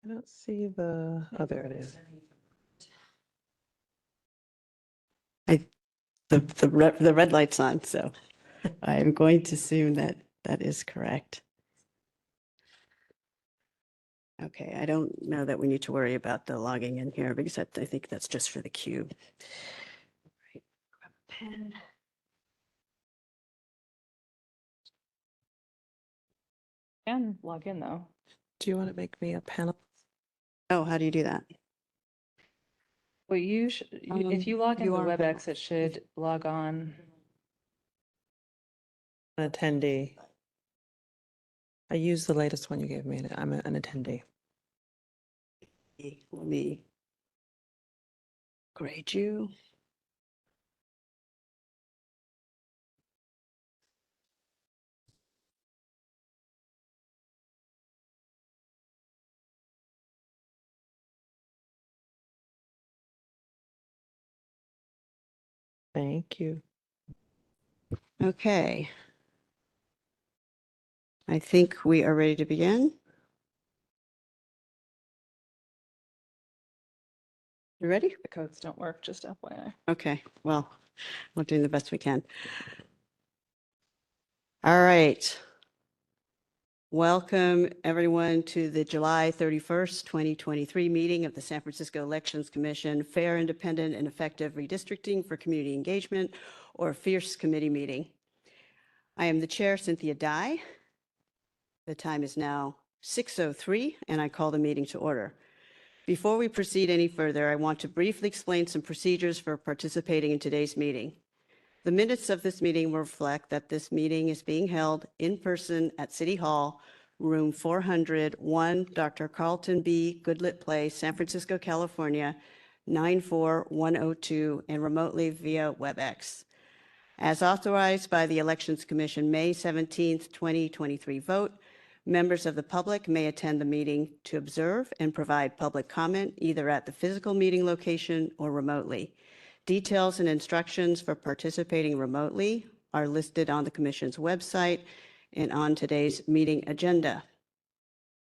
I don't see oh, there it is. The red light's on, so I'm going to assume that that is correct. Okay, I don't know that we need to worry about the logging in here because I think that's just for the cube. Right, grab a pen. Can log in though. Do you want to make me a panel? Oh, how do you do that? Well, if you log you into are- WebEx, it should log on. An attendee. I used the latest one you gave me. I'm an attendee. Let me grade you. Thank you. Okay. I think we are ready to begin. You ready? The codes don't work, just FYI. Okay, well, we're doing the best we can. All right. Welcome, everyone, to the July 31st, 2023 meeting of the San Francisco Elections Commission, Fair, Independent, and Effective Redistricting for Community Engagement, or FIERCE Committee meeting. I am the chair, Cynthia Dye. The time is now 6:03, and I call the meeting to order. Before we proceed any further, I want to briefly explain some procedures for participating in today's meeting. The minutes of this meeting will reflect that this meeting is being held in person at City Hall, room 401, Dr. Carlton B. Goodlett Place, San Francisco, California, 94102, and remotely via WebEx. As authorized by the Elections Commission May 17th, 2023 vote, members of the public may attend the meeting to observe and provide public comment either at the physical meeting location or remotely. Details and instructions for participating remotely are listed on the Commission's website and on today's meeting agenda.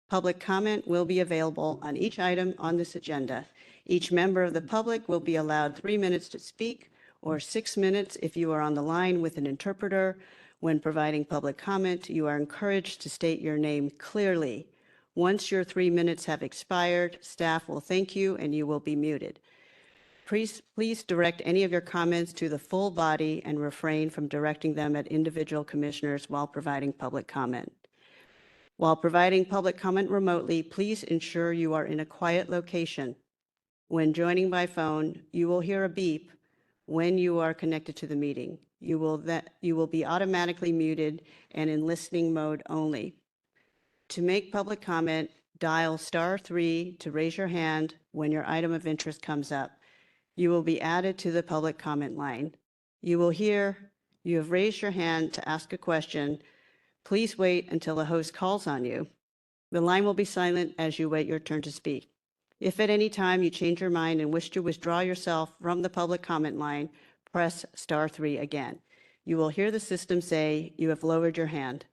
Public comment will be available on each item on this agenda. Each member of the public will be allowed 3 minutes to speak, or 6 minutes if you are on the line with an interpreter. When providing public comment, you are encouraged to state your name clearly. Once your 3 minutes have expired, staff will thank you and you will be muted. Please direct any of your comments to the full body and refrain from directing them at individual commissioners while providing public comment. While providing public comment remotely, please ensure you are in a quiet location. When joining by phone, you will hear a beep when you are connected to the meeting. You will be automatically muted and in listening mode only. To make public comment, dial *3 to raise your hand when your item of interest comes up. You will be added to the public comment line. You will hear, "You have raised your hand to ask a question. Please wait until the host calls on you." The line will be silent as you wait your turn to speak. If at any time you change your mind and wish to withdraw yourself from the public comment line, press *3 again. You will hear the system say, "You have lowered your hand."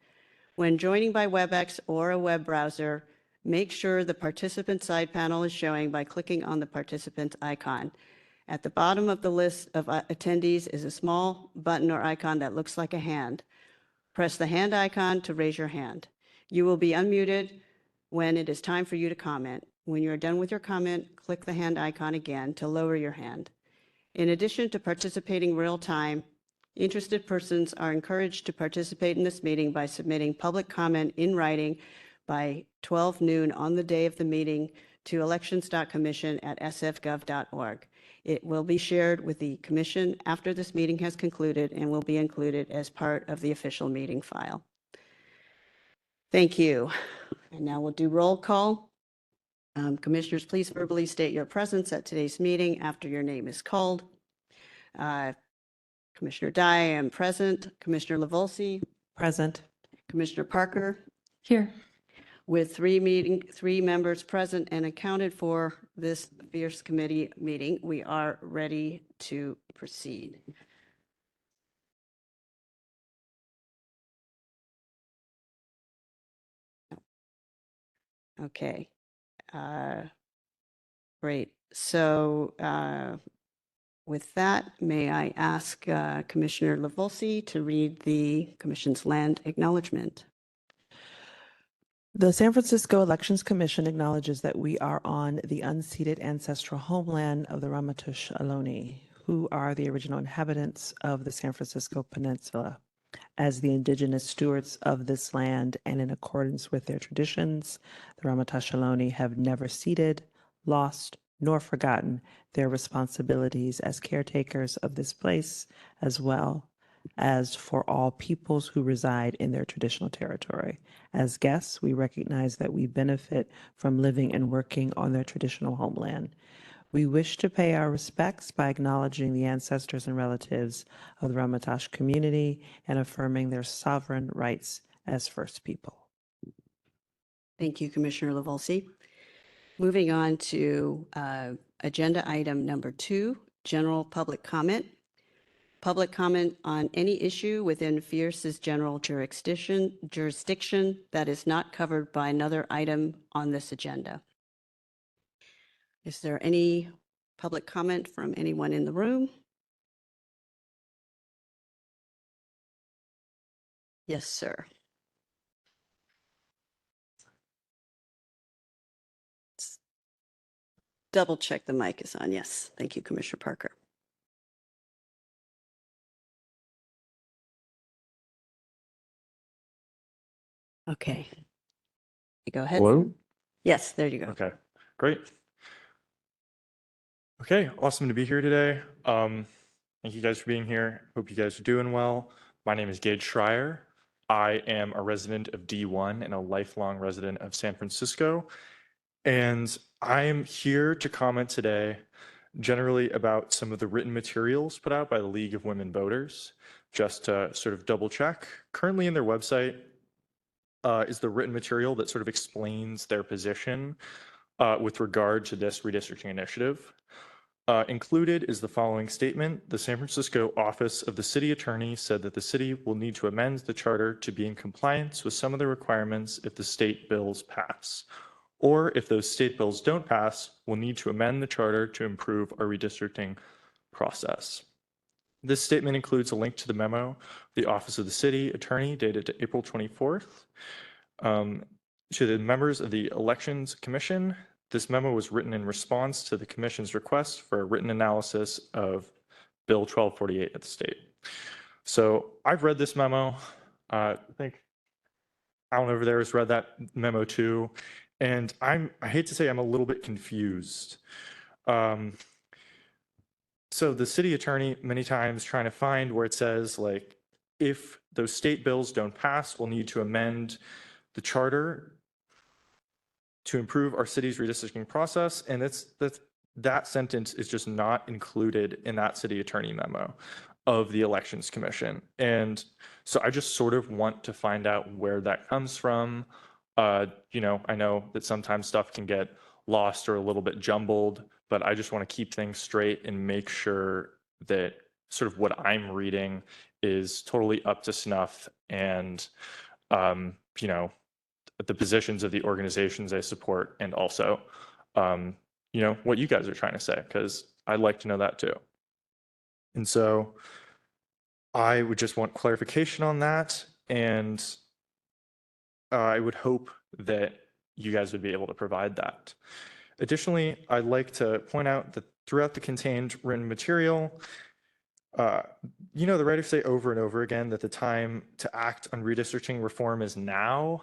When joining by WebEx or a web browser, make sure the participant side panel is showing by clicking on the participant icon. At the bottom of the list of attendees is a small button or icon that looks like a hand. Press the hand icon to raise your hand. You will be unmuted when it is time for you to comment. When you are done with your comment, click the hand icon again to lower your hand. In addition to participating real time, interested persons are encouraged to participate in this meeting by submitting public comment in writing by 12 noon on the day of the meeting to elections.commission@sfgov.org. It will be shared with the commission after this meeting has concluded and will be included as part of the official meeting file. Thank you. And now we'll do roll call. Commissioners, please verbally state your presence at today's meeting after your name is called. Commissioner Dye, I am present. Commissioner Lavolsi, Present. Commissioner Parker. Here. With three members present and accounted for this FIERCE committee meeting, we are ready to proceed. Okay. Great. So with that, may I ask Commissioner Levolsi to read the Commission's land acknowledgement? The San Francisco Elections Commission acknowledges that we are on the unceded ancestral homeland of the Ramaytush Ohlone, who are the original inhabitants of the San Francisco Peninsula. As the indigenous stewards of this land and in accordance with their traditions, the Ramaytush Ohlone have never ceded, lost, nor forgotten their responsibilities as caretakers of this place, as well as for all peoples who reside in their traditional territory. As guests, we recognize that we benefit from living and working on their traditional homeland. We wish to pay our respects by acknowledging the ancestors and relatives of the Ramaytush community and affirming their sovereign rights as First People. Thank you, Commissioner Levolsi. Moving on to agenda item number 2, general public comment. Public comment on any issue within Fierce's general jurisdiction that is not covered by another item on this agenda. Is there any public comment from anyone in the room? Yes, sir. Double check the mic is on. Yes. Thank you, Commissioner Parker. Okay. Go ahead. Hello? Yes, there you go. Okay, great. Okay, awesome to be here today. Thank you guys for being here. Hope you guys are doing well. My name is Gage Schreier. I am a resident of D1 and a lifelong resident of San Francisco. And I am here to comment today generally about some of the written materials put out by the League of Women Voters, just to sort of double check. Currently in their website is the written material that sort of explains their position with regard to this redistricting initiative. Included is the following statement. The San Francisco Office of the City Attorney said that the city will need to amend the charter to be in compliance with some of the requirements if the state bills pass. Or if those state bills don't pass, we'll need to amend the charter to improve our redistricting process. This statement includes a link to the memo, the Office of the City Attorney dated April 24th. To the members of the Elections Commission, this memo was written in response to the Commission's request for a written analysis of Bill 1248 at the state. So I've read this memo. I think Alan over there has read that memo too. And I hate to say I'm a little bit confused. So the city attorney many times trying to find where it says like, if those state bills don't pass, we'll need to amend the charter to improve our city's redistricting process. And that sentence is just not included in that city attorney memo of the Elections Commission. And so I just sort of want to find out where that comes from. You know, I know that sometimes stuff can get lost or a little bit jumbled, but I just want to keep things straight and make sure that sort of what I'm reading is totally up to snuff and, you know, the positions of the organizations I support and also, you know, what you guys are trying to say, because I'd like to know that too. And so I would just want clarification on that. And I would hope that you guys would be able to provide that. Additionally, I'd like to point out that throughout the contained written material, you know, the writers say over and over again that the time to act on redistricting reform is now.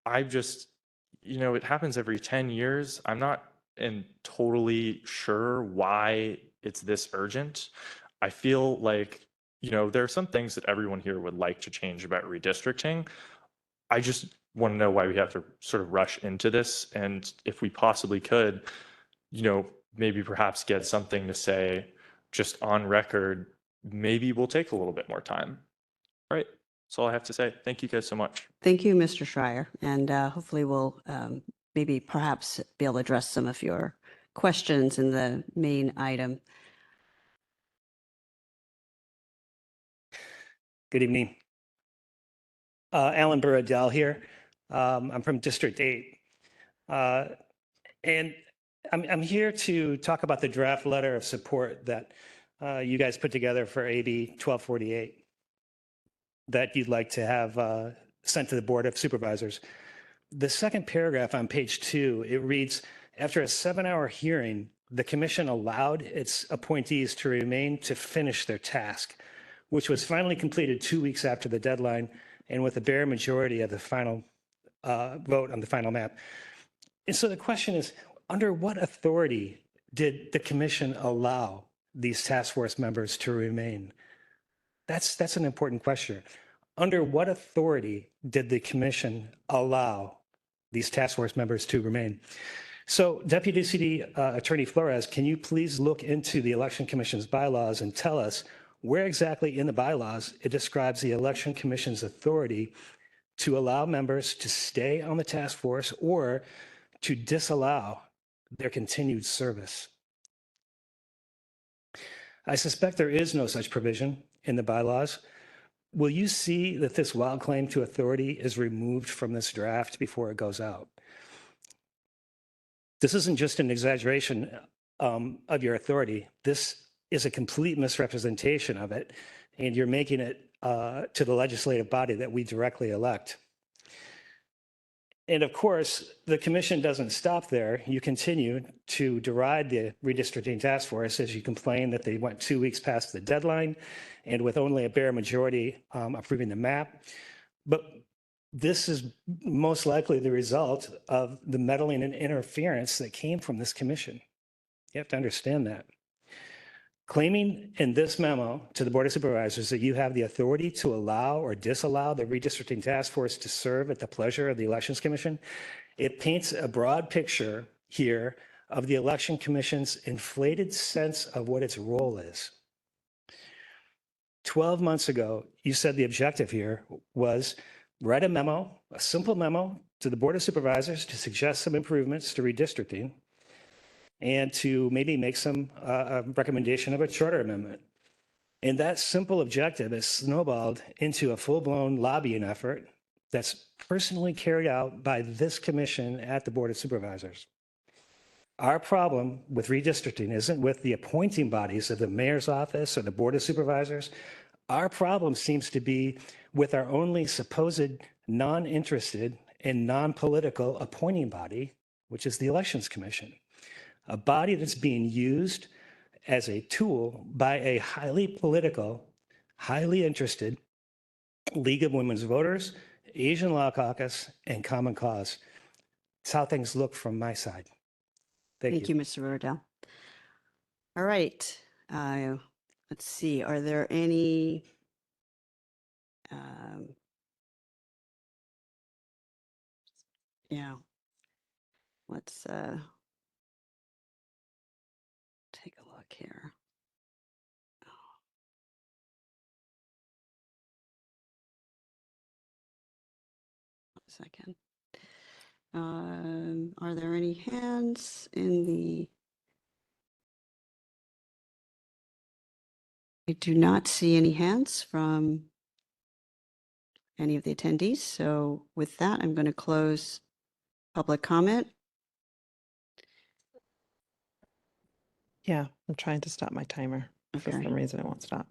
I've just, you know, it happens every 10 years. I'm not totally sure why it's this urgent. I feel like, you know, there are some things that everyone here would like to change about redistricting. I just want to know why we have to sort of rush into this. And if we possibly could, you know, maybe perhaps get something to say just on record, maybe we'll take a little bit more time. All right. That's all I have to say. Thank you guys so much. Thank you, Mr. Schreier. And hopefully we'll maybe perhaps be able to address some of your questions in the main item. Good evening. Alan Burradell here. I'm from District 8. And I'm here to talk about the draft letter of support that you guys put together for AB 1248 that you'd like to have sent to the Board of Supervisors. The second paragraph on page 2, it reads, after a 7-hour hearing, the commission allowed its appointees to remain to finish their task, which was finally completed 2 weeks after the deadline and with a bare majority of the final vote on the final map. And so the question is, under what authority did the commission allow these task force members to remain? That's an important question. Under what authority did the commission allow these task force members to remain? So Deputy City Attorney Flores, can you please look into the Election Commission's bylaws and tell us where exactly in the bylaws it describes the Election Commission's authority to allow members to stay on the task force or to disallow their continued service? I suspect there is no such provision in the bylaws. Will you see that this wild claim to authority is removed from this draft before it goes out? This isn't just an exaggeration of your authority. This is a complete misrepresentation of it, and you're making it to the legislative body that we directly elect. And of course, the commission doesn't stop there. You continue to deride the redistricting task force as you complain that they went 2 weeks past the deadline and with only a bare majority approving the map. But this is most likely the result of the meddling and interference that came from this commission. You have to understand that. Claiming in this memo to the Board of Supervisors that you have the authority to allow or disallow the redistricting task force to serve at the pleasure of the Elections Commission, it paints a broad picture here of the Election Commission's inflated sense of what its role is. 12 months ago, you said the objective here was write a memo, a simple memo to the Board of Supervisors to suggest some improvements to redistricting and to maybe make some recommendation of a charter amendment. And that simple objective is snowballed into a full-blown lobbying effort that's personally carried out by this commission at the Board of Supervisors. Our problem with redistricting isn't with the appointing bodies of the mayor's office or the Board of Supervisors. Our problem seems to be with our only supposed non-interested and non-political appointing body, which is the Elections Commission, a body that's being used as a tool by a highly political, highly interested League of Women's Voters, Asian Law Caucus, and Common Cause. It's how things look from my side. Thank you, Mr. Riverdale. All right. Let's see. Are there any yeah. Let's take a look here. A second. Are there any hands in the? I do not see any hands from any of the attendees. So with that, I'm going to close public comment. Yeah, I'm trying to stop my timer. For Okay. some reason, it won't stop.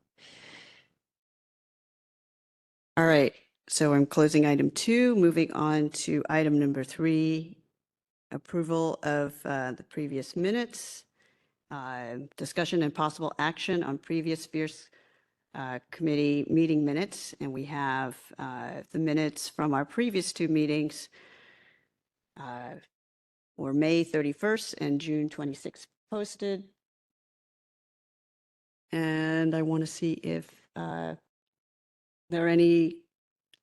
All right. So I'm closing item 2, moving on to item number 3, approval of the previous minutes, discussion and possible action on previous Fierce committee meeting minutes. And we have the minutes from our previous 2 meetings were May 31st and June 26th posted. And I want to see if there are any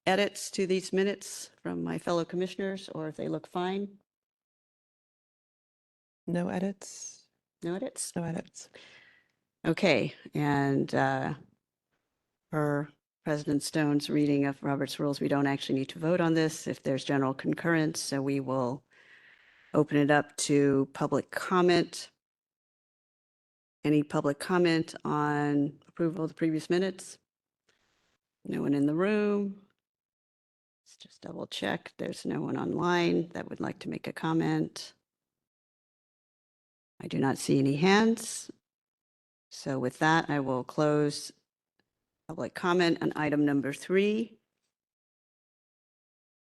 edits to these minutes from my fellow commissioners, or if they look fine. No edits? No edits? No edits. Okay, and per President Stone's reading of Robert's rules, we don't actually need to vote on this if there's general concurrence, so we will open it up to public comment. Any public comment on approval of the previous minutes? No one in the room? Let's just double check. There's no one online that would like to make a comment. I do not see any hands. So with that, I will close public comment on item number 3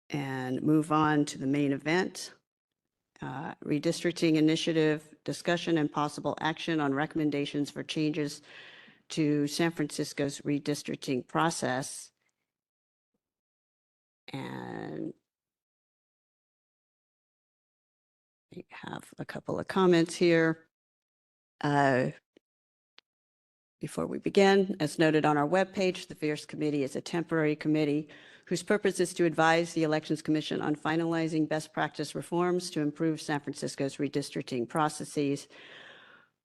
and move on to the main event. Redistricting initiative discussion and possible action on recommendations for changes to San Francisco's redistricting process. And we have a couple of comments here. Before we begin, as noted on our webpage, the Fierce Committee is a temporary committee whose purpose is to advise the Elections Commission on finalizing best practice reforms to improve San Francisco's redistricting processes.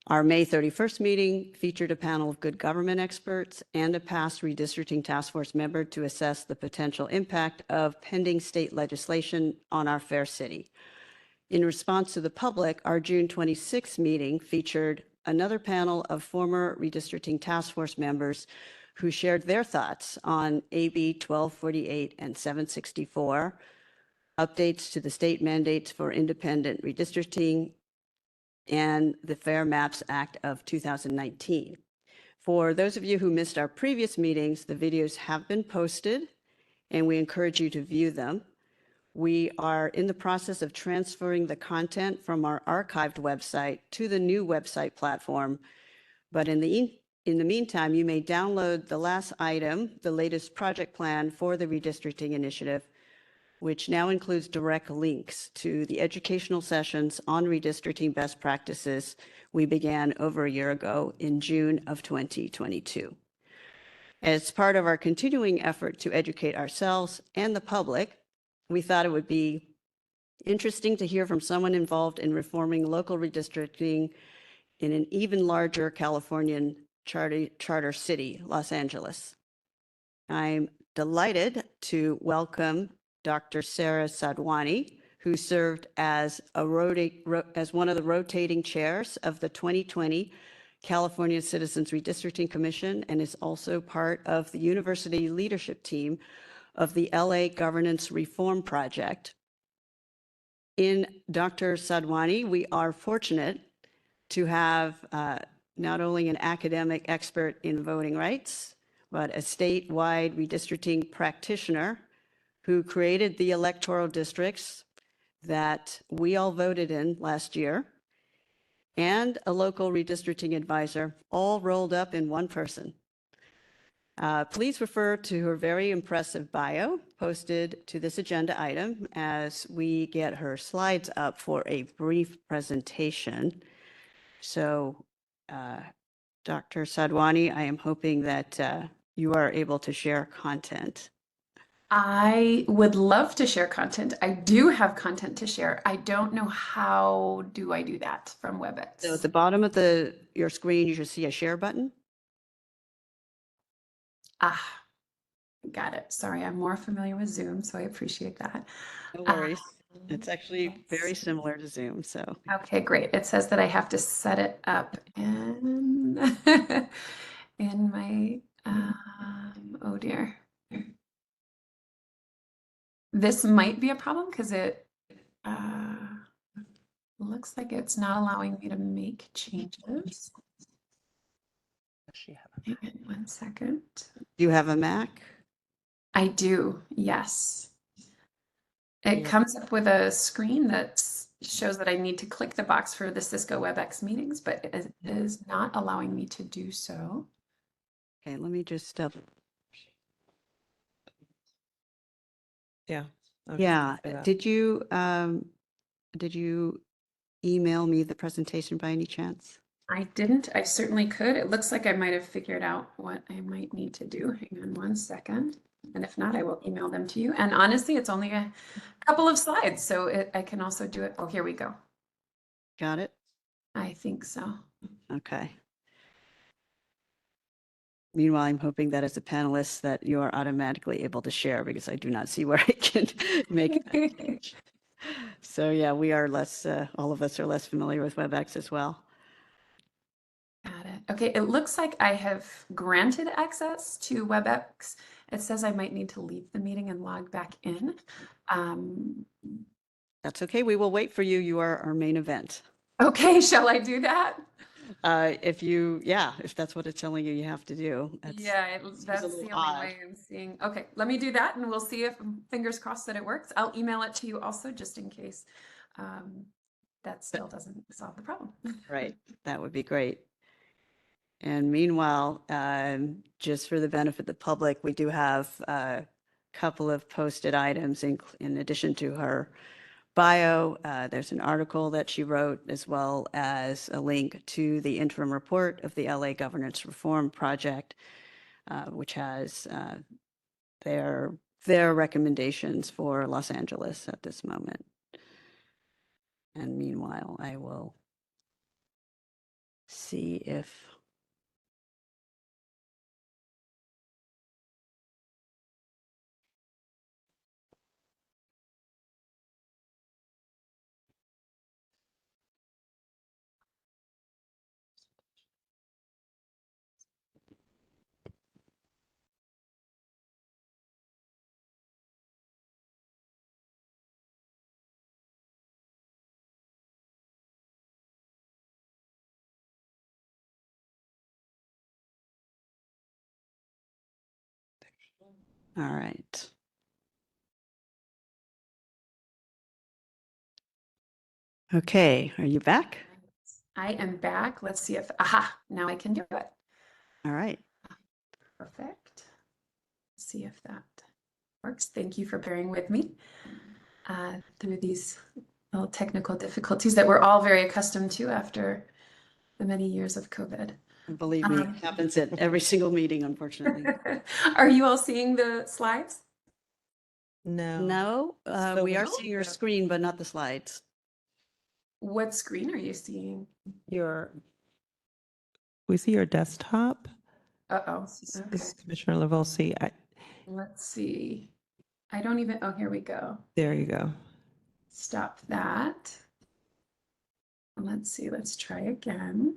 Our May 31st meeting featured a panel of good government experts and a past redistricting task force member to assess the potential impact of pending state legislation on our fair city. In response to the public, our June 26th meeting featured another panel of former redistricting task force members who shared their thoughts on AB 1248 and 764, updates to the state mandates for independent redistricting, and the Fair Maps Act of 2019. For those of you who missed our previous meetings, the videos have been posted, and we encourage you to view them. We are in the process of transferring the content from our archived website to the new website platform. But in the meantime, you may download the last item, the latest project plan for the redistricting initiative, which now includes direct links to the educational sessions on redistricting best practices we began over a year ago in June of 2022. As part of our continuing effort to educate ourselves and the public, we thought it would be interesting to hear from someone involved in reforming local redistricting in an even larger Californian charter city, Los Angeles. I'm delighted to welcome Dr. Sara Sadhwani, who served as one of the rotating chairs of the 2020 California Citizens Redistricting Commission and is also part of the university leadership team of the LA Governance Reform Project. In Dr. Sadhwani, we are fortunate to have not only an academic expert in voting rights, but a statewide redistricting practitioner who created the electoral districts that we all voted in last year, and a local redistricting advisor, all rolled up in one person. Please refer to her very impressive bio posted to this agenda item as we get her slides up for a brief presentation. So, Dr. Sadhwani, I am hoping that you are able to share content. I would love to share content. I do have content to share. I don't know how do I do that from WebEx. So at the bottom of your screen, you should see a share button. Ah, got it. Sorry, I'm more familiar with Zoom, so I appreciate that. No worries. It's actually very similar to Zoom, so. Okay, great. It says that I have to set it up in, in my, oh dear. This might be a problem because it looks like it's not allowing me to make changes. Hang on 1 second. Do you have a Mac? I do, yes. It comes up with a screen that shows that I need to click the box for the Cisco WebEx meetings, but it is not allowing me to do so. Okay, let me just Yeah. Yeah. Did you email me the presentation by any chance? I didn't. I certainly could. It looks like I might have figured out what I might need to do. Hang on 1 second. And if not, I will email them to you. And honestly, it's only a couple of slides, so I can also do it. Oh, here we go. Got it? I think so. Okay. Meanwhile, I'm hoping that as a panelist that you are automatically able to share because I do not see where I can make it. So yeah, we are less, all of us are less familiar with WebEx as well. Got it. Okay, it looks like I have granted access to WebEx. It says I might need to leave the meeting and log back in. That's okay. We will wait for you. You are our main event. Okay, shall I do that? If that's what it's telling you, you have to do. Yeah, seems a that's little the only odd. way I'm seeing. Okay, let me do that and we'll see if, fingers crossed that it works. I'll email it to you also, just in case that still doesn't solve the problem. Right, that would be great. And meanwhile, just for the benefit of the public, we do have a couple of posted items in addition to her bio. There's an article that she wrote, as well as a link to the interim report of the LA Governance Reform Project, which has their recommendations for Los Angeles at this moment. And meanwhile, I will see if all right. Okay, are you back? I am back. Let's see if, aha, now I can do it. All right. Perfect. See if that works. Thank you for bearing with me through these little technical difficulties that we're all very accustomed to after the many years of COVID. Believe me, it happens at every single meeting, unfortunately. Are you all seeing the slides? No. No, So we are we- seeing your screen, but not the slides. What screen are you seeing? We see your desktop. Uh-oh. This Okay. is Commissioner Lavolsi. Let's see. I don't even, oh, here we go. There you go. Stop that. Let's see, let's try again.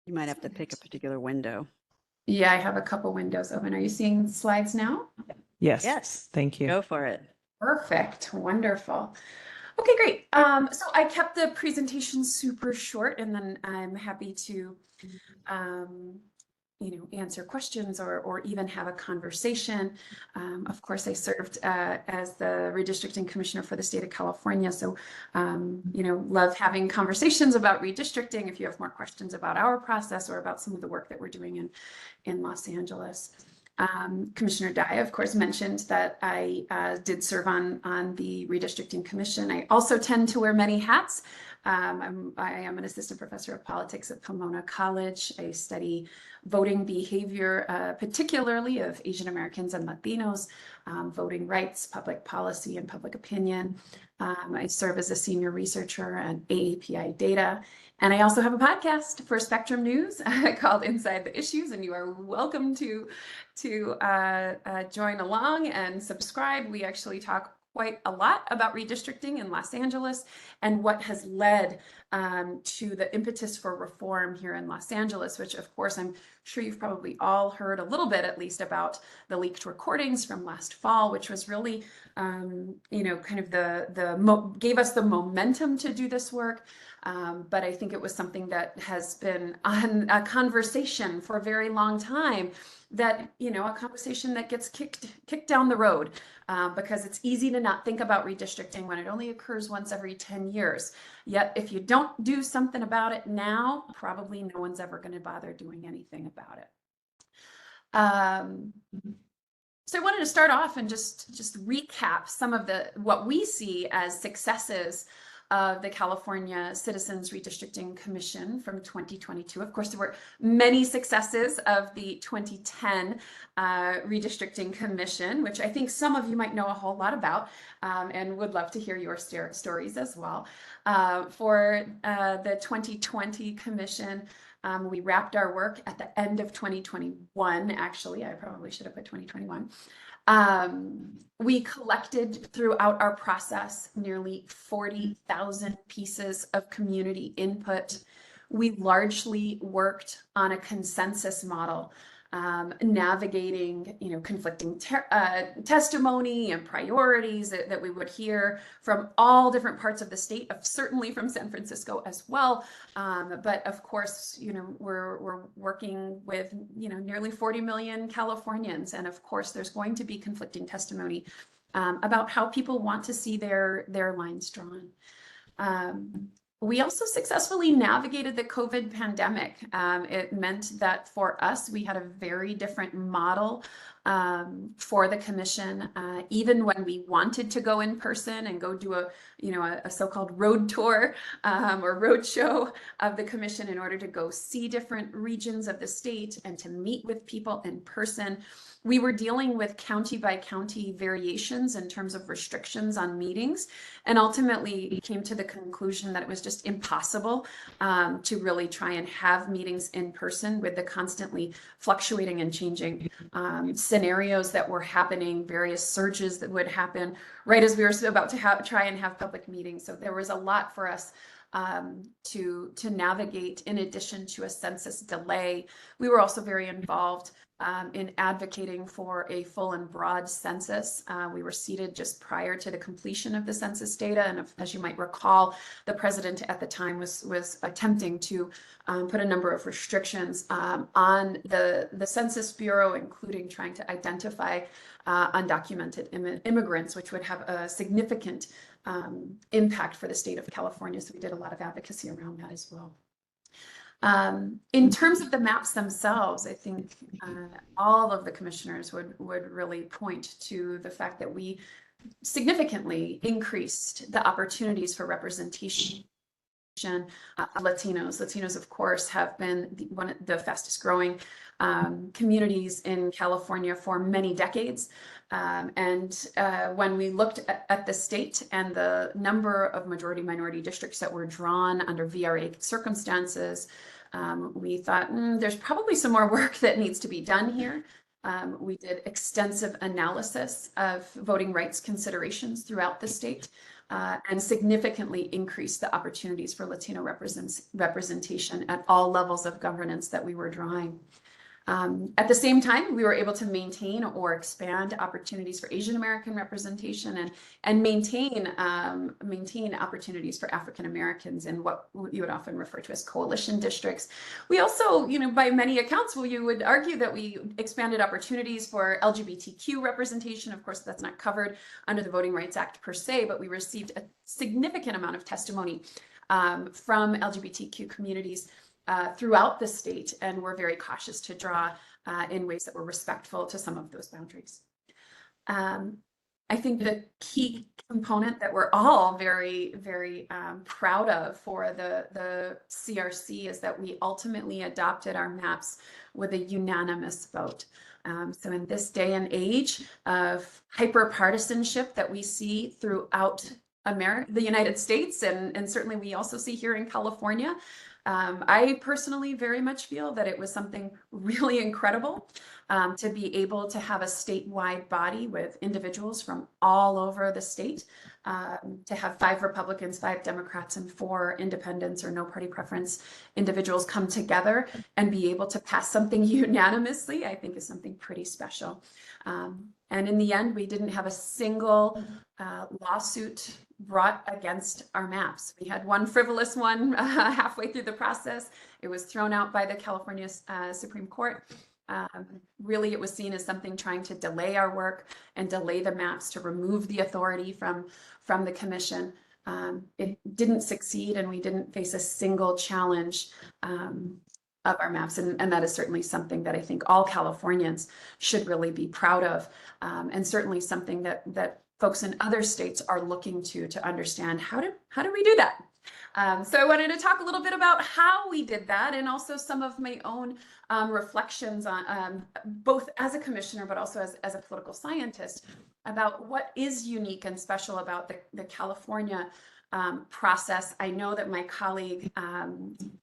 You might have to pick a particular window. Yeah, I have a couple windows open. Are you seeing slides now? Yes. Yes. Thank you. Go for it. Perfect, wonderful. Okay, great. So I kept the presentation super short, and then I'm happy to, answer questions or even have a conversation. Of course, I served as the Redistricting Commissioner for the state of California, so love having conversations about redistricting. If you have more questions about our process or about some of the work that we're doing in Los Angeles. Commissioner Dye, of course, mentioned that I did serve on the Redistricting Commission. I also tend to wear many hats. I am an assistant professor of politics at Pomona College. I study voting behavior, particularly of Asian Americans and Latinos, voting rights, public policy, and public opinion. I serve as a senior researcher on AAPI data. And I also have a podcast for Spectrum News called Inside the Issues, and you are welcome to join along and subscribe. We actually talk quite a lot about redistricting in Los Angeles and what has led to the impetus for reform here in Los Angeles, which of course I'm sure you've probably all heard a little bit at least about the leaked recordings from last fall, which was really kind of gave us the momentum to do this work. But I think it was something that has been on a conversation for a very long time, that, a conversation that gets kicked down the road because it's easy to not think about redistricting when it only occurs once every 10 years. Yet if you don't do something about it now, probably no one's ever going to bother doing anything about it. So I wanted to start off and just recap some of what we see as successes of the California Citizens Redistricting Commission from 2022. Of course, there were many successes of the 2010 Redistricting Commission, which I think some of you might know a whole lot about and would love to hear your stories as well. For the 2020 Commission, we wrapped our work at the end of 2021. Actually, I probably should have put 2021. We collected throughout our process nearly 40,000 pieces of community input. We largely worked on a consensus model. navigating, conflicting testimony and priorities that we would hear from all different parts of the state, certainly from San Francisco as well. But of course, we're working with, nearly 40 million Californians. And of course, there's going to be conflicting testimony about how people want to see their lines drawn. We also successfully navigated the COVID pandemic. It meant that for us, we had a very different model for the commission, even when we wanted to go in person and go do a so-called road tour or road show of the commission in order to go see different regions of the state and to meet with people in person. We were dealing with county by county variations in terms of restrictions on meetings, and ultimately came to the conclusion that it was just impossible to really try and have meetings in person with the constantly fluctuating and changing scenarios that were happening, various surges that would happen right as we were about to try and have public meetings. So there was a lot for us to navigate. In addition to a census delay, we were also very involved in advocating for a full and broad census. We were seated just prior to the completion of the census data. And as you might recall, the president at the time was attempting to put a number of restrictions on the Census Bureau, including trying to identify undocumented immigrants, which would have a significant impact for the state of California. So we did a lot of advocacy around that as well. In terms of the maps themselves, I think all of the commissioners would really point to the fact that we significantly increased the opportunities for representation of Latinos. Latinos, of course, have been one of the fastest growing communities in California for many decades. When we looked at the state and the number of majority-minority districts that were drawn under VRA circumstances, we thought there's probably some more work that needs to be done here. We did extensive analysis of voting rights considerations throughout the state and significantly increased the opportunities for Latino representation at all levels of governance that we were drawing. At the same time, we were able to maintain or expand opportunities for Asian American representation and maintain opportunities for African Americans in what you would often refer to as coalition districts. We also, by many accounts, you would argue that we expanded opportunities for LGBTQ representation. Of course, that's not covered under the Voting Rights Act per se, but we received a significant amount of testimony from LGBTQ communities throughout the state, and we're very cautious to draw in ways that were respectful to some of those boundaries. I think the key component that we're all very, very proud of for the CRC is that we ultimately adopted our maps with a unanimous vote. So in this day and age of hyper-partisanship that we see throughout the United States, and certainly we also see here in California, I personally very much feel that it was something really incredible to be able to have a statewide body with individuals from all over the state, to have 5 Republicans, 5 Democrats, and 4 independents or no party preference individuals come together and be able to pass something unanimously, I think is something pretty special. And in the end, we didn't have a single lawsuit brought against our maps. We had one frivolous one halfway through the process. It was thrown out by the California Supreme Court. Really, it was seen as something trying to delay our work and delay the maps, to remove the authority from the commission. It didn't succeed, and we didn't face a single challenge of our maps. And that is certainly something that I think all Californians should really be proud of, and certainly something that folks in other states are looking to understand how do we do that. So I wanted to talk a little bit about how we did that, and also some of my own reflections on both as a commissioner, but also as a political scientist, about what is unique and special about the California process. I know that my colleague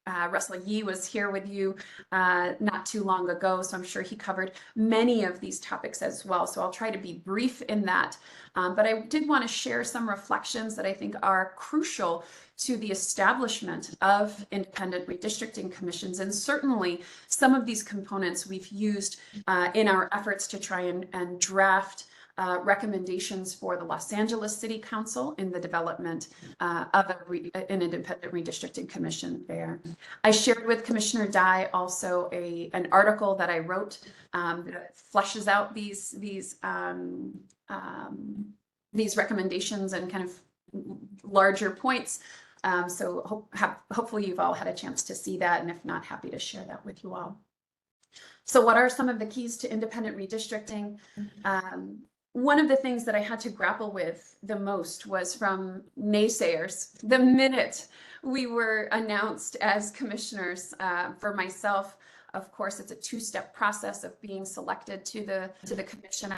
Russell Yee was here with you not too long ago, so I'm sure he covered many of these topics as well. So I'll try to be brief in that. But I did want to share some reflections that I think are crucial to the establishment of independent redistricting commissions. And certainly some of these components we've used in our efforts to try and draft recommendations for the Los Angeles City Council in the development of an independent redistricting commission there. I shared with Commissioner Dye also an article that I wrote that fleshes out these recommendations and kind of larger points. So hopefully you've all had a chance to see that, and if not, happy to share that with you all. So what are some of the keys to independent redistricting? One of the things that I had to grapple with the most was from naysayers. The minute we were announced as commissioners, for myself, of course, it's a two-step process of being selected to the commission.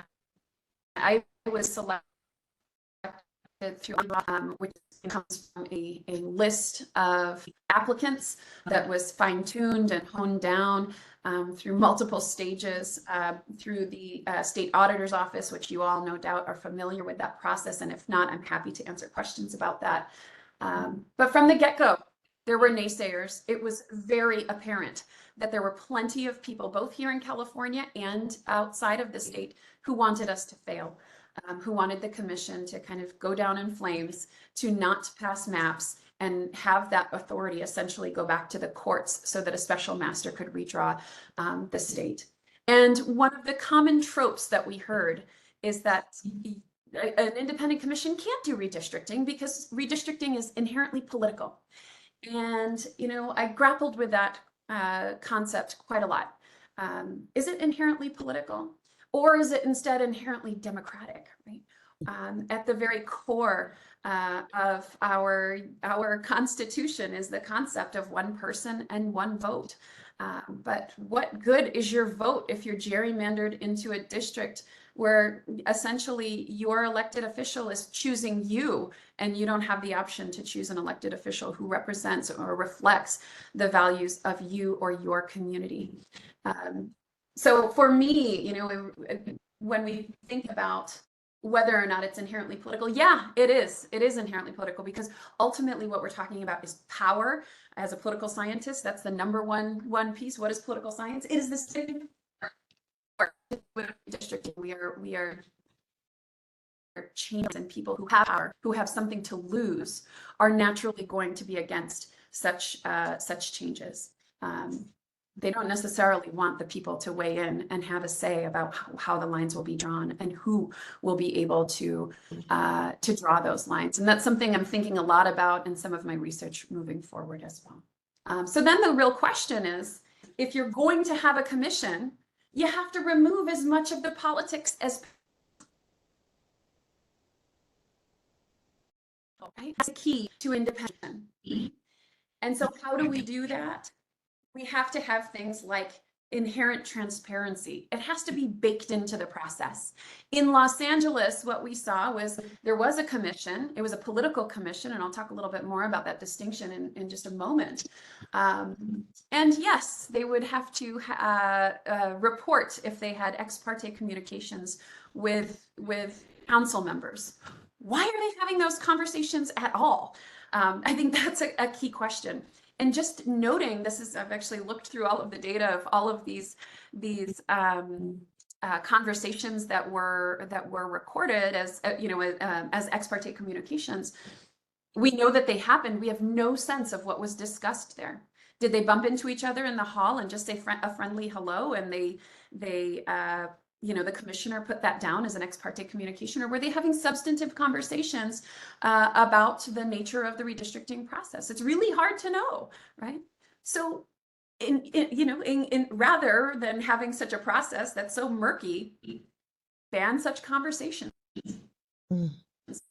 I was selected through which comes from a list of applicants that was fine-tuned and honed down through multiple stages through the state auditor's office, which you all no doubt are familiar with that process. And if not, I'm happy to answer questions about that. But from the get-go, there were naysayers. It was very apparent that there were plenty of people, both here in California and outside of the state, who wanted us to fail. Who wanted the commission to kind of go down in flames, to not pass maps, and have that authority essentially go back to the courts so that a special master could redraw the state. And one of the common tropes that we heard is that an independent commission can't do redistricting because redistricting is inherently political. And, you know, I grappled with that concept quite a lot. Is it inherently political? Or is it instead inherently democratic, right? At the very core of our Constitution is the concept of one person and one vote. But what good is your vote if you're gerrymandered into a district where essentially your elected official is choosing you and you don't have the option to choose an elected official who represents or reflects the values of you or your community? So for me, you know, when we think about whether or not it's inherently political, yeah, it is. It is inherently political because ultimately what we're talking about is power. As a political scientist, that's the number one piece. What is political science? It is the same districting. We are changes, and people who have power, who have something to lose, are naturally going to be against such changes. They don't necessarily want the people to weigh in and have a say about how the lines will be drawn and who will be able to draw those lines. And that's something I'm thinking a lot about in some of my research moving forward as well. So then the real question is, if you're going to have a commission, you have to remove as much of the politics as possible, right? That's the key to independence. And so how do we do that? We have to have things like inherent transparency. It has to be baked into the process. In Los Angeles, what we saw was there was a commission. It was a political commission, and I'll talk a little bit more about that distinction in just a moment. And yes, they would have to report if they had ex parte communications with council members. Why are they having those conversations at all? I think that's a key question. And just noting, I've actually looked through all of the data of all of these conversations that were recorded as as ex parte communications. We know that they happened. We have no sense of what was discussed there. Did they bump into each other in the hall and just say a friendly hello, and the commissioner put that down as an ex parte communication, or were they having substantive conversations about the nature of the redistricting process? It's really hard to know, right? So, rather than having such a process that's so murky, ban such conversations.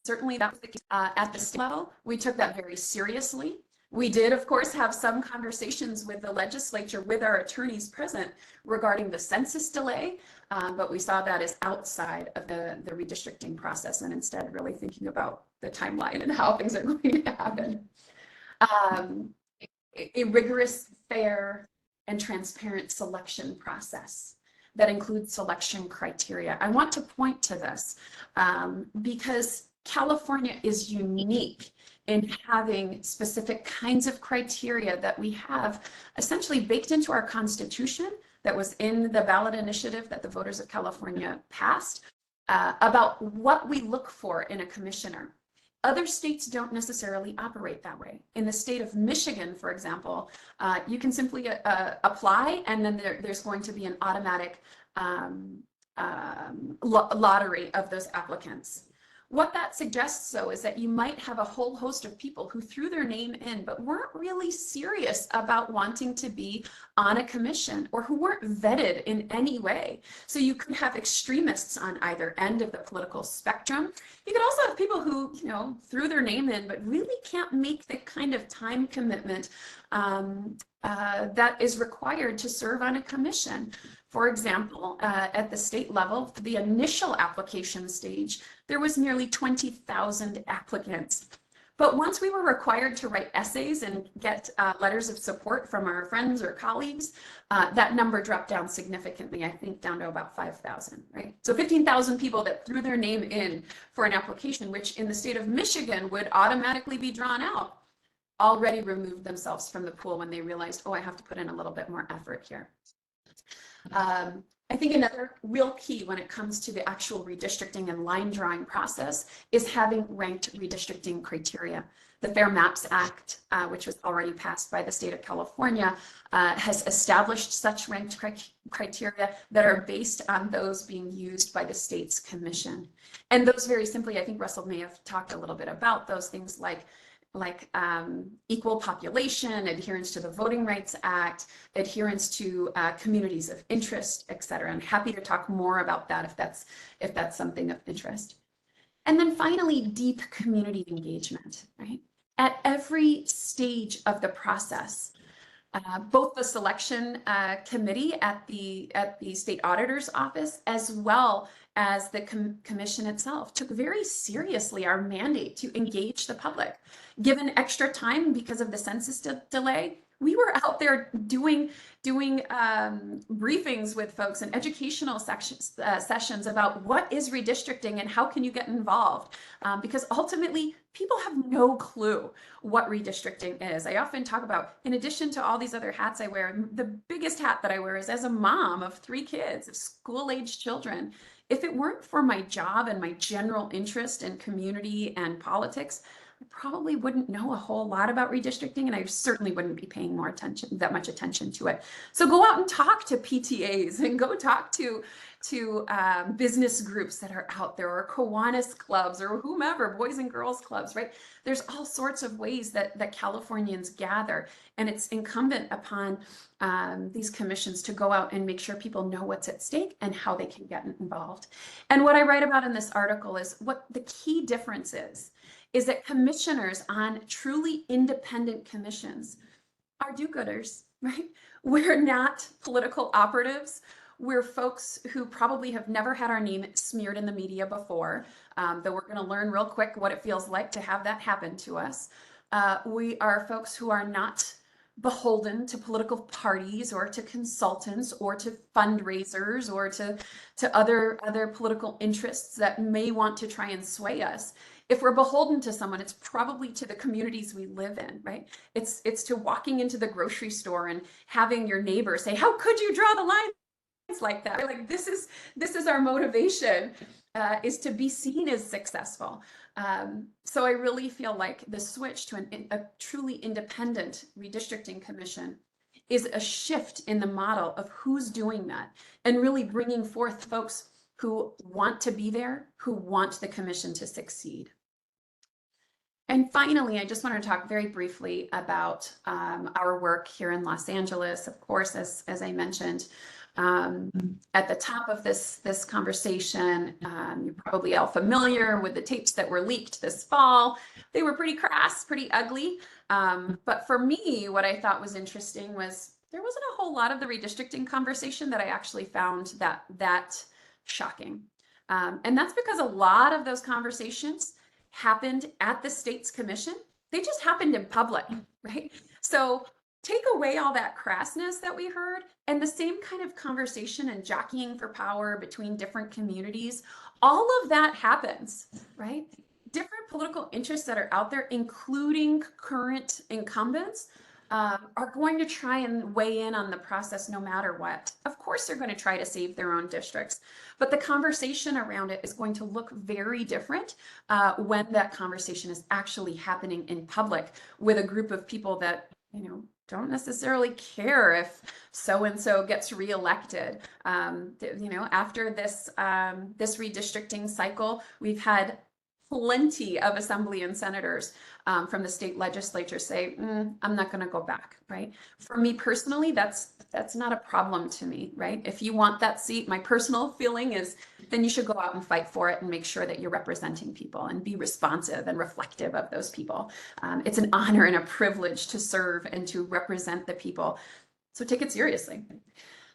Certainly, that was the case at the state level. We took that very seriously. We did, of course, have some conversations with the legislature, with our attorneys present regarding the census delay, but we saw that as outside of the redistricting process and instead really thinking about the timeline and how things are going to happen. A rigorous, fair, and transparent selection process that includes selection criteria. I want to point to this because California is unique in having specific kinds of criteria that we have essentially baked into our Constitution that was in the ballot initiative that the voters of California passed about what we look for in a commissioner. Other states don't necessarily operate that way. In the state of Michigan, for example, you can simply apply and then there's going to be an automatic lottery of those applicants. What that suggests, though, is that you might have a whole host of people who threw their name in but weren't really serious about wanting to be on a commission or who weren't vetted in any way. So you could have extremists on either end of the political spectrum. You could also have people who, you know, threw their name in but really can't make the kind of time commitment that is required to serve on a commission. For example, at the state level, for the initial application stage, there was nearly 20,000 applicants. But once we were required to write essays and get letters of support from our friends or colleagues, that number dropped down significantly, I think down to about 5,000, right? So 15,000 people that threw their name in for an application, which in the state of Michigan would automatically be drawn out, already removed themselves from the pool when they realized, oh, I have to put in a little bit more effort here. I think another real key when it comes to the actual redistricting and line drawing process is having ranked redistricting criteria. The Fair Maps Act, which was already passed by the state of California, has established such ranked criteria that are based on those being used by the state's commission. And those very simply, I think Russell may have talked a little bit about those things like equal population, adherence to the Voting Rights Act, adherence to communities of interest, et cetera. I'm happy to talk more about that if that's something of interest. And then finally, deep community engagement, right? At every stage of the process, both the selection committee at the state auditor's office, as well as the commission itself, took very seriously our mandate to engage the public. Given extra time because of the census delay, we were out there doing briefings with folks and educational sessions about what is redistricting and how can you get involved, because ultimately people have no clue what redistricting is. I often talk about, in addition to all these other hats I wear, the biggest hat that I wear is as a mom of 3 kids, of school-age children. If it weren't for my job and my general interest in community and politics, I probably wouldn't know a whole lot about redistricting, and I certainly wouldn't be paying that much attention to it. So go out and talk to PTAs and go talk to business groups that are out there, or Kiwanis clubs, or whomever, boys and girls clubs, right? There's all sorts of ways that Californians gather, and it's incumbent upon these commissions to go out and make sure people know what's at stake and how they can get involved. And what I write about in this article is what the key difference is that commissioners on truly independent commissions are do-gooders, right? We're not political operatives. We're folks who probably have never had our name smeared in the media before, though we're going to learn real quick what it feels like to have that happen to us. We are folks who are not beholden to political parties or to consultants or to fundraisers or to other political interests that may want to try and sway us. If we're beholden to someone, it's probably to the communities we live in, right? It's to walking into the grocery store and having your neighbor say, "How could you draw the lines like that?" Like this is our motivation, is to be seen as successful. So I really feel like the switch to a truly independent redistricting commission is a shift in the model of who's doing that and really bringing forth folks who want to be there, who want the commission to succeed. And finally, I just want to talk very briefly about our work here in Los Angeles. Of course, as I mentioned, At the top of this conversation, you're probably all familiar with the tapes that were leaked this fall. They were pretty crass, pretty ugly. But for me, what I thought was interesting was there wasn't a whole lot of the redistricting conversation that I actually found that shocking. And that's because a lot of those conversations happened at the state's commission. They just happened in public, right? So take away all that crassness that we heard and the same kind of conversation and jockeying for power between different communities. All of that happens, right? Different political interests that are out there, including current incumbents, are going to try and weigh in on the process no matter what. Of course, they're going to try to save their own districts, but the conversation around it is going to look very different when that conversation is actually happening in public with a group of people that, don't necessarily care if so-and-so gets reelected. After this redistricting cycle, we've had plenty of assembly and senators from the state legislature say, I'm not going to go back, right? For me personally, that's not a problem to me, right? If you want that seat, my personal feeling is then you should go out and fight for it and make sure that you're representing people and be responsive and reflective of those people. It's an honor and a privilege to serve and to represent the people. So take it seriously.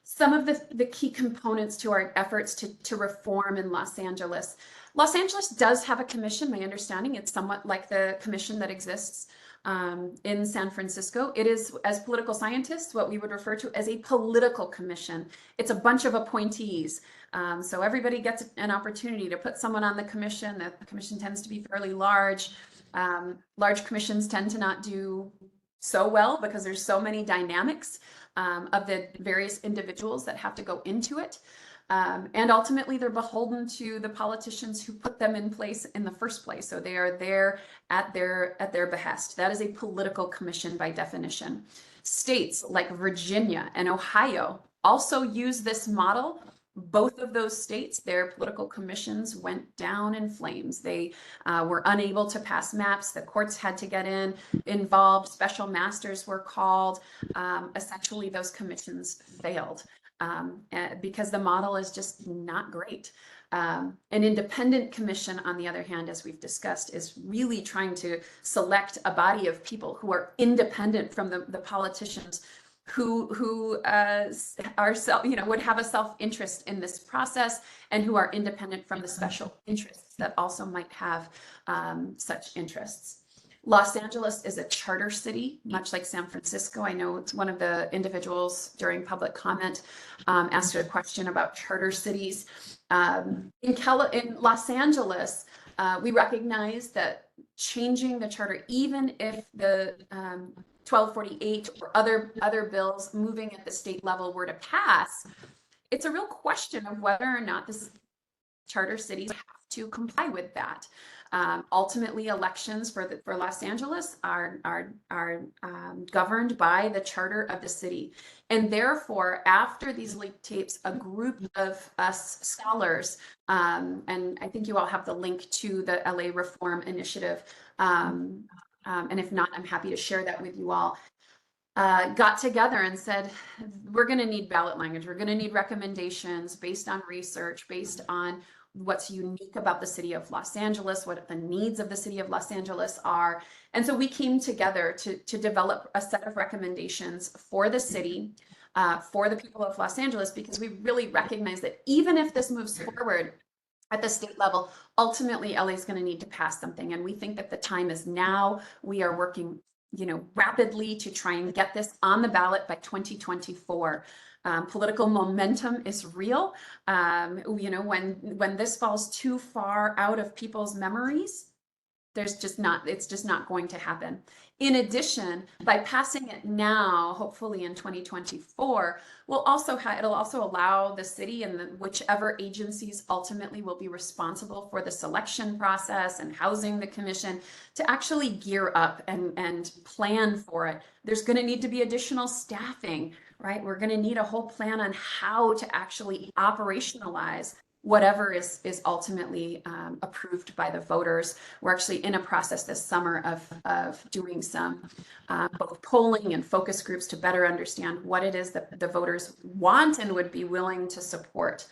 Some of the key components to our efforts to reform in Los Angeles. Los Angeles does have a commission. My understanding, it's somewhat like the commission that exists in San Francisco. It is, as political scientists, what we would refer to as a political commission. It's a bunch of appointees. So everybody gets an opportunity to put someone on the commission. The commission tends to be fairly large. Large commissions tend to not do so well because there's so many dynamics of the various individuals that have to go into it. And ultimately, they're beholden to the politicians who put them in place in the first place. So they are there at their behest. That is a political commission by definition. States like Virginia and Ohio also use this model. Both of those states, their political commissions went down in flames. They were unable to pass maps. The courts had to get involved. Special masters were called. Essentially, those commissions failed. Because the model is just not great. An independent commission, on the other hand, as we've discussed, is really trying to select a body of people who are independent from the politicians who would have a self-interest in this process and who are independent from the special interests that also might have such interests. Los Angeles is a charter city, much like San Francisco. I know it's one of the individuals during public comment asked a question about charter cities. In Los Angeles, we recognize that changing the charter, even if the 1248 or other bills moving at the state level were to pass, it's a real question of whether or not this charter cities have to comply with that. Ultimately, elections for Los Angeles are governed by the charter of the city. And therefore, after these leaked tapes, a group of us scholars, and I think you all have the link to the LA Reform Initiative, and if not, I'm happy to share that with you all, got together and said, we're going to need ballot language. We're going to need recommendations based on research, based on what's unique about the city of Los Angeles, what the needs of the city of Los Angeles are. And so we came together to develop a set of recommendations for the city, for the people of Los Angeles, because we really recognize that even if this moves forward at the state level, ultimately LA is going to need to pass something. And we think that the time is now. We are working rapidly to try and get this on the ballot by 2024. Political momentum is real. When this falls too far out of people's memories, it's just not going to happen. In addition, by passing it now, hopefully in 2024, it'll also allow the city and whichever agencies ultimately will be responsible for the selection process and housing the commission to actually gear up and plan for it. There's going to need to be additional staffing, right? We're going to need a whole plan on how to actually operationalize whatever is ultimately approved by the voters. We're actually in a process this summer of doing some both polling and focus groups to better understand what it is that the voters want and would be willing to support.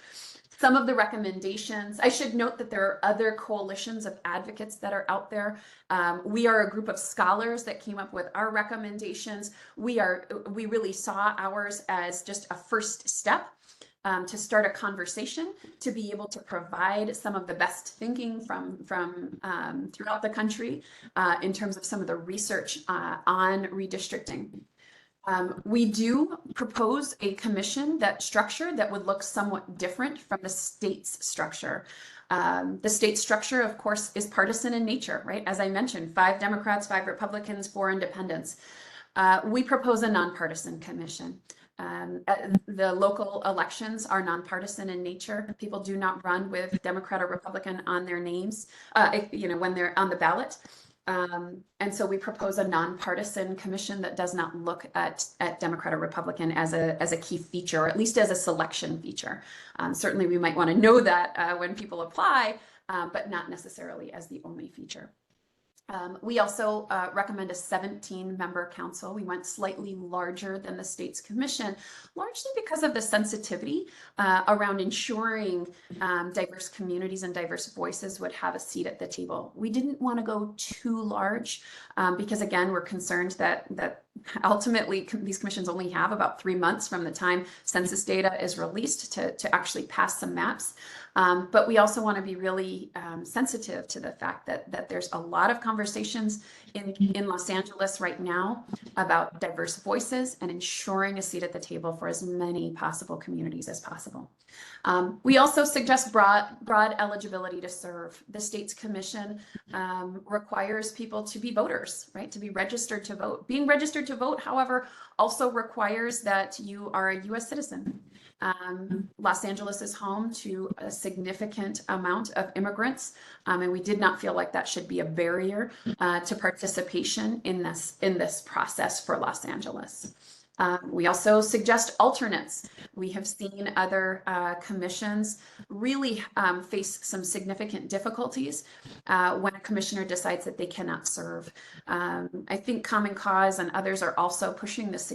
Some of the recommendations, I should note that there are other coalitions of advocates that are out there. We are a group of scholars that came up with our recommendations. We really saw ours as just a first step to start a conversation, to be able to provide some of the best thinking from throughout the country in terms of some of the research on redistricting. We do propose a commission structure that would look somewhat different from the state's structure. The state structure, of course, is partisan in nature, right? As I mentioned, 5 Democrats, 5 Republicans, 4 independents. We propose a nonpartisan commission. The local elections are nonpartisan in nature. People do not run with Democrat or Republican on their names, when they're on the ballot. And so we propose a nonpartisan commission that does not look at Democrat or Republican as a key feature, or at least as a selection feature. Certainly we might want to know that when people apply, but not necessarily as the only feature. We also recommend a 17-member council. We went slightly larger than the state's commission, largely because of the sensitivity around ensuring diverse communities and diverse voices would have a seat at the table. We didn't want to go too large because, again, we're concerned that ultimately these commissions only have about 3 months from the time census data is released to actually pass some maps. But we also want to be really sensitive to the fact that there's a lot of conversations in Los Angeles right now about diverse voices and ensuring a seat at the table for as many possible communities as possible. We also suggest broad eligibility to serve. The state's commission requires people to be voters, right? To be registered to vote. Being registered to vote, however, also requires that you are a U.S. citizen. Los Angeles is home to a significant amount of immigrants, and we did not feel like that should be a barrier to participation in this process for Los Angeles. We also suggest alternates. We have seen other commissions really face some significant difficulties when a commissioner decides that they cannot serve. I think Common Cause and others are also pushing this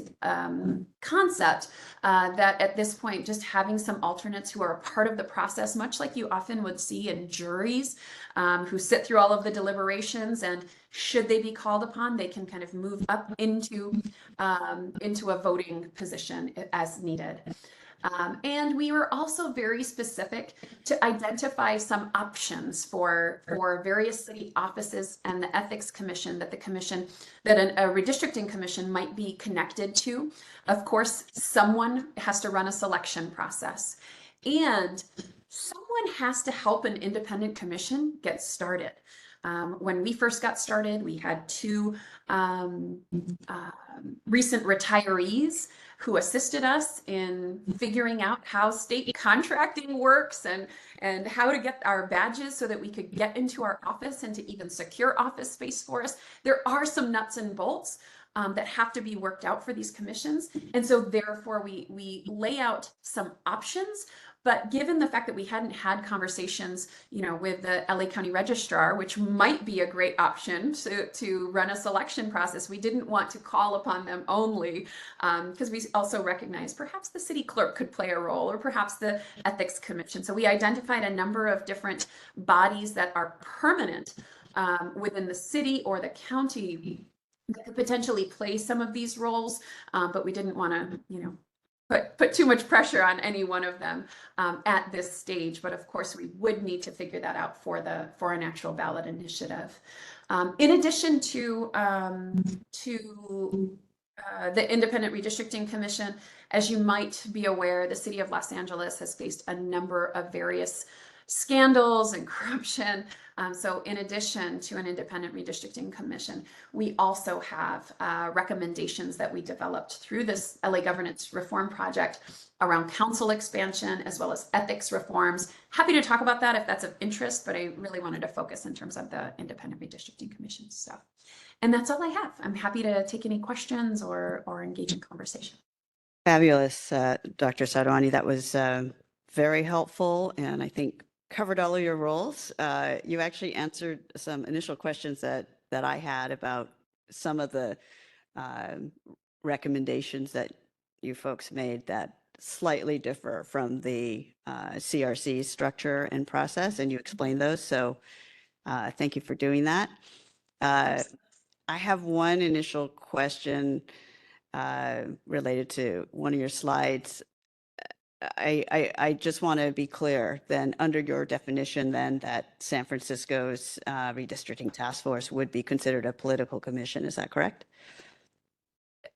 concept that at this point, just having some alternates who are a part of the process, much like you often would see in juries who sit through all of the deliberations, and should they be called upon, they can kind of move up into a voting position as needed. And we were also very specific to identify some options for various city offices and the ethics commission that a redistricting commission might be connected to. Of course, someone has to run a selection process, and someone has to help an independent commission get started. When we first got started, we had 2 recent retirees who assisted us in figuring out how state contracting works and how to get our badges so that we could get into our office and to even secure office space for us. There are some nuts and bolts that have to be worked out for these commissions. And so therefore we lay out some options. But given the fact that we hadn't had conversations, with the LA County Registrar, which might be a great option to run a selection process, we didn't want to call upon them only because we also recognize perhaps the city clerk could play a role, or perhaps the ethics commission. So we identified a number of different bodies that are permanent within the city or the county that could potentially play some of these roles, but we didn't want to, put too much pressure on any one of them at this stage. But of course, we would need to figure that out for an actual ballot initiative. In addition to the Independent Redistricting Commission, as you might be aware, the city of Los Angeles has faced a number of various scandals and corruption. So in addition to an independent redistricting commission, we also have recommendations that we developed through this LA Governance Reform Project around council expansion as well as ethics reforms. Happy to talk about that if that's of interest, but I really wanted to focus in terms of the independent redistricting commission stuff. And that's all I have. I'm happy to take any questions or engage in conversation. Fabulous, Dr. Sadhwani. That was very helpful, and I think covered all of your roles. You actually answered some initial questions that I had about some of the recommendations that you folks made that slightly differ from the CRC structure and process, and you explained those. So thank you for doing that. I have one initial question related to one of your slides. I just want to be clear, then, under your definition, then, that San Francisco's redistricting task force would be considered a political commission. Is that correct?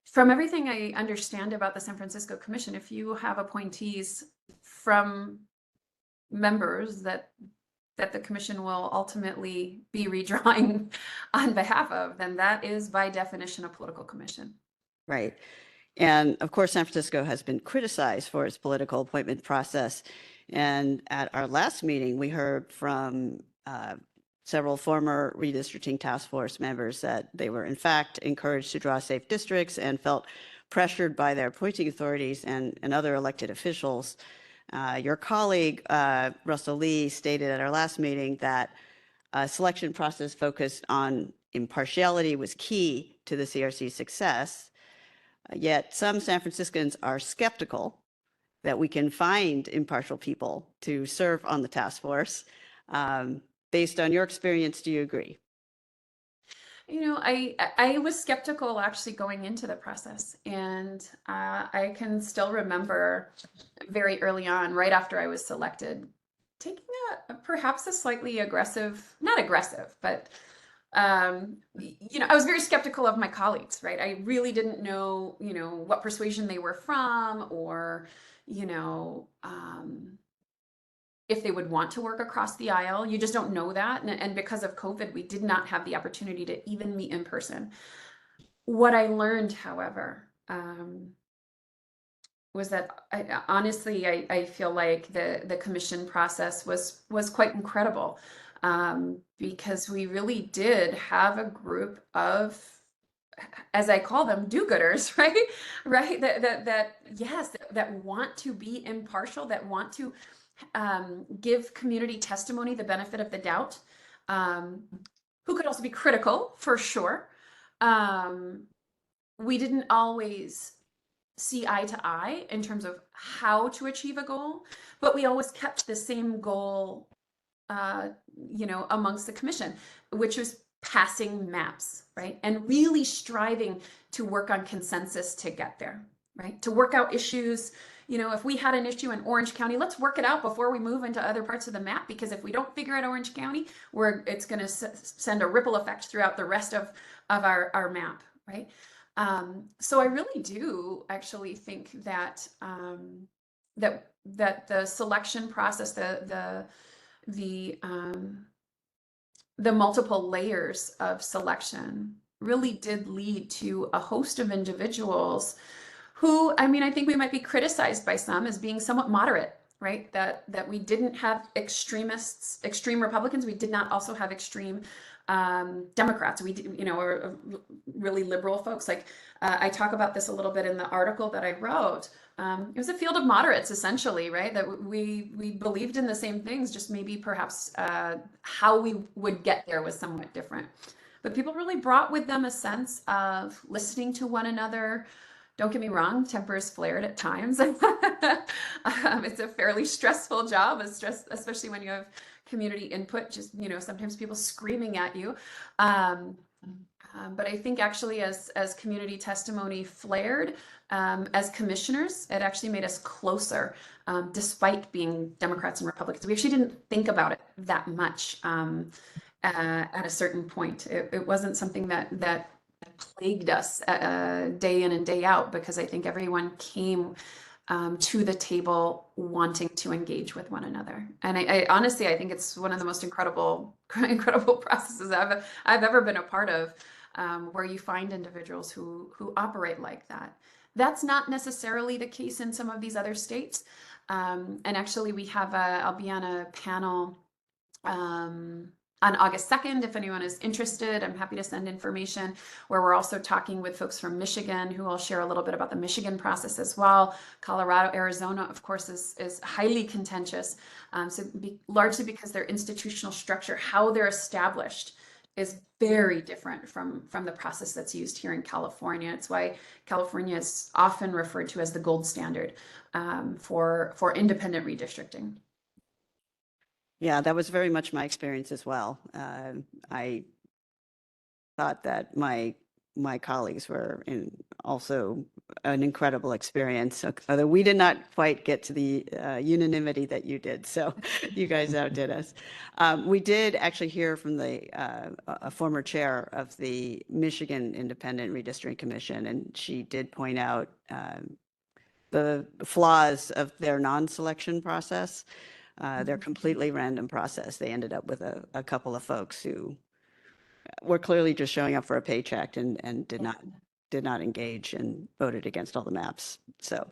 From everything I understand about the San Francisco Commission, if you have appointees from members that the commission will ultimately be redrawing on behalf of, then that is by definition a political commission. Right. And of course, San Francisco has been criticized for its political appointment process. And at our last meeting, we heard from several former redistricting task force members that they were in fact encouraged to draw safe districts and felt pressured by their appointing authorities and other elected officials. Your colleague, Russell Lee, stated at our last meeting that a selection process focused on impartiality was key to the CRC's success. Yet some San Franciscans are skeptical that we can find impartial people to serve on the task force. Based on your experience, do you agree? You know, I was skeptical actually going into the process, and I can still remember very early on, right after I was selected, taking perhaps a slightly aggressive, not aggressive, but you know, I was very skeptical of my colleagues, right? I really didn't know, you know, what persuasion they were from, or, you know, if they would want to work across the aisle. You just don't know that. And because of COVID, we did not have the opportunity to even meet in person. What I learned, however, was that honestly, I feel like the commission process was quite incredible, because we really did have a group of, as I call them, do-gooders, right? Right. That yes, that want to be impartial, that want to give community testimony the benefit of the doubt, who could also be critical, for sure. We didn't always see eye to eye in terms of how to achieve a goal, but we always kept the same goal, you know, amongst the commission, which was passing maps, right? And really striving to work on consensus to get there, right? To work out issues. You know, if we had an issue in Orange County, let's work it out before we move into other parts of the map, because if we don't figure out Orange County, it's going to send a ripple effect throughout the rest of our map, right? So I really do actually think that that the selection process, the multiple layers of selection really did lead to a host of individuals who, I mean, I think we might be criticized by some as being somewhat moderate, right? That we didn't have extremists, extreme Republicans. We did not also have extreme Democrats. We did, you know, or really liberal folks. Like I talk about this a little bit in the article that I wrote. It was a field of moderates, essentially, right? That we believed in the same things, just maybe perhaps how we would get there was somewhat different. But people really brought with them a sense of listening to one another. Don't get me wrong, tempers flared at times. It's a fairly stressful job, especially when you have community input, just, you know, sometimes people screaming at you. But I think actually as community testimony flared, as commissioners, it actually made us closer, despite being Democrats and Republicans. We actually didn't think about it that much at a certain point. It wasn't something that plagued us day in and day out, because I think everyone came to the table wanting to engage with one another. And I honestly, I think it's one of the most incredible processes I've ever been a part of, where you find individuals who operate like that. That's not necessarily the case in some of these other states. And actually we have I'll be on a panel on August 2nd, if anyone is interested, I'm happy to send information where we're also talking with folks from Michigan who will share a little bit about the Michigan process as well. Colorado, Arizona, of course, is highly contentious. Largely because their institutional structure, how they're established, is very different from the process that's used here in California. It's why California is often referred to as the gold standard for independent redistricting. Yeah, that was very much my experience as well. I thought that my colleagues were also an incredible experience, although we did not quite get to the unanimity that you did. So you guys outdid us. We did actually hear from a former chair of the Michigan Independent Redistricting Commission, and she did point out the flaws of their non-selection process. Their completely random process. They ended up with a couple of folks who were clearly just showing up for a paycheck and did not engage and voted against all the maps. So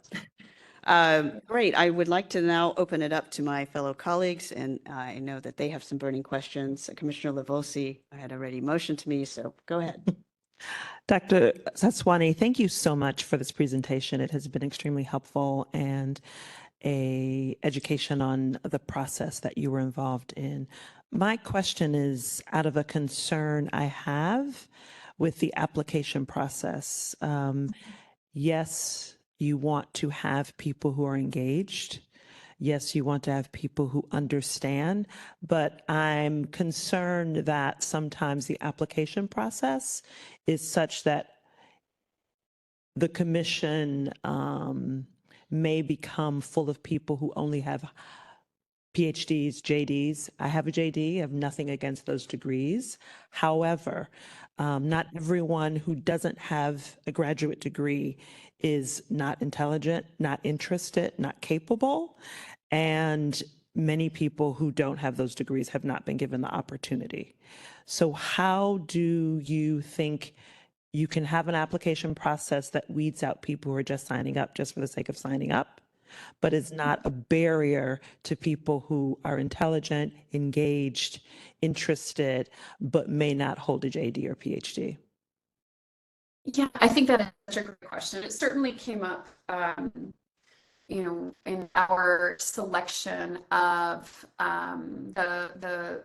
great. I would like to now open it up to my fellow colleagues, and I know that they have some burning questions. Commissioner Lavosi had already motioned to me, so go ahead. Dr. Sadhwani, thank you so much for this presentation. It has been extremely helpful and a education on the process that you were involved in. My question is out of a concern I have with the application process. Yes, you want to have people who are engaged. Yes, you want to have people who understand, but I'm concerned that sometimes the application process is such that the commission may become full of people who only have PhDs, JDs. I have a JD, I have nothing against those degrees. However, not everyone who doesn't have a graduate degree is not intelligent, not interested, not capable. And many people who don't have those degrees have not been given the opportunity. So how do you think you can have an application process that weeds out people who are just signing up just for the sake of signing up, but is not a barrier to people who are intelligent, engaged, interested, but may not hold a JD or PhD? Yeah, I think that is such a great question. It certainly came up, in our selection of the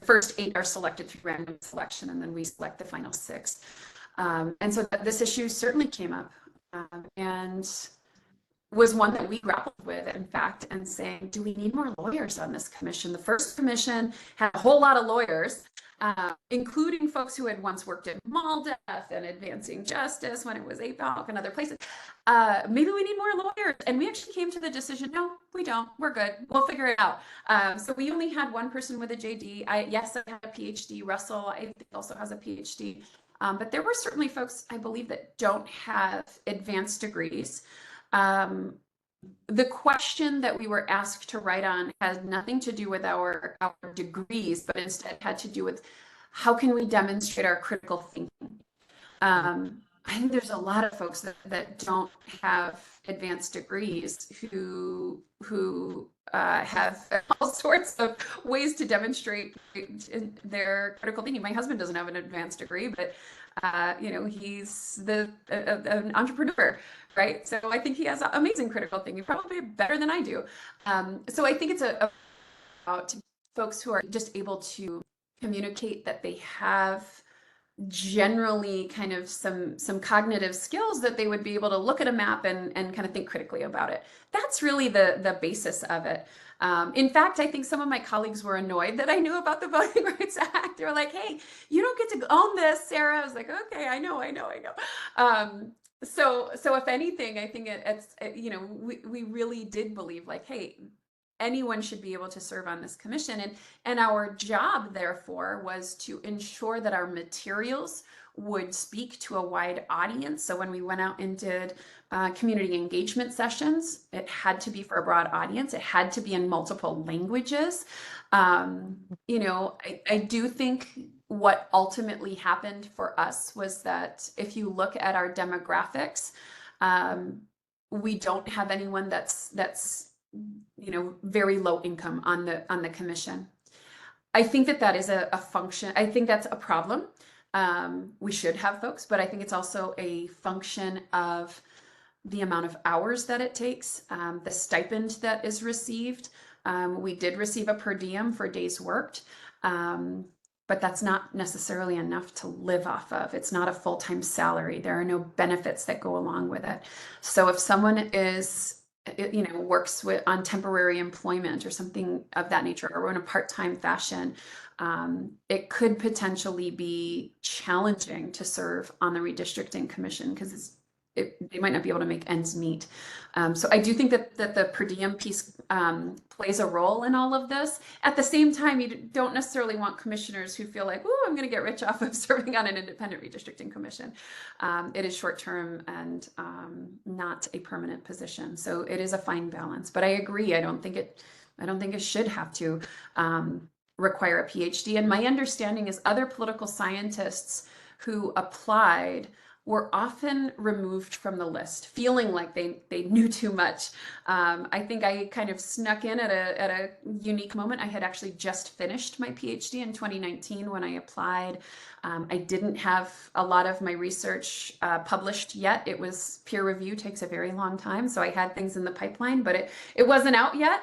first 8 are selected through random selection, and then we select the final 6. And so this issue certainly came up and was one that we grappled with, in fact, and saying, do we need more lawyers on this commission? The first commission had a whole lot of lawyers, including folks who had once worked at MALDEF and Advancing Justice when it was APALC and other places. Maybe we need more lawyers. And we actually came to the decision, no, we don't. We're good. We'll figure it out. So we only had one person with a JD. Yes, I have a PhD. Russell, I think, also has a PhD. But there were certainly folks, I believe, that don't have advanced degrees. The question that we were asked to write on has nothing to do with our degrees, but instead had to do with how can we demonstrate our critical thinking. I think there's a lot of folks that don't have advanced degrees who have all sorts of ways to demonstrate their critical thinking. My husband doesn't have an advanced degree, but he's an entrepreneur, right? So I think he has amazing critical thinking, probably better than I do. So I think it's about folks who are just able to communicate that they have generally kind of some cognitive skills that they would be able to look at a map and kind of think critically about it. That's really the basis of it. In fact, I think some of my colleagues were annoyed that I knew about the Voting Rights Act. They were like, hey, you don't get to own this, Sarah. I was like, okay, I know. So if anything, I think we really did believe like, hey, anyone should be able to serve on this commission. And our job, therefore, was to ensure that our materials would speak to a wide audience. So when we went out and did community engagement sessions, it had to be for a broad audience. It had to be in multiple languages. I do think what ultimately happened for us was that if you look at our demographics, we don't have anyone that's very low income on the commission. I think that that is a function. I think that's a problem. We should have folks, but I think it's also a function of the amount of hours that it takes, the stipend that is received. We did receive a per diem for days worked, but that's not necessarily enough to live off of. It's not a full-time salary. There are no benefits that go along with it. So if someone is, works on temporary employment or something of that nature, or in a part-time fashion, it could potentially be challenging to serve on the redistricting commission because they might not be able to make ends meet. So I do think that the per diem piece plays a role in all of this. At the same time, you don't necessarily want commissioners who feel like, oh, I'm going to get rich off of serving on an independent redistricting commission. It is short-term and not a permanent position. So it is a fine balance. But I agree. I don't think it should have to require a PhD. And my understanding is other political scientists who applied were often removed from the list, feeling like they knew too much. I think I kind of snuck in at a unique moment. I had actually just finished my PhD in 2019 when I applied. I didn't have a lot of my research published yet. It was peer review, takes a very long time. So I had things in the pipeline, but it wasn't out yet.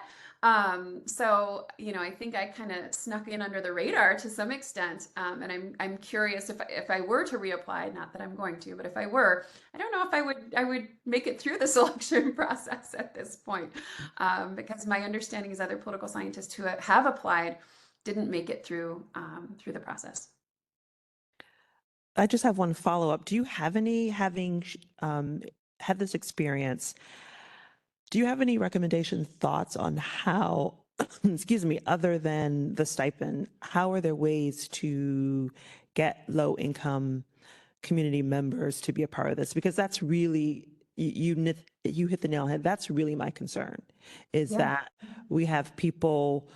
So, I think I kind of snuck in under the radar to some extent. And I'm curious if I were to reapply, not that I'm going to, but if I were, I don't know if I would make it through the selection process at this point. Because my understanding is other political scientists who have applied didn't make it through the process. I just have one follow-up. Do you have any, having had this experience, do you have any recommendations, thoughts on how, excuse me, other than the stipend, how are there ways to get low-income community members to be a part of this? Because that's really, you hit the nail on the head. That's really my concern, is that we have people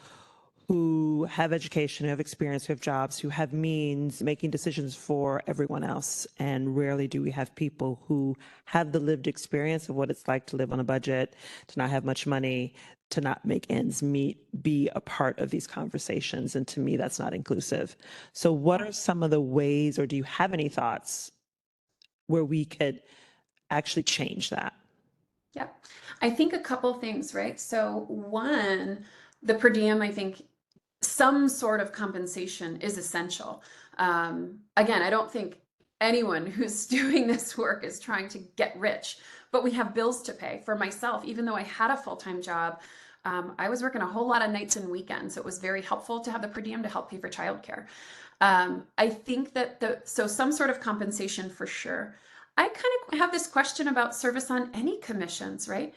who have education, who have experience, who have jobs, who have means, making decisions for everyone else. And rarely do we have people who have the lived experience of what it's like to live on a budget, to not have much money, to not make ends meet, be a part of these conversations. And to me, that's not inclusive. So what are some of the ways, or do you have any thoughts where we could actually change that? Yep. I think a couple things, right? So one, the per diem, I think some sort of compensation is essential. Again, I don't think anyone who's doing this work is trying to get rich, but we have bills to pay. For myself, even though I had a full-time job, I was working a whole lot of nights and weekends. So it was very helpful to have the per diem to help pay for childcare. I think that so some sort of compensation for sure. I kind of have this question about service on any commissions, right?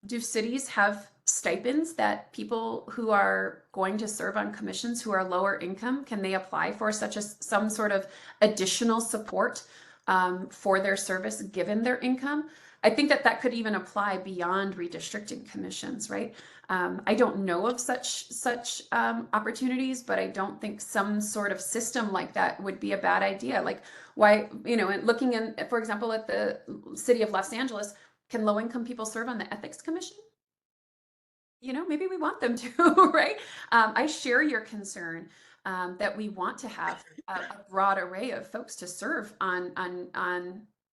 Do cities have stipends that people who are going to serve on commissions who are lower income, can they apply for some sort of additional support for their service given their income? I think that could even apply beyond redistricting commissions, right? I don't know of such opportunities, but I don't think some sort of system like that would be a bad idea. Like why, looking in, for example, at the city of Los Angeles, can low-income people serve on the ethics commission? Maybe we want them to, right? I share your concern that we want to have a broad array of folks to serve on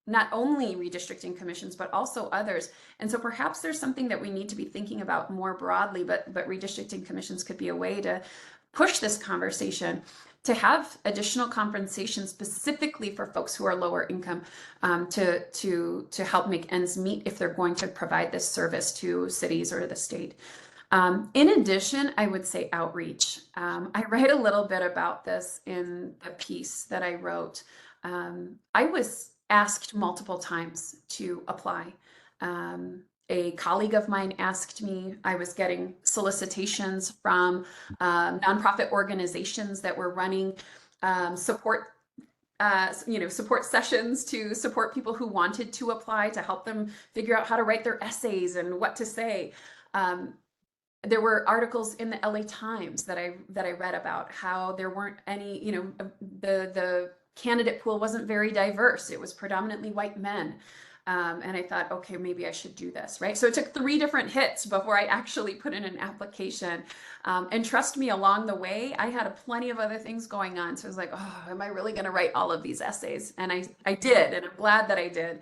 not only redistricting commissions, but also others. And so perhaps there's something that we need to be thinking about more broadly, but redistricting commissions could be a way to push this conversation, to have additional compensation specifically for folks who are lower income, to help make ends meet if they're going to provide this service to cities or the state. In addition, I would say outreach. I write a little bit about this in a piece that I wrote. I was asked multiple times to apply. A colleague of mine asked me. I was getting solicitations from nonprofit organizations that were running support sessions to support people who wanted to apply, to help them figure out how to write their essays and what to say. There were articles in the LA Times that I read about how there weren't any, the candidate pool wasn't very diverse. It was predominantly white men. And I thought, okay, maybe I should do this, right? So it took 3 different hits before I actually put in an application. And trust me, along the way, I had plenty of other things going on. So I was like, oh, am I really going to write all of these essays? And I did, and I'm glad that I did.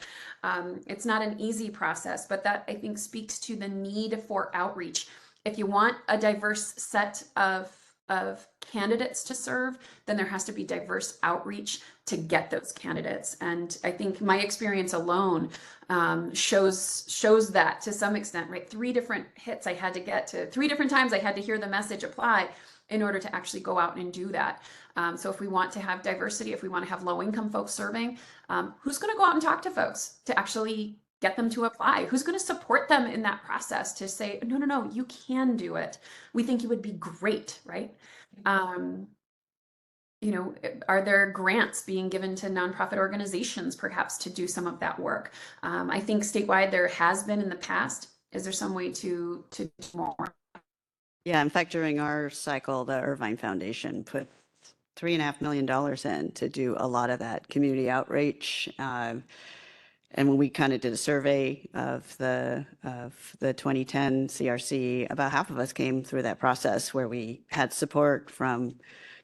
It's not an easy process, but that I think speaks to the need for outreach. If you want a diverse set of candidates to serve, then there has to be diverse outreach to get those candidates. And I think my experience alone shows that to some extent, right? 3 different hits I had to get to, 3 different times I had to hear the message apply in order to actually go out and do that. So if we want to have diversity, if we want to have low-income folks serving, who's going to go out and talk to folks to actually get them to apply? Who's going to support them in that process to say, no, no, no, you can do it. We think you would be great, right? You know, are there grants being given to nonprofit organizations perhaps to do some of that work? I think statewide there has been in the past. Is there some way to do more? Yeah, in fact, during our cycle, the Irvine Foundation put $3.5 million in to do a lot of that community outreach. And when we kind of did a survey of the 2010 CRC, about half of us came through that process where we had support from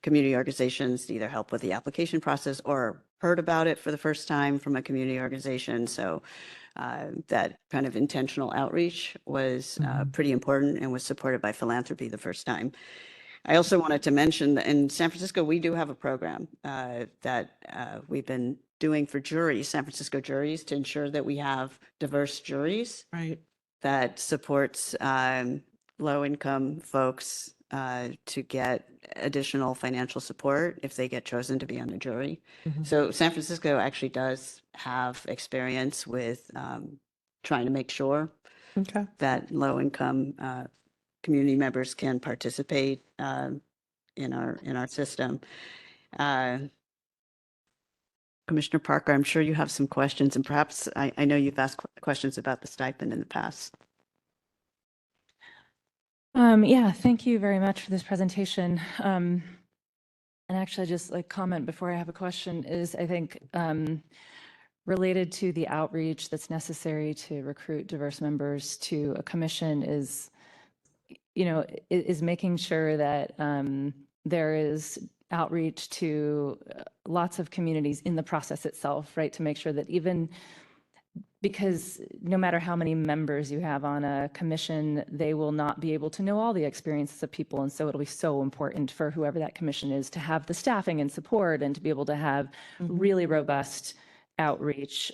community organizations to either help with the application process or heard about it for the first time from a community organization. So that kind of intentional outreach was pretty important and was supported by philanthropy the first time. I also wanted to mention that in San Francisco, we do have a program that we've been doing for juries, San Francisco juries, to ensure that we have diverse juries. Right. That supports low-income folks to get additional financial support if they get chosen to be on the jury. So San Francisco actually does have experience with trying to make sure Okay. that low-income community members can participate in our system. Commissioner Parker, I'm sure you have some questions, and perhaps I know you've asked questions about the stipend in the past. Yeah, thank you very much for this presentation. And actually, just like comment before I have a question is, I think related to the outreach that's necessary to recruit diverse members to a commission is, you know, is making sure that there is outreach to lots of communities in the process itself, right? To make sure that even, because no matter how many members you have on a commission, they will not be able to know all the experiences of people. And so it'll be so important for whoever that commission is to have the staffing and support and to be able to have really robust outreach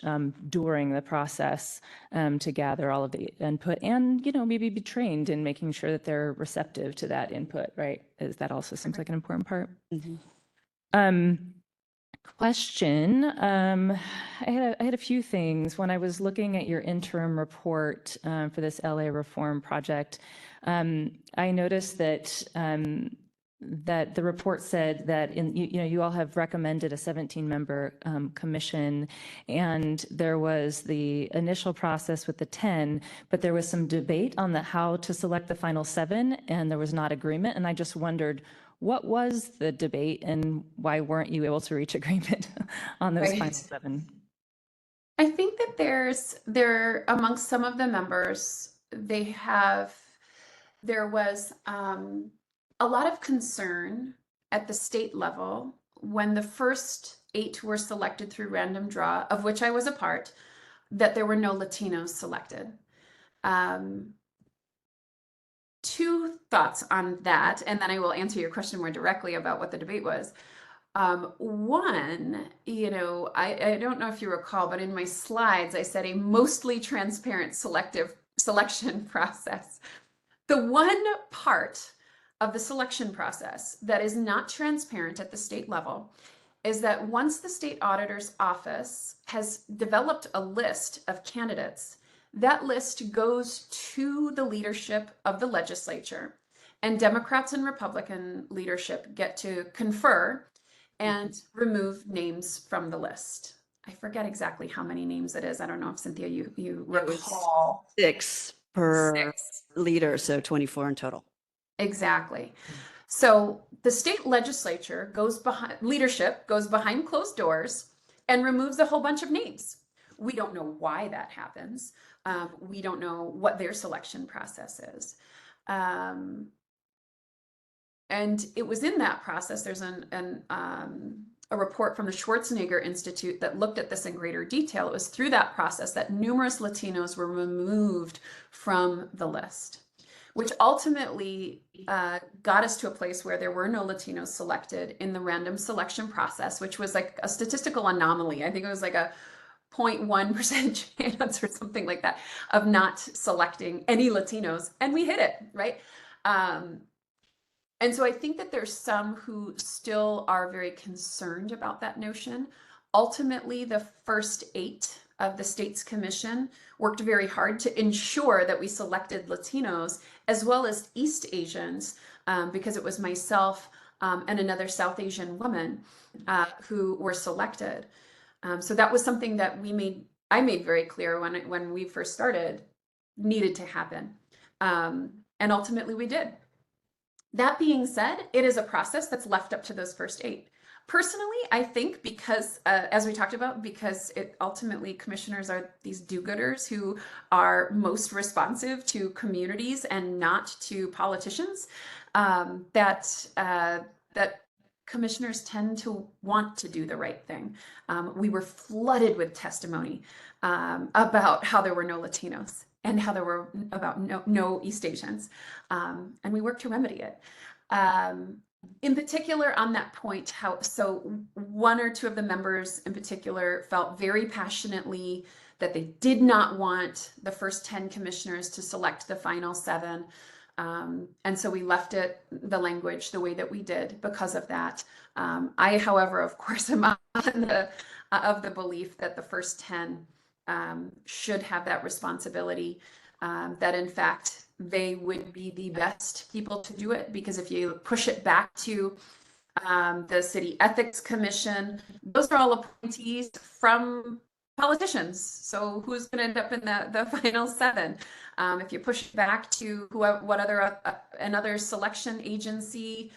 during the process to gather all of the input and, you know, maybe be trained in making sure that they're receptive to that input, right? That also seems like an important part. Question. I had a few things. When I was looking at your interim report for this LA reform project, I noticed that that the report said that you all have recommended a 17-member commission, and there was the initial process with the 10, but there was some debate on how to select the final 7, and there was not agreement. And I just wondered, what was the debate and why weren't you able to reach agreement on those final 7? I think that there amongst some of the members, there was a lot of concern at the state level when the first 8 were selected through random draw, of which I was a part, that there were no Latinos selected. 2 thoughts on that, and then I will answer your question more directly about what the debate was. One, you know, I don't know if you recall, but in my slides, I said a mostly transparent selection process. The one part of the selection process that is not transparent at the state level is that once the state auditor's office has developed a list of candidates, that list goes to the leadership of the legislature, and Democrats and Republican leadership get to confer and remove names from the list. I forget exactly how many names it is. I don't know if Cynthia, you recall. 6 per leader, so 24 in total. Exactly. So the state legislature leadership goes behind closed doors and removes a whole bunch of names. We don't know why that happens. We don't know what their selection process is. And it was in that process, there's a report from the Schwarzenegger Institute that looked at this in greater detail. It was through that process that numerous Latinos were removed from the list, which ultimately got us to a place where there were no Latinos selected in the random selection process, which was like a statistical anomaly. I think it was like a 0.1% chance or something like that of not selecting any Latinos, and we hit it, right? And so I think that there's some who still are very concerned about that notion. Ultimately, the first 8 of the state's commission worked very hard to ensure that we selected Latinos as well as East Asians, because it was myself and another South Asian woman who were selected. So that was something that I made very clear when we first started needed to happen. And ultimately we did. That being said, it is a process that's left up to those first 8. Personally, I think because, as we talked about, because it ultimately commissioners are these do-gooders who are most responsive to communities and not to politicians, that commissioners tend to want to do the right thing. We were flooded with testimony about how there were no Latinos and how there were about no East Asians, and we worked to remedy it. In particular, on that point, so 1 or 2 of the members in particular felt very passionately that they did not want the first 10 commissioners to select the final 7. And so we left the language the way that we did because of that. I, however, of course, am of the belief that the first 10 should have that responsibility, that in fact they would be the best people to do it, because if you push it back to the City Ethics Commission, those are all appointees from politicians. So who's going to end up in the final 7? If you push it back to another selection agency,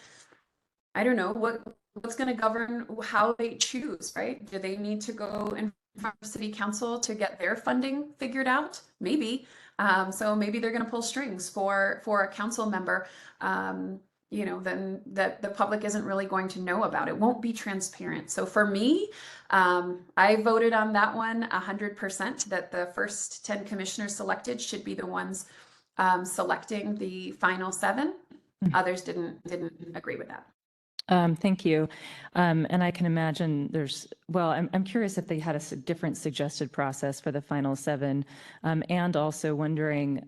I don't know what's going to govern how they choose, right? Do they need to go in front of City Council to get their funding figured out? Maybe. So maybe they're going to pull strings for a council member, then that the public isn't really going to know about. It won't be transparent. So for me, I voted on that one 100%, that the first 10 commissioners selected should be the ones selecting the final 7. Others didn't agree with that. Thank you. And I can imagine I'm curious if they had a different suggested process for the final 7, and also wondering,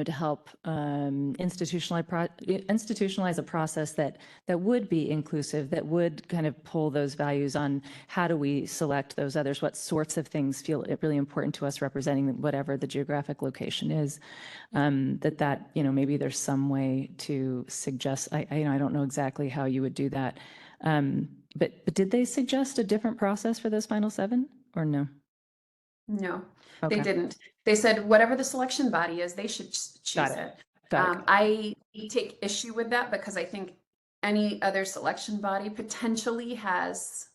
to help institutionalize a process that would be inclusive, that would kind of pull those values on how do we select those others, what sorts of things feel really important to us representing whatever the geographic location is, maybe there's some way to suggest. I don't know exactly how you would do that, but did they suggest a different process for those final 7 or no? No, Okay. they didn't. They said whatever the selection body is, they should choose it. Got it. I take issue with that because I think any other selection body potentially has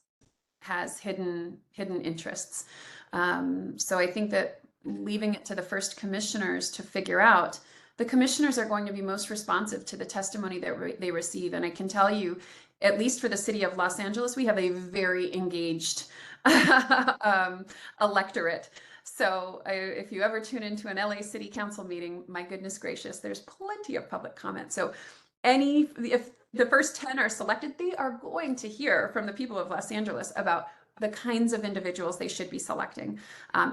hidden interests. So I think that leaving it to the first commissioners to figure out, the commissioners are going to be most responsive to the testimony that they receive. And I can tell you, at least for the city of Los Angeles, we have a very engaged electorate. So if you ever tune into an LA City Council meeting, my goodness gracious, there's plenty of public comment. So if the first 10 are selected, they are going to hear from the people of Los Angeles about the kinds of individuals they should be selecting.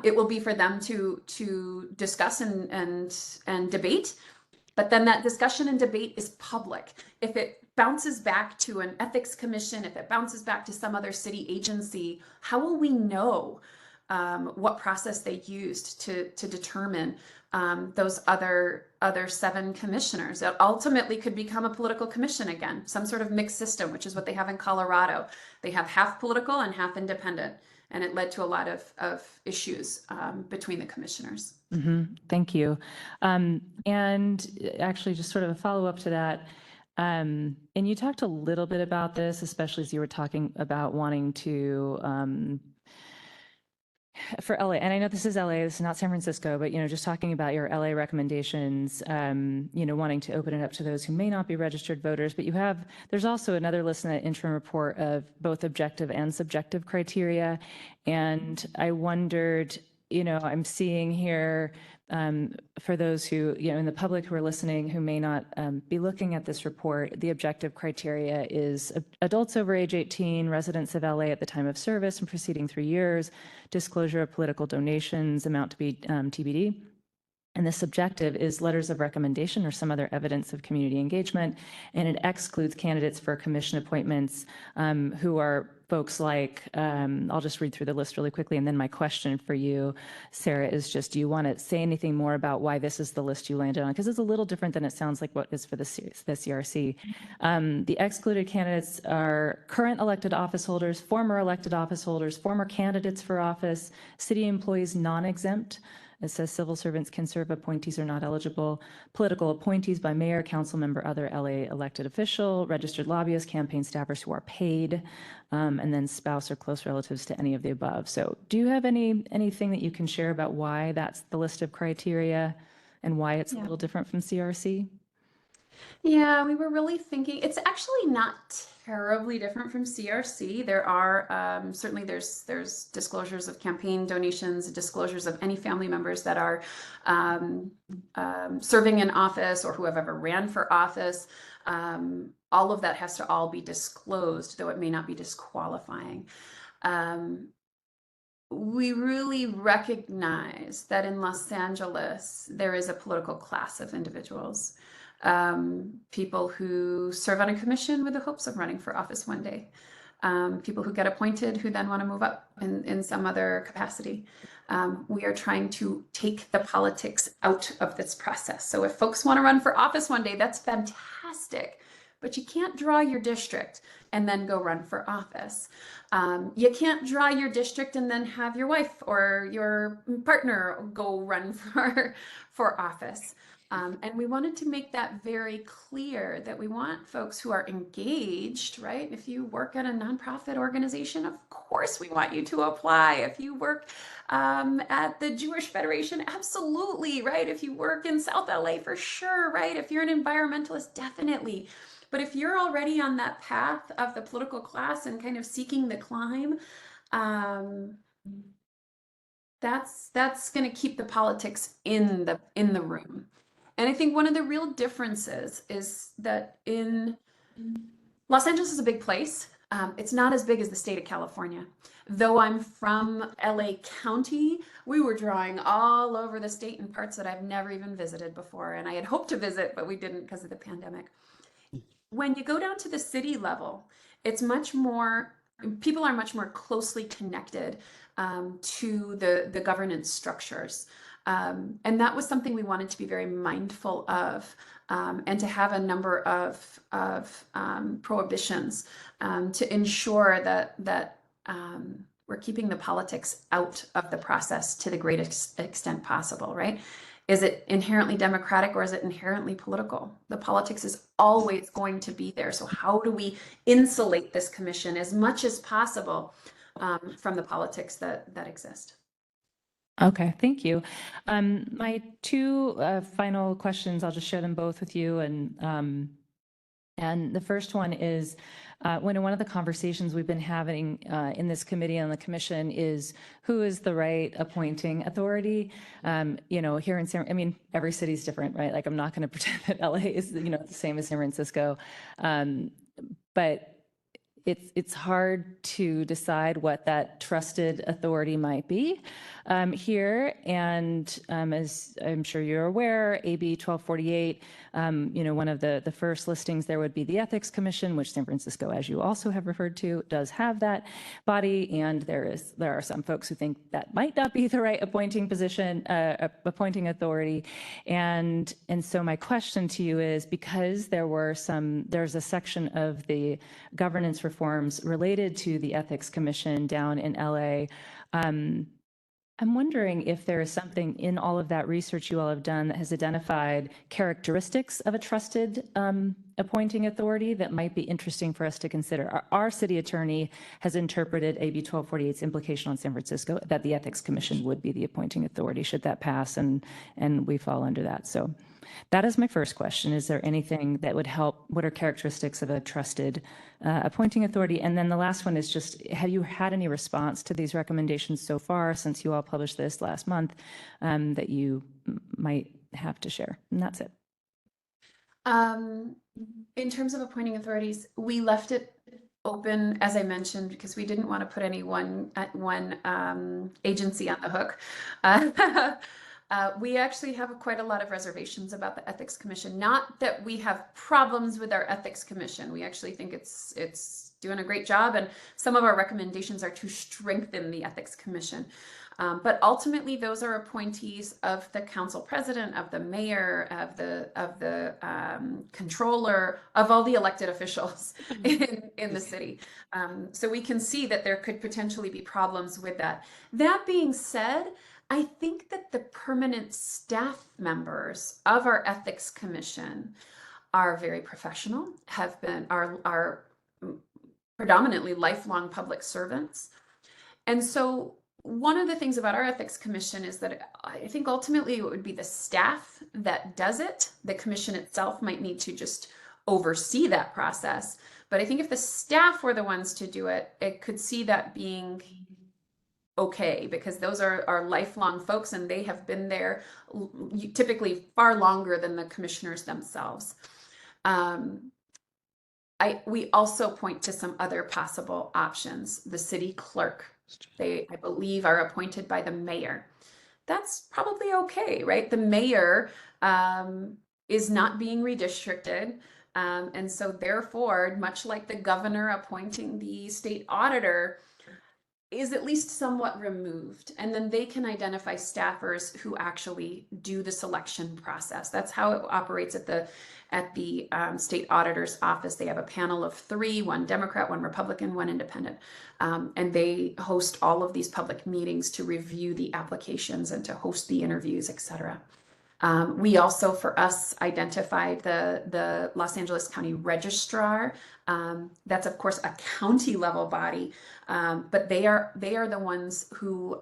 It will be for them to discuss and debate, but then that discussion and debate is public. If it bounces back to an ethics commission, if it bounces back to some other city agency, how will we know what process they used to determine those other 7 commissioners? It ultimately could become a political commission again, some sort of mixed system, which is what they have in Colorado. They have half political and half independent, and it led to a lot of issues between the commissioners. Thank you. And actually, just sort of a follow-up to that, and you talked a little bit about this, especially as you were talking about wanting to for LA, and I know this is LA, this is not San Francisco, but, just talking about your LA recommendations, wanting to open it up to those who may not be registered voters, but there's also another list in that interim report of both objective and subjective criteria. And I wondered, I'm seeing here, for those who, in the public who are listening, who may not be looking at this report, the objective criteria is adults over age 18, residents of LA at the time of service and preceding 3 years, disclosure of political donations, amount to be TBD. And the subjective is letters of recommendation or some other evidence of community engagement. And it excludes candidates for commission appointments who are folks like, I'll just read through the list really quickly. And then my question for you, Sarah, is just, do you want to say anything more about why this is the list you landed on? Because it's a little different than it sounds like what is for the CRC. The excluded candidates are current elected office holders, former elected office holders, former candidates for office, city employees non-exempt. It says civil servants can serve, appointees are not eligible. Political appointees by mayor, council member, other LA elected official, registered lobbyists, campaign staffers who are paid, and then spouse or close relatives to any of the above. So do you have anything that you can share about why that's the list of criteria and why it's a little different from CRC? Yeah, we were really thinking, it's actually not terribly different from CRC. There are certainly there's disclosures of campaign donations, disclosures of any family members that are serving in office or who have ever ran for office. All of that has to all be disclosed, though it may not be disqualifying. We really recognize that in Los Angeles, there is a political class of individuals. People who serve on a commission with the hopes of running for office one day. People who get appointed who then want to move up in some other capacity. We are trying to take the politics out of this process. So if folks want to run for office one day, that's fantastic. But you can't draw your district and then go run for office. You can't draw your district and then have your wife or your partner go run for office. And we wanted to make that very clear that we want folks who are engaged, right? If you work at a nonprofit organization, of course we want you to apply. If you work at the Jewish Federation, absolutely, right? If you work in South LA, for sure, right? If you're an environmentalist, definitely. But if you're already on that path of the political class and kind of seeking the climb, that's going to keep the politics in the room. And I think one of the real differences is that in Los Angeles is a big place. It's not as big as the state of California. Though I'm from LA County, we were drawing all over the state in parts that I've never even visited before. And I had hoped to visit, but we didn't because of the pandemic. When you go down to the city level, it's much more, people are much more closely connected to the governance structures. And that was something we wanted to be very mindful of, and to have a number of prohibitions to ensure that we're keeping the politics out of the process to the greatest extent possible, right? Is it inherently democratic or is it inherently political? The politics is always going to be there. So how do we insulate this commission as much as possible from the politics that exist? Okay, thank you. My two final questions, I'll just share them both with you. And the first one is, when in one of the conversations we've been having in this committee on the commission is who is the right appointing authority? Here in San, I mean, every city's different, right? Like, I'm not going to pretend that LA is, the same as San Francisco. But it's hard to decide what that trusted authority might be here. And as I'm sure you're aware, AB 1248, one of the first listings there would be the Ethics Commission, which San Francisco, as you also have referred to, does have that body. And there are some folks who think that might not be the right appointing position, appointing authority. And so my question to you is, because there's a section of the governance reforms related to the Ethics Commission down in LA. I'm wondering if there is something in all of that research you all have done that has identified characteristics of a trusted appointing authority that might be interesting for us to consider. Our city attorney has interpreted AB 1248's implication on San Francisco that the Ethics Commission would be the appointing authority should that pass, and we fall under that. So that is my first question. Is there anything that would help? What are characteristics of a trusted appointing authority? And then the last one is just, have you had any response to these recommendations so far since you all published this last month that you might have to share? And that's it. In terms of appointing authorities, we left it open, as I mentioned, because we didn't want to put any one agency on the hook. We actually have quite a lot of reservations about the Ethics Commission. Not that we have problems with our Ethics Commission. We actually think it's doing a great job, and some of our recommendations are to strengthen the Ethics Commission. But ultimately, those are appointees of the council president, of the mayor, of the controller, of all the elected officials in the city. So we can see that there could potentially be problems with that. That being said, I think that the permanent staff members of our Ethics Commission are very professional, are predominantly lifelong public servants. And so one of the things about our Ethics Commission is that I think ultimately it would be the staff that does it. The commission itself might need to just oversee that process. But I think if the staff were the ones to do it, it could see that being okay, because those are lifelong folks and they have been there typically far longer than the commissioners themselves. We also point to some other possible options. The city clerk, I believe, are appointed by the mayor. That's probably okay, right? The mayor is not being redistricted. And so therefore, much like the governor appointing the state auditor, is at least somewhat removed. And then they can identify staffers who actually do the selection process. That's how it operates at the state auditor's office. They have a panel of 3, 1 Democrat, 1 Republican, 1 independent. And they host all of these public meetings to review the applications and to host the interviews, et cetera. We also, for us, identified the Los Angeles County Registrar. That's of course a county level body, but they are the ones who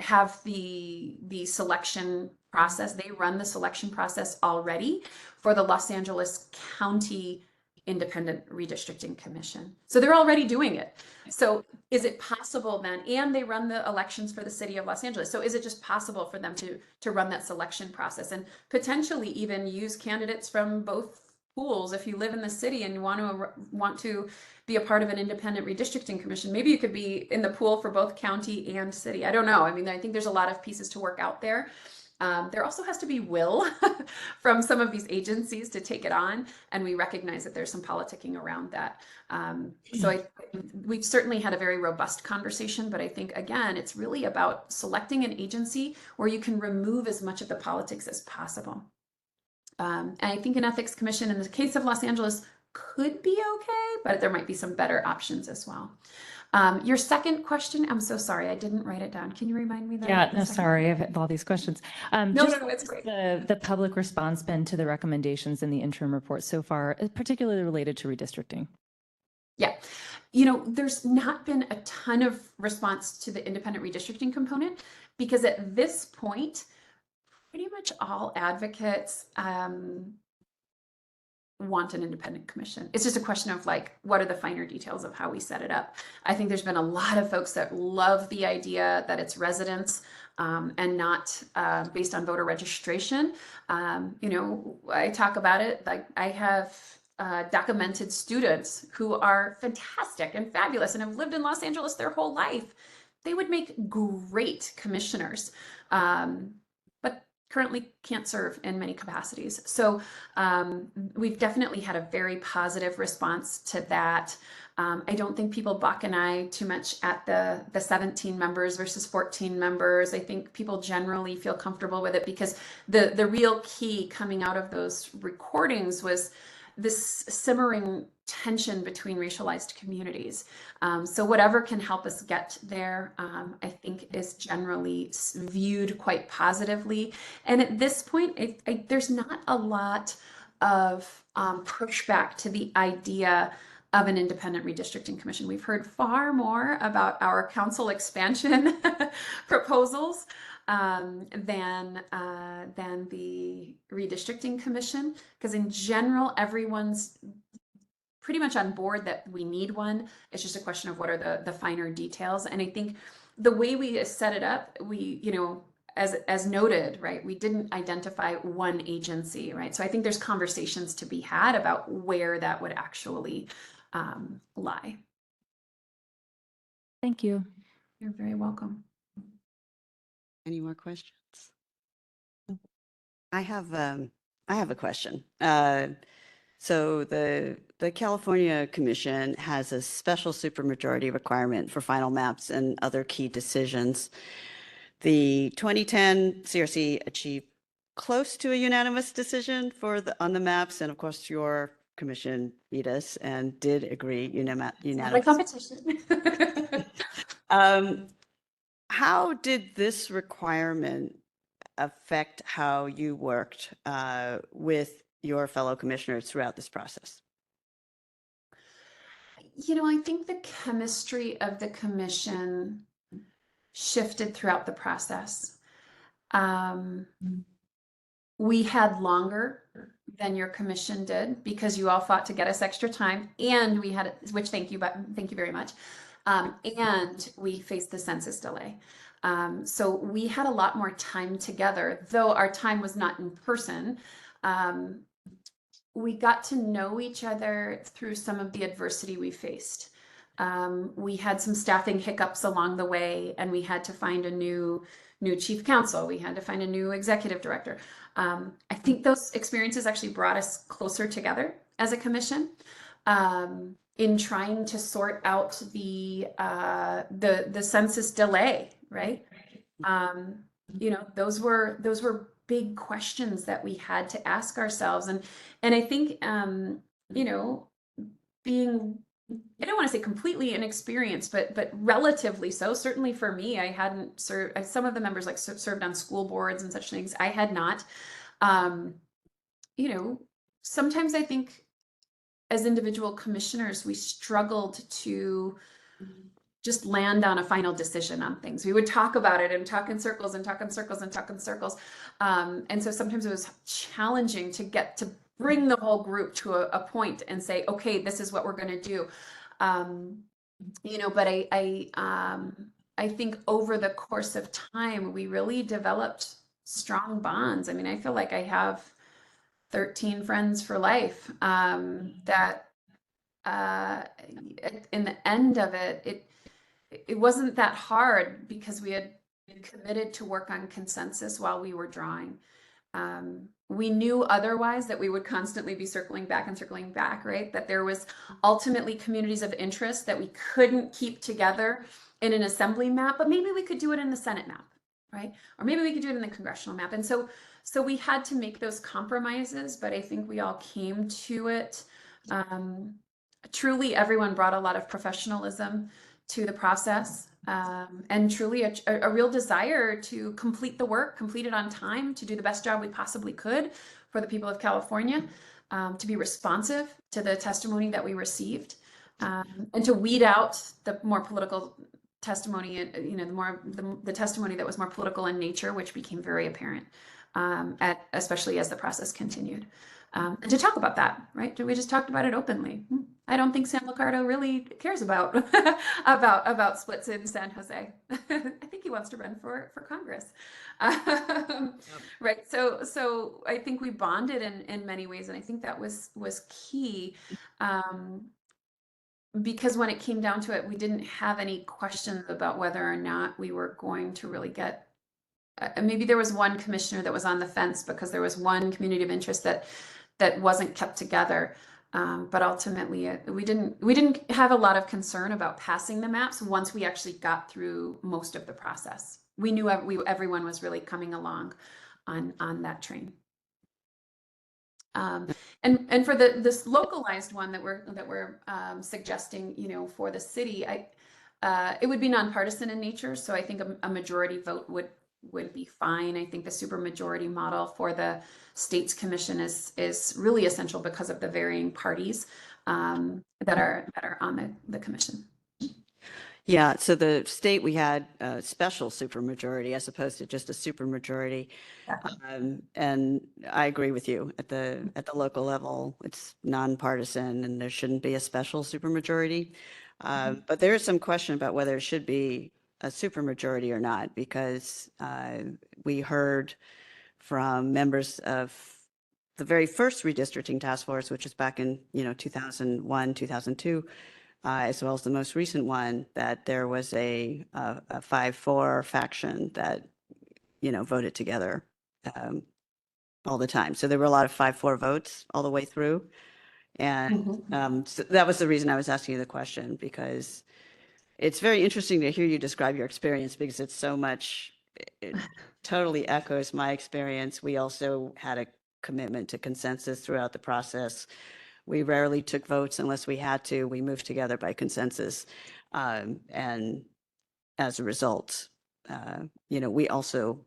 have the selection process. They run the selection process already for the Los Angeles County Independent Redistricting Commission. So they're already doing it. So is it possible then, and they run the elections for the city of Los Angeles. So is it just possible for them to run that selection process and potentially even use candidates from both pools? If you live in the city and you want to be a part of an independent redistricting commission, maybe you could be in the pool for both county and city. I don't know. I mean, I think there's a lot of pieces to work out there. There also has to be will from some of these agencies to take it on, and we recognize that there's some politicking around that. So we've certainly had a very robust conversation, but I think, again, it's really about selecting an agency where you can remove as much of the politics as possible. And I think an ethics commission in the case of Los Angeles could be okay, but there might be some better options as well. Your second question, I'm so sorry, I didn't write it down. Can you remind me that? Yeah, no, sorry, I have all these questions. No, it's great. The public response been to the recommendations in the interim report so far, particularly related to redistricting? Yeah, there's not been a ton of response to the independent redistricting component because at this point, pretty much all advocates want an independent commission. It's just a question of what are the finer details of how we set it up. I think there's been a lot of folks that love the idea that it's residents and not based on voter registration. I talk about it, I have documented students who are fantastic and fabulous and have lived in Los Angeles their whole life. They would make great commissioners. But currently can't serve in many capacities. So we've definitely had a very positive response to that. I don't think people buck an eye too much at the 17 members versus 14 members. I think people generally feel comfortable with it because the real key coming out of those recordings was this simmering tension between racialized communities. So whatever can help us get there, I think is generally viewed quite positively. And at this point, there's not a lot of pushback to the idea of an independent redistricting commission. We've heard far more about our council expansion proposals than the redistricting commission, because in general, everyone's pretty much on board that we need one. It's just a question of what are the finer details. And I think the way we set it up, we, you know, as noted, right, we didn't identify one agency, right? So I think there's conversations to be had about where that would actually lie. Thank you. You're very welcome. Any more questions? I have a question. So the California Commission has a special supermajority requirement for final maps and other key decisions. The 2010 CRC achieved close to a unanimous decision on the maps, and of course your commission beat us and did agree Not a unanimous. competition. How did this requirement affect how you worked with your fellow commissioners throughout this process? You know, I think the chemistry of the commission shifted throughout the process. We had longer than your commission did because you all fought to get us extra time, and we had, which thank you very much. And we faced the census delay. So we had a lot more time together, though our time was not in person. We got to know each other through some of the adversity we faced. We had some staffing hiccups along the way, and we had to find a new chief counsel. We had to find a new executive director. I think those experiences actually brought us closer together as a commission in trying to sort out the census delay, right? You know, those were big questions that we had to ask ourselves, and I think you know, being, I don't want to say completely inexperienced, but relatively so. Certainly for me, I hadn't served. Some of the members like served on school boards and such things. I had not. You know, sometimes I think as individual commissioners, we struggled to just land on a final decision on things. We would talk about it and talk in circles and talk in circles and talk in circles. And so sometimes it was challenging to get to bring the whole group to a point and say, okay, this is what we're going to do. You know, but I think over the course of time, we really developed strong bonds. I mean, I feel like I have 13 friends for life that in the end of it, it wasn't that hard because we had committed to work on consensus while we were drawing. We knew otherwise that we would constantly be circling back, right? That there was ultimately communities of interest that we couldn't keep together in an assembly map, but maybe we could do it in the Senate map, right? Or maybe we could do it in the congressional map. And so we had to make those compromises, but I think we all came to it. Truly, everyone brought a lot of professionalism to the process, and truly a real desire to complete the work, complete it on time, to do the best job we possibly could for the people of California, to be responsive to the testimony that we received, and to weed out the more political testimony, you know, the testimony that was more political in nature, which became very apparent, especially as the process continued. And to talk about that, right? We just talked about it openly. I don't think Sam Liccardo really cares about about splits in San Jose. I think he wants to run for Congress, right? So I think we bonded in many ways, and I think that was key, because when it came down to it, we didn't have any questions about whether or not we were going to really get. Maybe there was one commissioner that was on the fence because there was one community of interest that wasn't kept together. But ultimately, we didn't have a lot of concern about passing the maps once we actually got through most of the process. We knew everyone was really coming along on that train. And for this localized one that we're suggesting, you know, for the city, it would be nonpartisan in nature. So I think a majority vote would be fine. I think the supermajority model for the state's commission is really essential because of the varying parties that are on the commission. Yeah, so the state, we had a special supermajority as opposed to just a supermajority. And I agree with you. At the local level, it's nonpartisan and there shouldn't be a special supermajority. But there is some question about whether it should be a supermajority or not, because we heard from members of the very first redistricting task force, which was back in 2001, 2002, as well as the most recent one, that there was a 5-4 faction that voted together all the time. So there were a lot of 5-4 votes all the way through. And so that was the reason I was asking you the question, because it's very interesting to hear you describe your experience, because it's so much, it totally echoes my experience. We also had a commitment to consensus throughout the process. We rarely took votes unless we had to. We moved together by consensus. And as a result, we also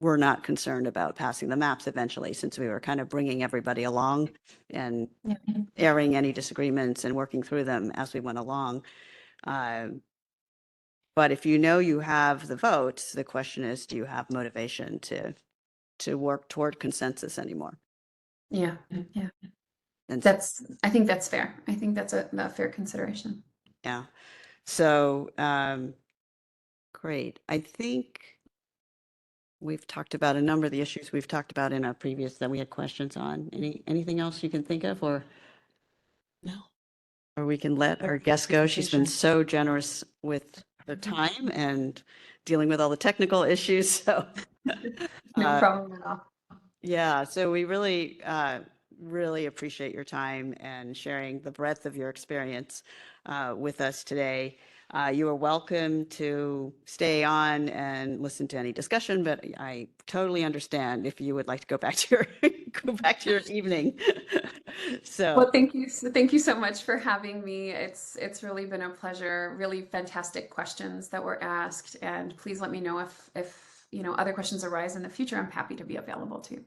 were not concerned about passing the maps eventually, since we were kind of bringing everybody along and airing any disagreements and working through them as we went along. But if you have the votes, the question is, do you have motivation to work toward consensus anymore? Yeah. And I think that's fair. I think that's a fair consideration. yeah. So, great. I think we've talked about a number of the issues we've talked about in our previous that we had questions on. Anything else you can think of, or no? Or we can let our guest go. She's been so generous with her time and dealing with all the technical issues. So No problem at all. yeah, so we really, really appreciate your time and sharing the breadth of your experience with us today. You are welcome to stay on and listen to any discussion, but I totally understand if you would like to go back to your evening. So Well, thank you. Thank you so much for having me. It's really been a pleasure. Really fantastic questions that were asked, and please let me know if other questions arise in the future. I'm happy to be available too.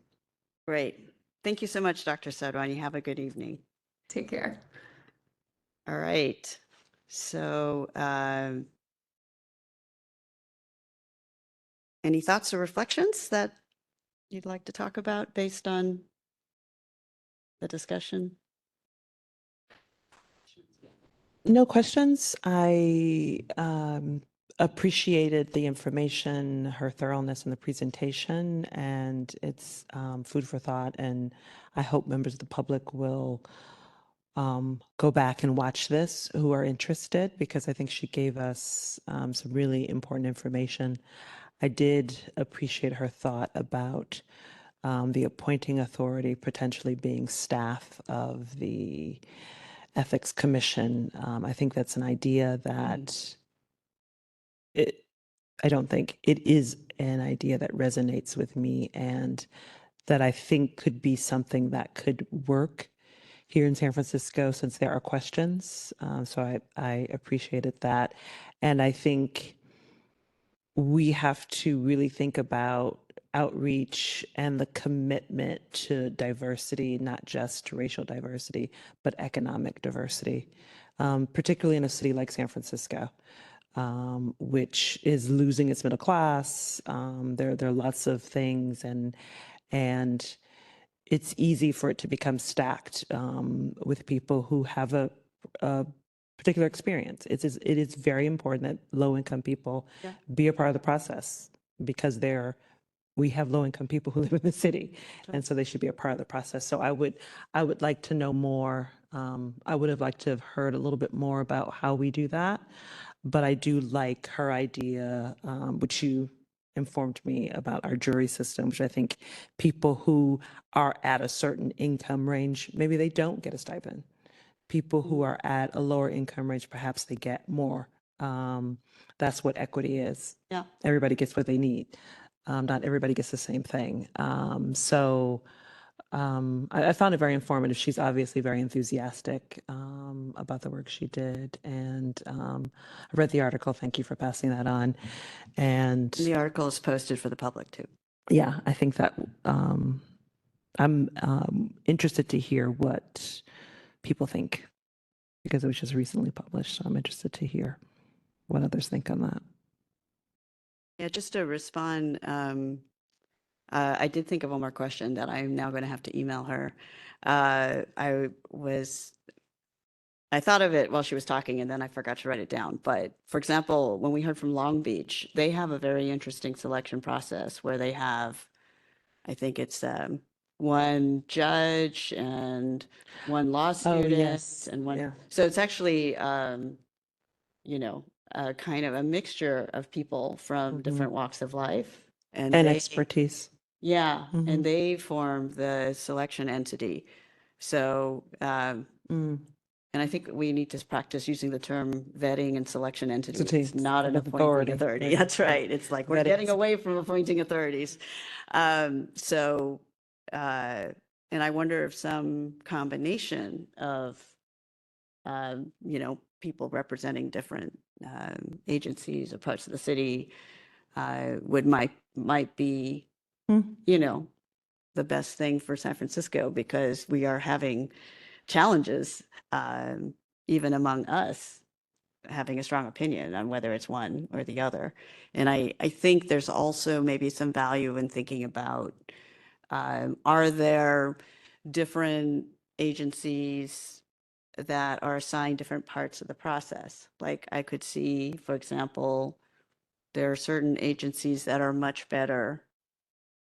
great. Thank you so much, Dr. Sadhwani. Have a good evening. Take care. All right. So, any thoughts or reflections that you'd like to talk about based on the discussion? No questions. I appreciated the information, her thoroughness in the presentation, and it's food for thought. And I hope members of the public will go back and watch this who are interested, because I think she gave us some really important information. I did appreciate her thought about the appointing authority potentially being staff of the Ethics Commission. I think that's an idea that I don't think it is an idea that resonates with me, and that I think could be something that could work here in San Francisco, since there are questions. So I appreciated that. And I think we have to really think about outreach and the commitment to diversity, not just racial diversity, but economic diversity, particularly in a city like San Francisco, which is losing its middle class. There are lots of things, and it's easy for it to become stacked with people who have a particular experience. It is very important that low-income people be a part of the process, because we have low-income people who live in the city, and so they should be a part of the process. So I would like to know more. I would have liked to have heard a little bit more about how we do that, but I do like her idea, which you informed me about, our jury system, which I think people who are at a certain income range, maybe they don't get a stipend. People who are at a lower income range, perhaps they get more. That's what equity is. Yeah. Everybody gets what they need. Not everybody gets the same thing. So I found it very informative. She's obviously very enthusiastic about the work she did. And I read the article. Thank you for passing that on. And The article is posted for the public too. yeah, I think that I'm interested to hear what people think because it was just recently published. So I'm interested to hear what others think on that. Yeah, just to respond, I did think of one more question that I'm now going to have to email her. I thought of it while she was talking and then I forgot to write it down. But for example, when we heard from Long Beach, they have a very interesting selection process where they have, I think it's one judge and one law student yes. and one. Yeah. So it's actually, kind of a mixture of people from different walks of life. And they, expertise. yeah, Mhm. and they form the selection entity. So, and I think we need to practice using the term vetting and selection entity. It's Entity, not an not appointing authority. right. That's right. It's like we're Vetting. getting away from appointing authorities. So, and I wonder if some combination of, people representing different agencies or parts of the city might be, Hmm. the best thing for San Francisco because we are having challenges, even among us, having a strong opinion on whether it's one or the other. And I think there's also maybe some value in thinking about, are there different agencies that are assigned different parts of the process? Like I could see, for example, there are certain agencies that are much better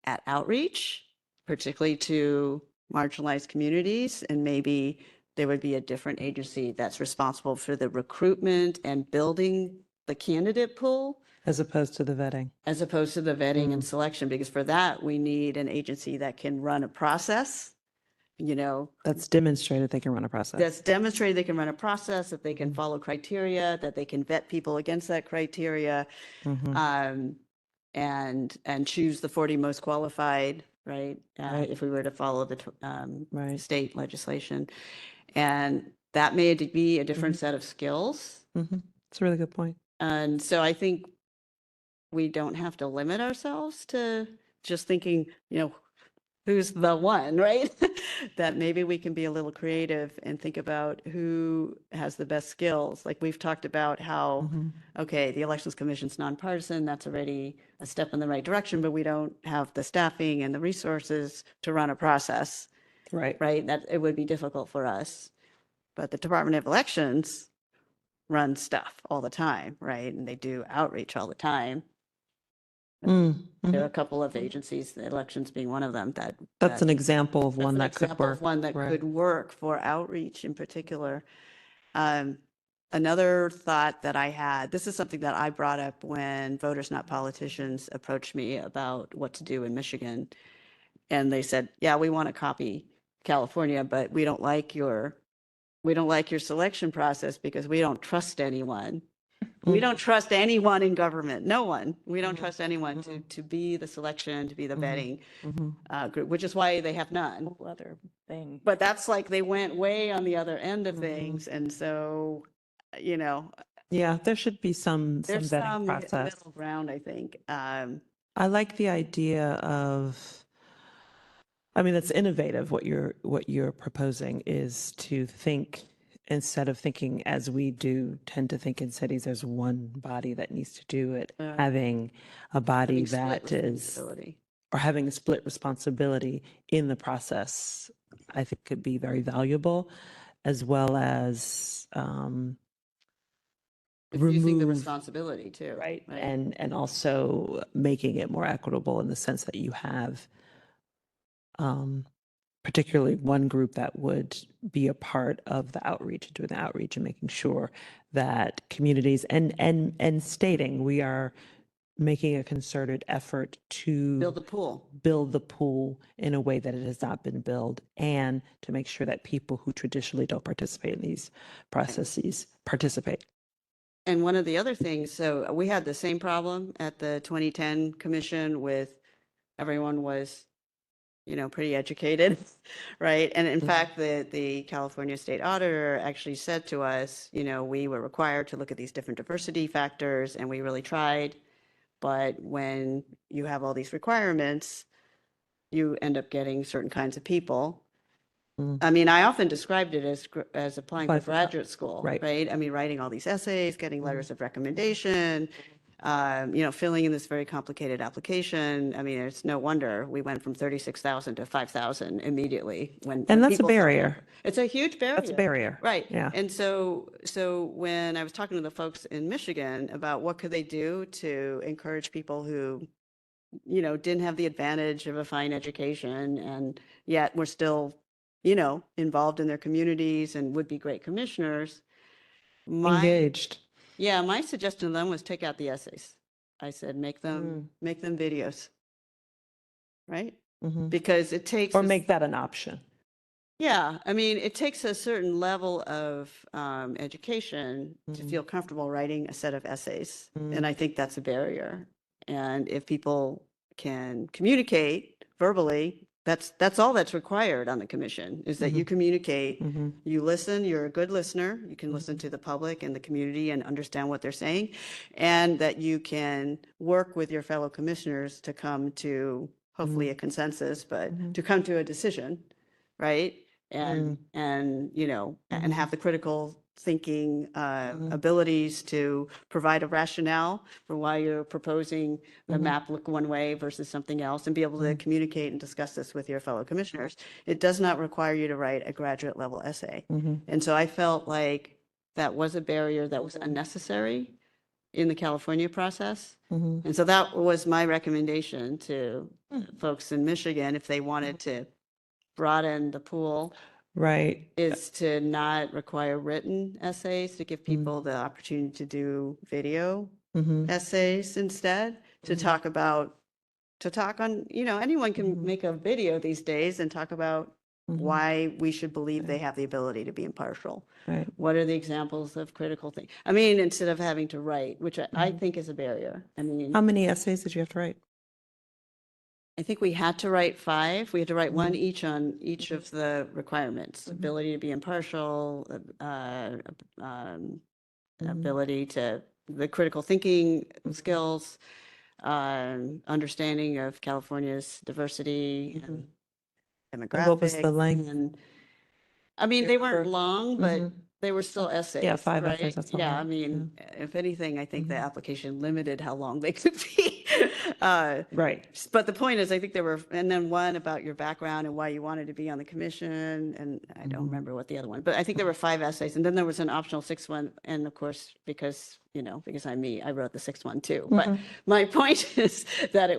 at outreach, particularly to marginalized communities, and maybe there would be a different agency that's responsible for the recruitment and building the candidate pool As opposed to the vetting. as opposed to the vetting and selection, because for that, we need an agency that can run a process, That's demonstrated they can run a process. that's demonstrated they can run a process, that they can follow criteria, that they can vet people against that criteria, and choose the 40 most qualified, right? Right. If we were to follow the Right. state legislation. And that may be a different set of skills. It's a really good point. And so I think we don't have to limit ourselves to just thinking, who's the one, right? That maybe we can be a little creative and think about who has the best skills. Like we've talked about how, okay, the Elections Commission's nonpartisan, that's already a step in the right direction, but we don't have the staffing and the resources to run a process, Right. right? That it would be difficult for us. But the Department of Elections runs stuff all the time, right? And they do outreach all the time. There are a couple of agencies, the elections being one of them, That's an example of one that could work. One that Right. could work for outreach in particular. Another thought that I had, this is something that I brought up when Voters Not Politicians approached me about what to do in Michigan. And they said, yeah, we want to copy California, but we don't like your selection process because we don't trust anyone. We don't trust anyone in government. No one. We don't trust anyone to be the selection, to be the vetting group, which is why they have none. Other thing. But that's like they went way on the other end of things. And so, Yeah, there should be some there's vetting some process. middle ground, I think. I like the idea of, I mean, that's innovative. What you're proposing is to think, instead of thinking as we do tend to think in cities, there's one body that needs to do it, having a body split that is, responsibility. or having a split responsibility in the process, I think could be very valuable, as well as Diffusing the remove, responsibility too. right? And also making it more equitable in the sense that you have particularly one group that would be a part of the outreach and doing the outreach and making sure that communities and stating we are making a concerted effort to Build the pool. build the pool in a way that it has not been built, and to make sure that people who traditionally don't participate in these processes participate. And one of the other things, so we had the same problem at the 2010 commission with everyone was pretty educated, right? And in fact, the California State Auditor actually said to us, we were required to look at these different diversity factors, and we really tried. But when you have all these requirements, you end up getting certain kinds of people. I mean, I often described it as applying for Apply for- graduate school, right. right? I mean, writing all these essays, getting letters of recommendation, filling in this very complicated application. I mean, it's no wonder we went from 36,000 to 5,000 immediately when And that's a people felt barrier. like- It's a huge barrier. That's a barrier. Right. Yeah. And so when I was talking to the folks in Michigan about what could they do to encourage people who, didn't have the advantage of a fine education and yet were still, involved in their communities and would be great commissioners. Engaged. Yeah, my suggestion to them was take out the essays. I said, make them videos, right? Because it takes Or make that an option. Yeah, I mean, it takes a certain level of education to feel comfortable writing a set of essays. And I think that's a barrier. And if people can communicate verbally, that's all that's required on the commission, is that you communicate, you listen, you're a good listener, you can listen to the public and the community and understand what they're saying, and that you can work with your fellow commissioners to come to hopefully a consensus, but to come to a decision, right? And and have the critical thinking abilities to provide a rationale for why you're proposing the map look one way versus something else, and be able to communicate and discuss this with your fellow commissioners. It does not require you to write a graduate level essay. And so I felt like that was a barrier that was unnecessary in the California process. And so that was my recommendation to folks in Michigan, if they wanted to broaden the pool, Right. is to not require written essays, to give people the opportunity to do video essays instead, to talk on, anyone can make a video these days and talk about why we should believe they have the ability to be impartial. Right. What are the examples of critical things? I mean, instead of having to write, which I think is a barrier. I mean, How many essays did you have to write? I think we had to write 5. We had to write one each on each of the requirements: ability to be impartial, ability to the critical thinking skills, understanding of California's diversity and demographics. What was the length? And I mean, they weren't long, but they were still essays. Yeah, 5 right? essays, that's a Yeah, lot. I mean, if anything, I think the application limited how long they could be. Right. But the point is, I think there were, and then one about your background and why you wanted to be on the commission, and I don't remember what the other one, but I think there were 5 essays, and then there was an optional 6th one, and of course, because I'm me, I wrote the 6th one too. But my point is that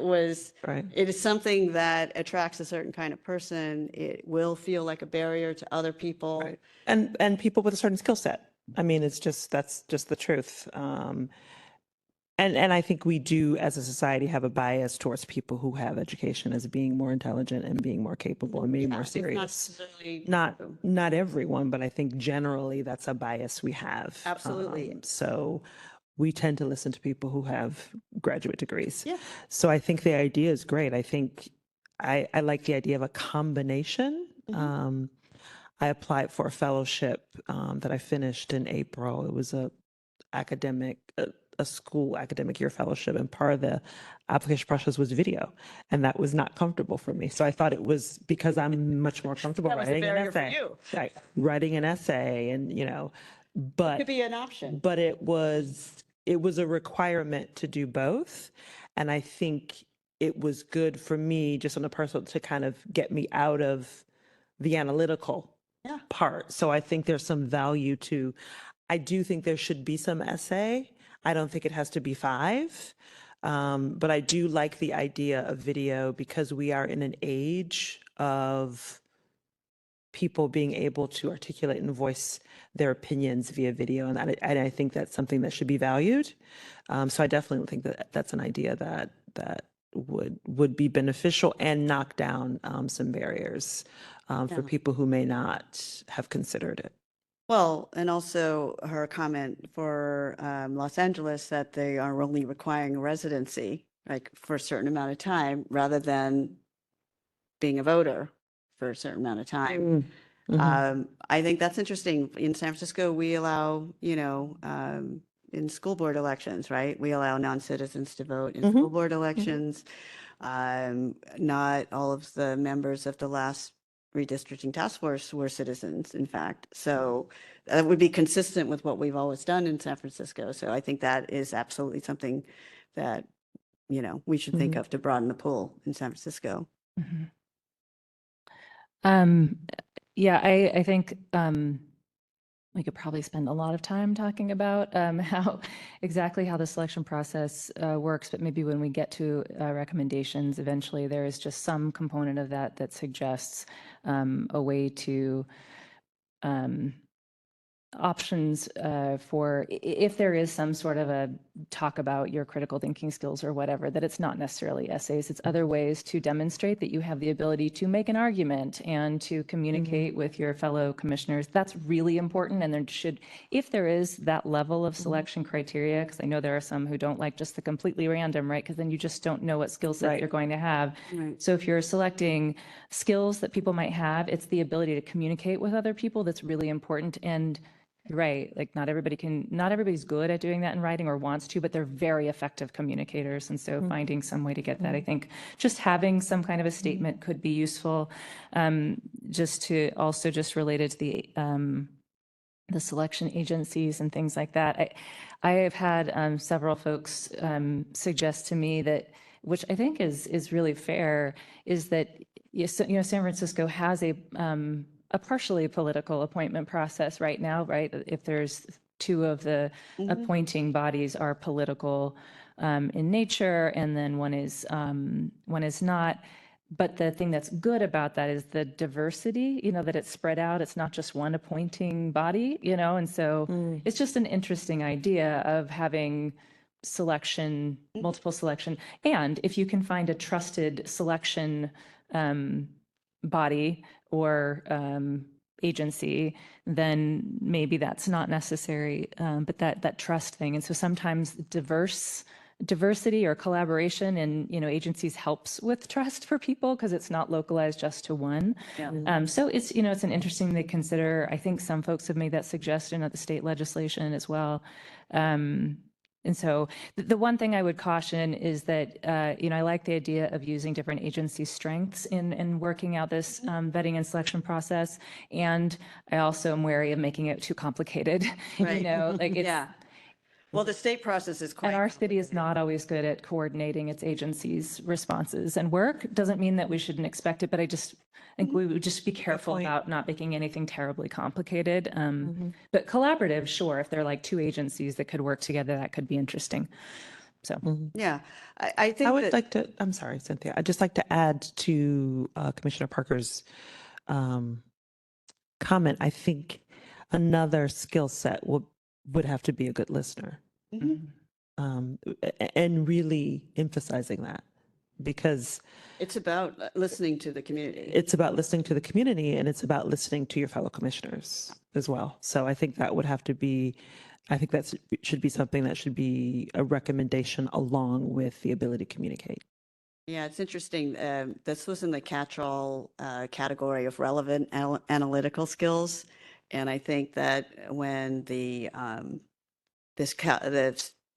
Right. it is something that attracts a certain kind of person. It will feel like a barrier to other people. Right. And people with a certain skill set. I mean, that's just the truth. And I think we do, as a society, have a bias towards people who have education as being more intelligent and being more capable and being more It's not serious. necessarily true. Not everyone, but I think generally that's a bias we have. Absolutely. So we tend to listen to people who have graduate degrees. Yeah. So I think the idea is great. I think I like the idea of a combination. I applied for a fellowship that I finished in April. It was a school academic year fellowship, and part of the application process was video, and that was not comfortable for me. So I thought it was because I'm much more comfortable That was the writing an barrier for essay, you. right? Writing an essay, and but Could be an option. but it was a requirement to do both, and I think it was good for me, just on a personal, to kind of get me out of the analytical part. So I think there's some value to. I do think there should be some essay. I don't think it has to be 5, but I do like the idea of video, because we are in an age of people being able to articulate and voice their opinions via video, and I think that's something that should be valued. So I definitely think that that's an idea that would be beneficial and knock down some barriers for people who may not have considered it. Well, and also her comment for Los Angeles that they are only requiring a residency, like for a certain amount of time, rather than being a voter for a certain amount of time. I think that's interesting. In San Francisco, we allow, in school board elections, right? We allow non-citizens to vote in school board elections. Not all of the members of the last redistricting task force were citizens, in fact. So that would be consistent with what we've always done in San Francisco. So I think that is absolutely something that, we should think of to broaden the pool in San Francisco. Yeah, I think we could probably spend a lot of time talking about exactly how the selection process works, but maybe when we get to recommendations, eventually there is just some component of that that suggests a way to options for if there is some sort of a talk about your critical thinking skills or whatever, that it's not necessarily essays, it's other ways to demonstrate that you have the ability to make an argument and to communicate with your fellow commissioners. That's really important. And there should, if there is that level of selection criteria, because I know there are some who don't like just the completely random, right? Because then you just don't know what skill set you're going to have. Right. So if you're selecting skills that people might have, it's the ability to communicate with other people that's really important. And you're right, like not everybody's good at doing that in writing or wants to, but they're very effective communicators. And so finding some way to get that, I think just having some kind of a statement could be useful. Just related to the selection agencies and things like that. I have had several folks suggest to me that, which I think is really fair, is that San Francisco has a partially political appointment process right now, right? If there's two of the appointing bodies are political in nature, and then one is not. But the thing that's good about that is the diversity, that it's spread out. It's not just one appointing body, and so it's just an interesting idea of having selection, multiple selection. And if you can find a trusted selection body or agency, then maybe that's not necessary, but that trust thing. And so sometimes diversity or collaboration in agencies helps with trust for people because it's not localized just to one. So it's it's an interesting thing to consider. I think some folks have made that suggestion at the state legislation as well. And so the one thing I would caution is that, I like the idea of using different agency strengths in working out this vetting and selection process. And I also am wary of making it too complicated, Right. like it's, Yeah. Well, the state process is quite. and our city is not always good at coordinating its agencies' responses and work. Doesn't mean that we shouldn't expect it, but I think we would just be careful about not making anything terribly complicated. But collaborative, sure, if there are like two agencies that could work together, that could be interesting. So, Yeah, I think I would that, like to, I'm sorry, Cynthia, I'd just like to add to Commissioner Parker's comment. I think another skill set would have to be a good listener. And really emphasizing that, because it's about listening to the community. it's about listening to the community, and it's about listening to your fellow commissioners as well. So I think that would have to be, I think that should be something that should be a recommendation along with the ability to communicate. Yeah, it's interesting. This was in the catch-all category of relevant analytical skills. And I think that when the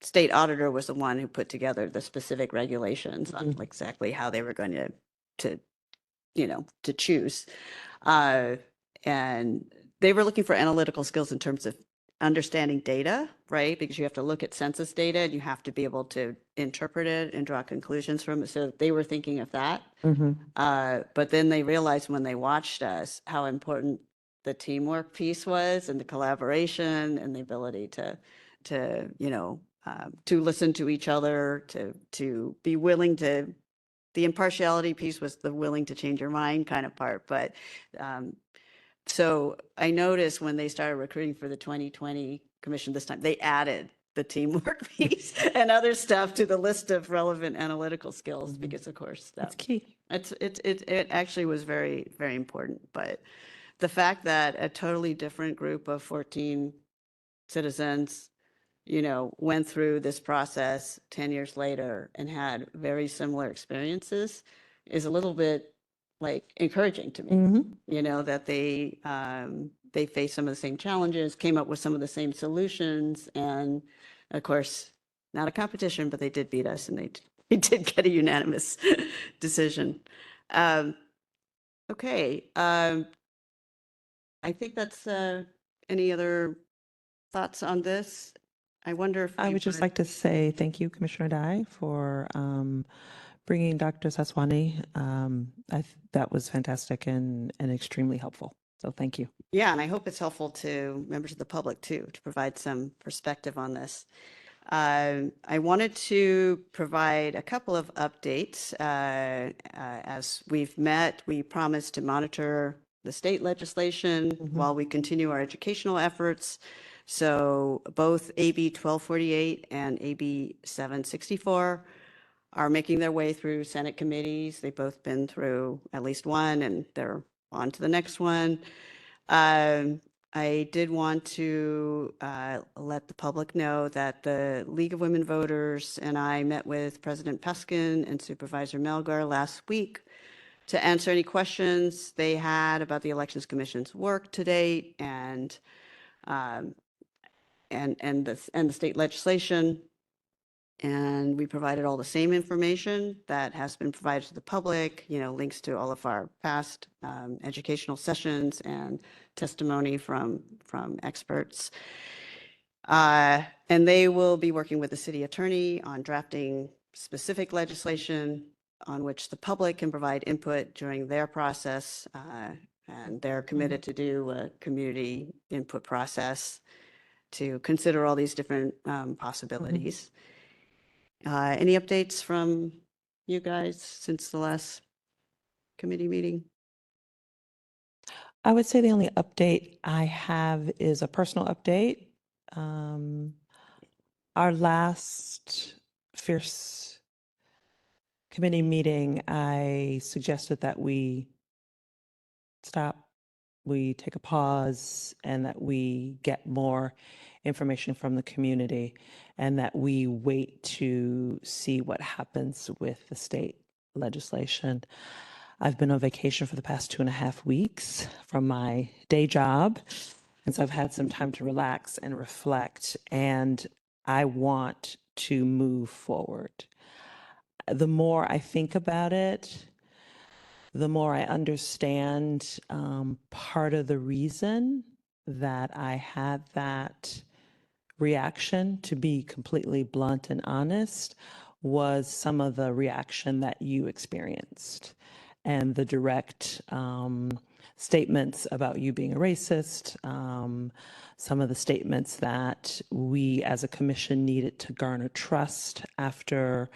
state auditor was the one who put together the specific regulations on exactly how they were going to choose. And they were looking for analytical skills in terms of understanding data, right? Because you have to look at census data and you have to be able to interpret it and draw conclusions from it. So they were thinking of that. But then they realized when they watched us how important the teamwork piece was, and the collaboration and the ability to listen to each other, to be willing to, the impartiality piece was the willing to change your mind kind of part. But so I noticed when they started recruiting for the 2020 commission this time, they added the teamwork piece and other stuff to the list of relevant analytical skills, because of course That's key. it actually was very, very important. But the fact that a totally different group of 14 citizens, went through this process 10 years later and had very similar experiences is a little bit like encouraging to me. Mhm. You know, that they face some of the same challenges, came up with some of the same solutions, and of course, not a competition, but they did beat us, and they did get a unanimous decision. Okay, I think that's any other thoughts on this? I wonder if I we would just like to say thank you, Commissioner Dye, for bringing Dr. Sadhwani. That was fantastic and extremely helpful. So thank you. Yeah, and I hope it's helpful to members of the public too, to provide some perspective on this. I wanted to provide a couple of updates. As we've met, we promised to monitor the state legislation while we continue our educational efforts. So both AB 1248 and AB 764 are making their way through Senate committees. They've both been through at least one, and they're on to the next one. I did want to let the public know that the League of Women Voters and I met with President Peskin and Supervisor Melgar last week to answer any questions they had about the Elections Commission's work to date and the state legislation. And we provided all the same information that has been provided to the public, you know, links to all of our past educational sessions and testimony from experts. And they will be working with the city attorney on drafting specific legislation on which the public can provide input during their process. And they're committed to do a community input process to consider all these different possibilities. Any updates from you guys since the last committee meeting? I would say the only update I have is a personal update. Our last fierce committee meeting, I suggested that we stop, we take a pause, and that we get more information from the community, and that we wait to see what happens with the state legislation. I've been on vacation for the past 2.5 weeks from my day job, and so I've had some time to relax and reflect, and I want to move forward. The more I think about it, the more I understand part of the reason that I had that reaction, to be completely blunt and honest, was some of the reaction that you experienced and the direct statements about you being a racist, some of the statements that we as a commission needed to garner trust after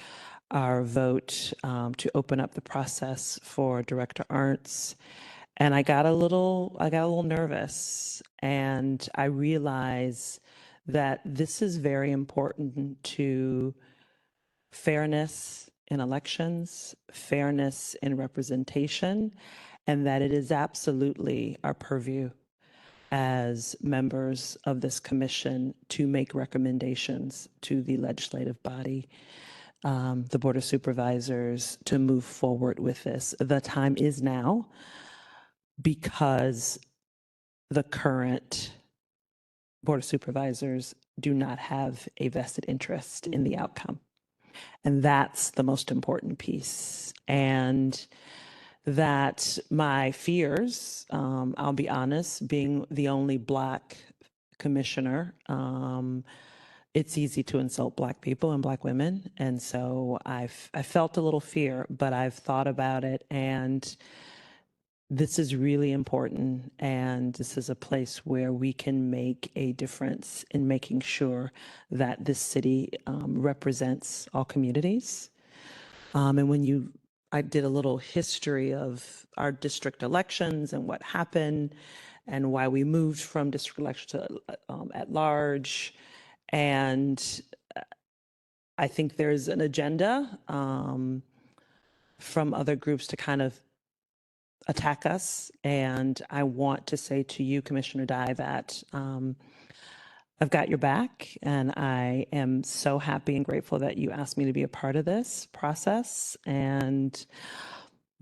our vote to open up the process for Director Arntz. And I got a little nervous, and I realized that this is very important to fairness in elections, fairness in representation, and that it is absolutely our purview as members of this commission to make recommendations to the legislative body, the Board of Supervisors, to move forward with this. The time is now, because the current Board of Supervisors do not have a vested interest in the outcome. And that's the most important piece. And that my fears, I'll be honest, being the only Black commissioner, it's easy to insult Black people and Black women. And so I felt a little fear, but I've thought about it, and this is really important, and this is a place where we can make a difference in making sure that this city represents all communities. And I did a little history of our district elections and what happened and why we moved from district election to at large. And I think there's an agenda from other groups to kind of attack us. And I want to say to you, Commissioner Dye, that I've got your back, and I am so happy and grateful that you asked me to be a part of this process. And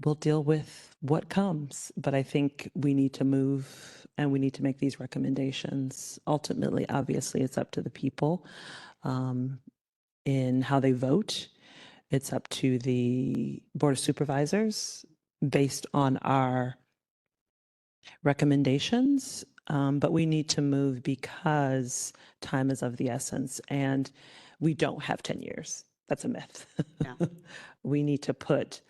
we'll deal with what comes. But I think we need to move and we need to make these recommendations. Ultimately, obviously, it's up to the people in how they vote. It's up to the Board of Supervisors based on our recommendations. But we need to move because time is of the essence and we don't have 10 years. That's a myth. Yeah. We need to put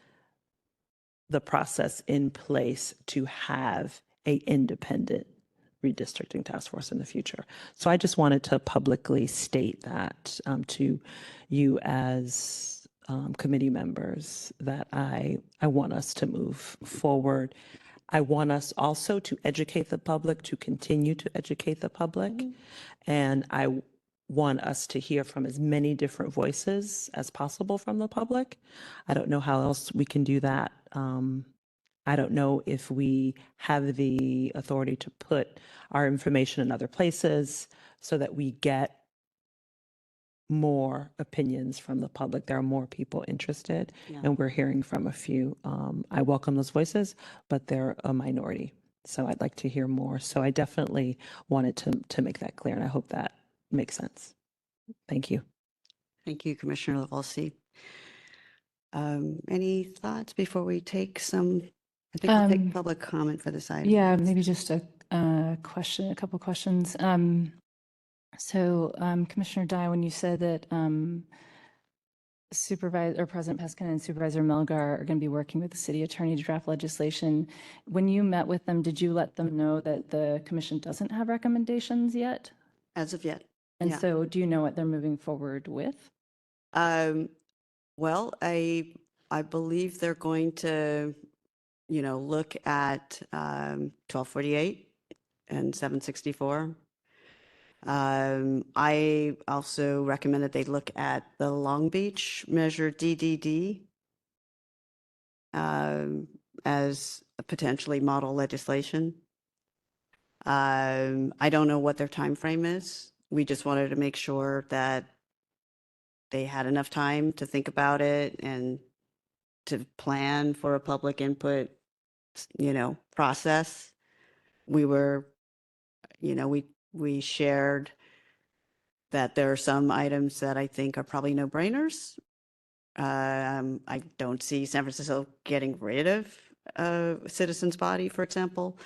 the process in place to have a independent redistricting task force in the future. So I just wanted to publicly state that to you as committee members that I want us to move forward. I want us also to educate the public, to continue to educate the public. And I want us to hear from as many different voices as possible from the public. I don't know how else we can do that. I don't know if we have the authority to put our information in other places so that we get more opinions from the public. There are more people interested, Yeah. and we're hearing from a few. I welcome those voices, but they're a minority. So I'd like to hear more. So I definitely wanted to make that clear, and I hope that makes sense. Thank you. Thank you, Commissioner LaValsey. Any thoughts before we take some, I think we'll take public comment for this item. Yeah, maybe just a question, a couple questions. So Commissioner Dye, when you said that Supervisor or President Peskin and Supervisor Melgar are going to be working with the city attorney to draft legislation, when you met with them, did you let them know that the commission doesn't have recommendations yet? As of yet. And Yeah. so do you know what they're moving forward with? Well, I believe they're going to, look at 1248 and 764. I also recommend that they look at the Long Beach measure DDD as a potentially model legislation. I don't know what their time frame is. We just wanted to make sure that they had enough time to think about it and to plan for a public input, process. We were, we shared that there are some items that I think are probably no-brainers. I don't see San Francisco getting rid of a citizens body, for example.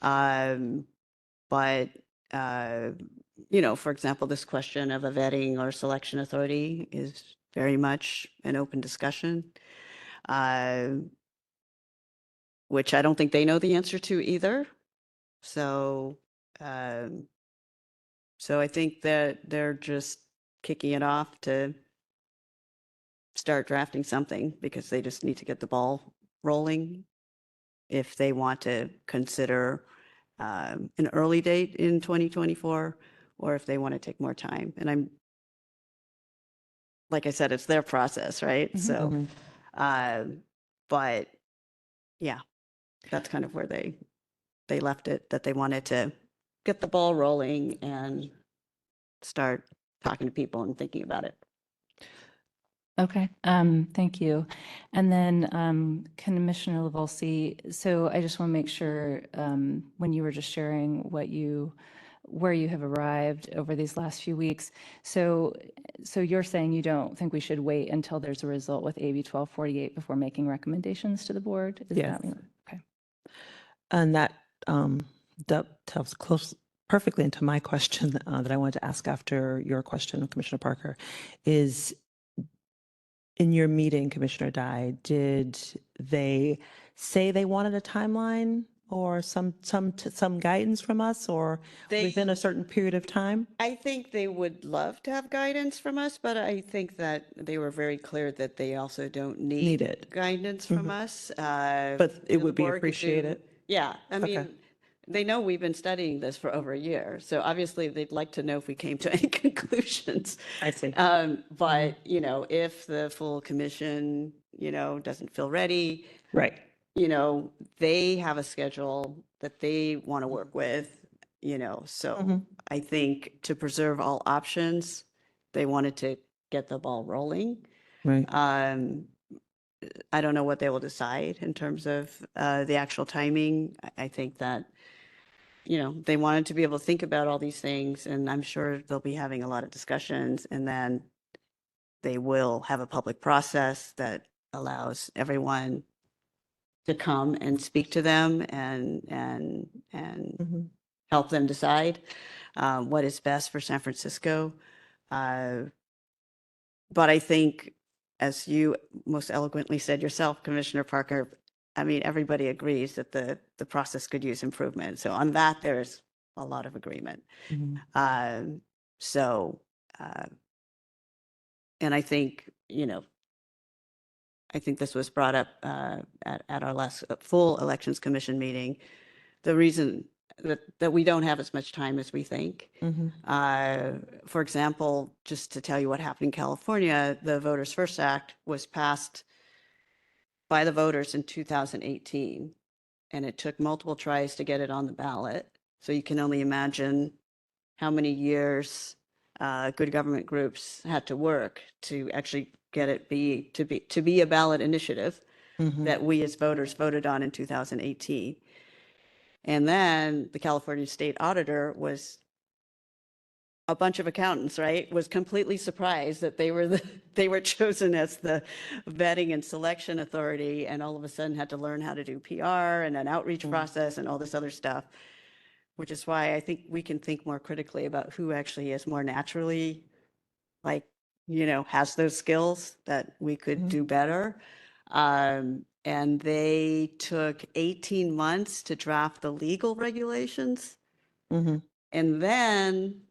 But, for example, this question of a vetting or selection authority is very much an open discussion, which I don't think they know the answer to either. So, so I think that they're just kicking it off to start drafting something because they just need to get the ball rolling if they want to consider an early date in 2024 or if they want to take more time. And like I said, it's their process, right? So, but yeah, that's kind of where they left it, that they wanted to get the ball rolling and start talking to people and thinking about it. Okay, thank you. And then Commissioner LaValsey, so I just want to make sure when you were just sharing where you have arrived over these last few weeks. So you're saying you don't think we should wait until there's a result with AB 1248 before making recommendations to the board? Is Yes. that okay? And that dovetails perfectly into my question that I wanted to ask after your question, Commissioner Parker, is in your meeting, Commissioner Dye, did they say they wanted a timeline or some guidance from us or within a certain period of time? I think they would love to have guidance from us, but I think that they were very clear that they also don't Need need it. guidance from us. But it would be appreciated. Yeah, I Okay. mean, they know we've been studying this for over a year, so obviously they'd like to know if we came to any conclusions. I see. But, if the full commission, doesn't feel ready, Right. they have a schedule that they want to work with, so I think to preserve all options, they wanted to get the ball rolling. Right. I don't know what they will decide in terms of the actual timing. I think that, they wanted to be able to think about all these things, and I'm sure they'll be having a lot of discussions, and then they will have a public process that allows everyone to come and speak to them and Mhm. help them decide what is best for San Francisco. But I think, as you most eloquently said yourself, Commissioner Parker, I mean, everybody agrees that the process could use improvement. So on that, there's a lot of agreement. Mhm. So, and I think, I think this was brought up at our last full Elections Commission meeting. The reason that we don't have as much time as we think. Mhm. For example, just to tell you what happened in California, the Voters First Act was passed by the voters in 2018, and it took multiple tries to get it on the ballot. So you can only imagine how many years good government groups had to work to actually get it to be a ballot initiative Mhm. that we as voters voted on in 2018. And then the California State Auditor was a bunch of accountants, right, was completely surprised that they were chosen as the vetting and selection authority, and all of a sudden had to learn how to do PR and an outreach process and all this other stuff, which is why I think we can think more critically about who actually is more naturally, like, has those skills that we could do better. And they took 18 months to draft the legal regulations. Mhm. And then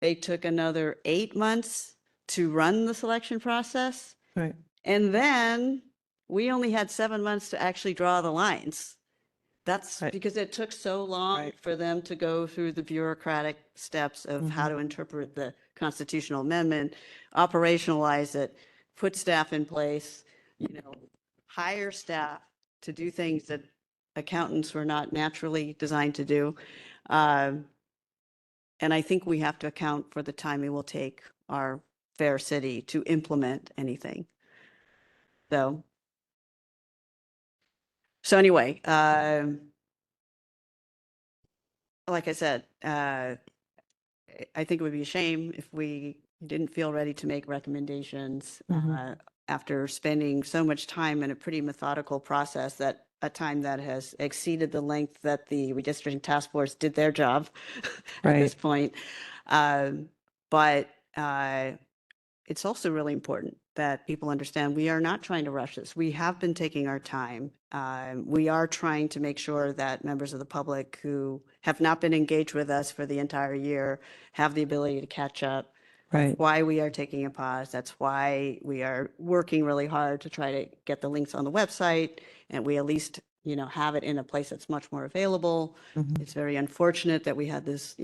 they took another 8 months to run the selection process. Right. And then we only had 7 months to actually draw the lines. That's Right. because it took so long Right. for them to go through the bureaucratic steps of how to interpret the constitutional amendment, operationalize it, put staff in place, hire staff to do things that accountants were not naturally designed to do. And I think we have to account for the time it will take our fair city to implement anything. So anyway, like I said, I think it would be a shame if we didn't feel ready to make recommendations after spending so much time in a pretty methodical process, that a time that has exceeded the length that the redistricting task force did their job at this Right. point. But it's also really important that people understand we are not trying to rush this. We have been taking our time. We are trying to make sure that members of the public who have not been engaged with us for the entire year have the ability to catch up. Right. That's why we are taking a pause. That's why we are working really hard to try to get the links on the website, and we at least, have it in a place that's much more available. It's very unfortunate that we had this,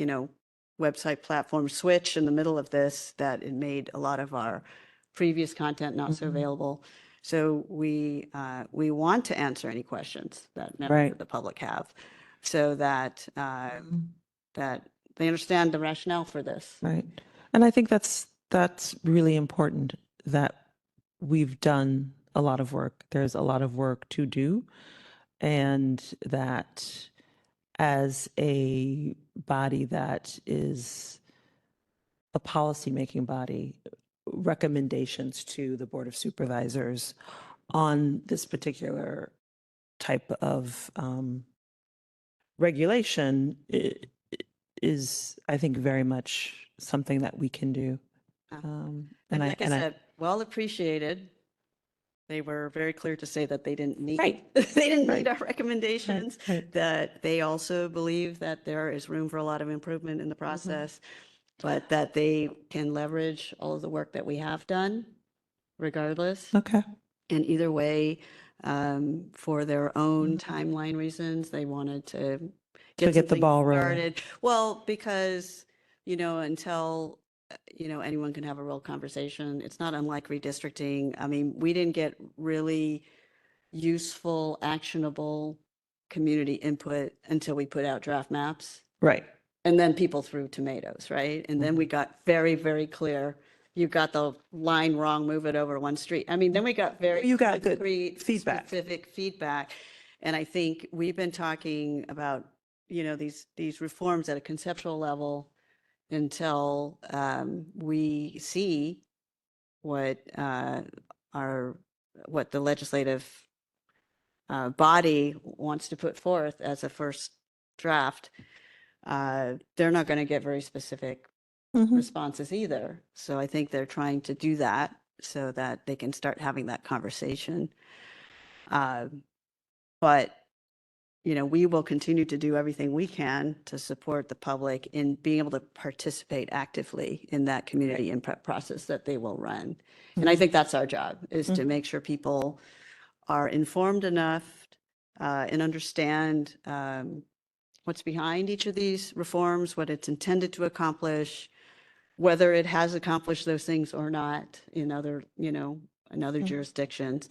website platform switch in the middle of this, that it made a lot of our previous content not so available. So we want to answer any questions that members Right. of the public have, so that that they understand the rationale for this. Right. And I think that's really important, that we've done a lot of work. There's a lot of work to do, and that as a body that is a policymaking body, recommendations to the Board of Supervisors on this particular type of regulation is, I think, very much something that we can do. And like I said, well appreciated. They were very clear to say that they didn't need, Right. they didn't Right. need our recommendations, Right. that they also believe that there is room for a lot of improvement in the process, but that they can leverage all of the work that we have done regardless. Okay. And either way, for their own timeline reasons, they wanted to get the something ball rolling. started. Well, because, until, anyone can have a real conversation, it's not unlike redistricting. I mean, we didn't get really useful, actionable community input until we put out draft maps. Right. And then people threw tomatoes, right? And then we got very, very clear you got the line wrong, move it over one street. I mean, then we got very You got good concrete, feedback. specific feedback. And I think we've been talking about, these reforms at a conceptual level until we see what what the legislative body wants to put forth as a first draft. They're not going to get very specific Mhm. responses either. So I think they're trying to do that so that they can start having that conversation. But we will continue to do everything we can to support the public in being able to participate actively in that community input process that they will run. And I think that's our job, is to make sure people are informed enough and understand what's behind each of these reforms, what it's intended to accomplish, whether it has accomplished those things or not in other, in other jurisdictions,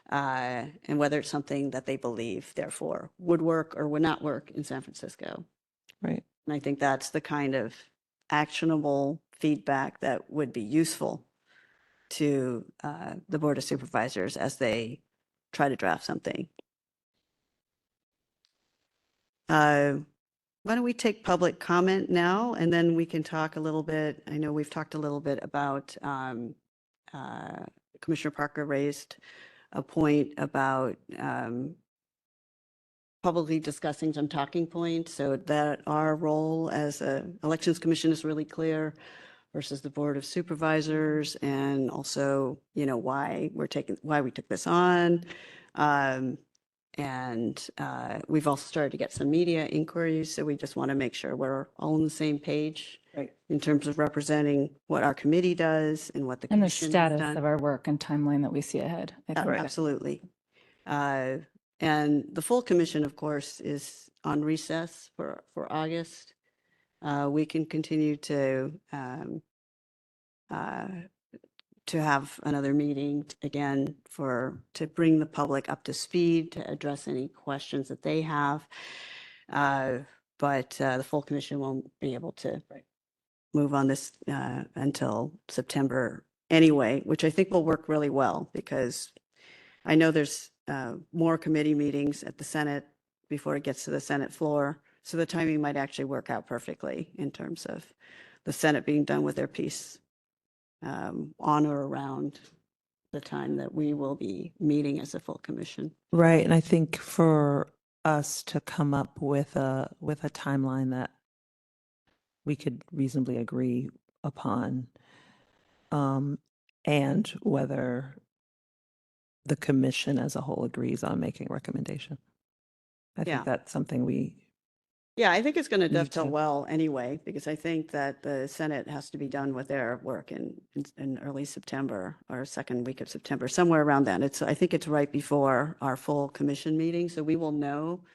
and whether it's something that they believe, therefore, would work or would not work in San Francisco. Right. And I think that's the kind of actionable feedback that would be useful to the Board of Supervisors as they try to draft something. Why don't we take public comment now, and then we can talk a little bit. I know we've talked a little bit about, Commissioner Parker raised a point about publicly discussing some talking points, so that our role as an elections commission is really clear versus the Board of Supervisors, and also, why we took this on. And we've also started to get some media inquiries, so we just want to make sure we're all on the same page in terms of representing what our committee does and what the And the commission has status done. of our work and timeline that we see ahead. I think. Absolutely. And the full commission, of course, is on recess for August. We can continue to have another meeting again to bring the public up to speed, to address any questions that they have. But the full commission won't be able to move on this until September anyway, which I think will work really well, because I know there's more committee meetings at the Senate before it gets to the Senate floor. So the timing might actually work out perfectly in terms of the Senate being done with their piece on or around the time that we will be meeting as a full commission. Right. And I think for us to come up with a timeline that we could reasonably agree upon, and whether the commission as a whole agrees on making a recommendation. I Yeah. think that's something Yeah, I think it's going to Need dovetail to. well anyway, because I think that the Senate has to be done with their work in early September or second week of September, somewhere around then. I think it's right before our full commission meeting, so we will know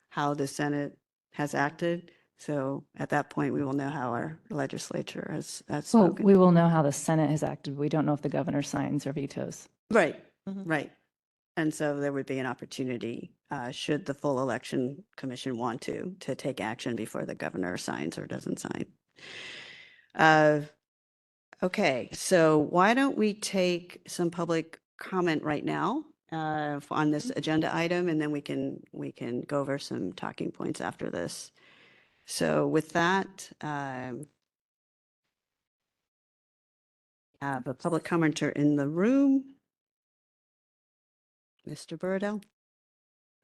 how the Senate has acted. So at that point, we will know how our legislature has Well, spoken. we will know how the Senate has acted. We don't know if the governor signs or vetoes. Right, Mhm. right. And so there would be an opportunity, should the full election commission want to take action before the governor signs or doesn't sign. Okay, so why don't we take some public comment right now on this agenda item, and then we can go over some talking points after this. So with that, I have a public commenter in the room. Mr. Burrell.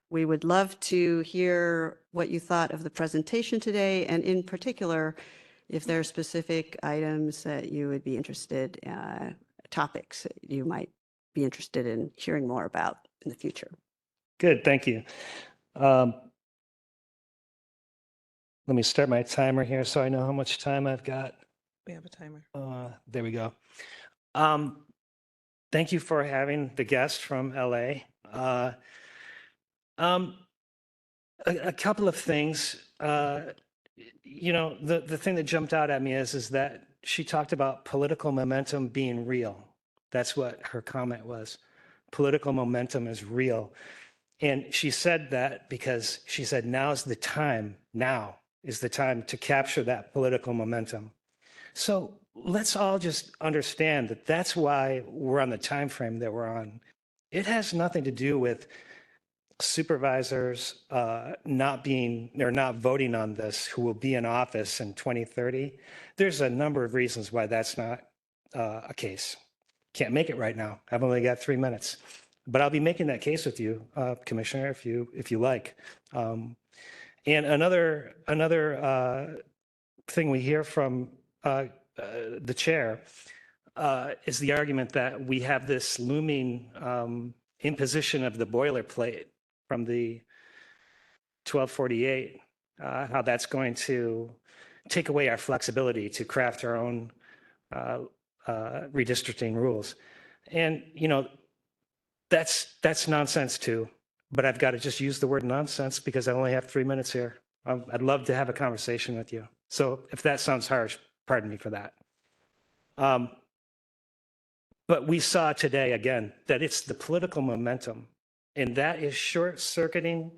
We would love to hear what you thought of the presentation today, and in particular, if there are specific items that you would be interested, topics that you might be interested in hearing more about in the future. Good, thank you. Let me start my timer here so I know how much time I've got. We have a timer. There we go. Thank you for having the guest from LA. A couple of things. The thing that jumped out at me is that she talked about political momentum being real. That's what her comment was. Political momentum is real. And she said that because she said, now is the time to capture that political momentum. So let's all just understand that that's why we're on the time frame that we're on. It has nothing to do with supervisors not voting on this who will be in office in 2030. There's a number of reasons why that's not a case. Can't make it right now. I've only got 3 minutes, but I'll be making that case with you, Commissioner, if you like. And another thing we hear from the chair is the argument that we have this looming imposition of the boilerplate from the 1248, how that's going to take away our flexibility to craft our own redistricting rules. And, you know, that's nonsense too, but I've got to just use the word nonsense because I only have 3 minutes here. I'd love to have a conversation with you. So if that sounds harsh, pardon me for that. But we saw today, again, that it's the political momentum, and that is short-circuiting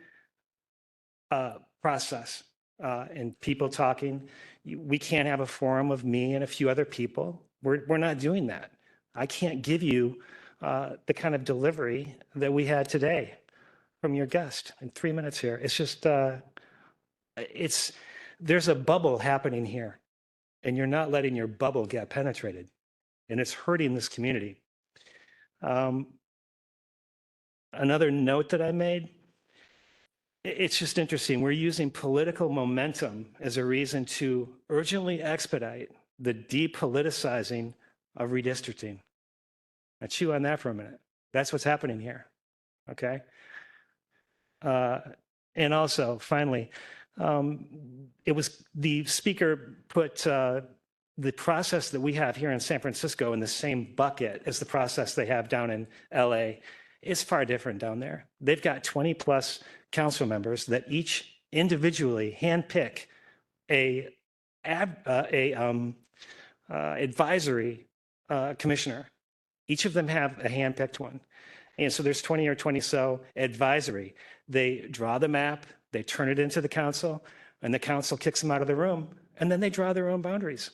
process and people talking. We can't have a forum of me and a few other people. We're not doing that. I can't give you the kind of delivery that we had today from your guest in 3 minutes here. It's just, there's a bubble happening here, and you're not letting your bubble get penetrated, and it's hurting this community. Another note that I made, it's just interesting. We're using political momentum as a reason to urgently expedite the depoliticizing of redistricting. Now chew on that for a minute. That's what's happening here, okay? And also, finally, it was the speaker put the process that we have here in San Francisco in the same bucket as the process they have down in LA. It's far different down there. They've got 20 plus council members that each individually handpick a advisory commissioner. Each of them have a handpicked one. And so there's 20 or 20 so advisory. They draw the map, they turn it into the council, and the council kicks them out of the room, and then they draw their own boundaries.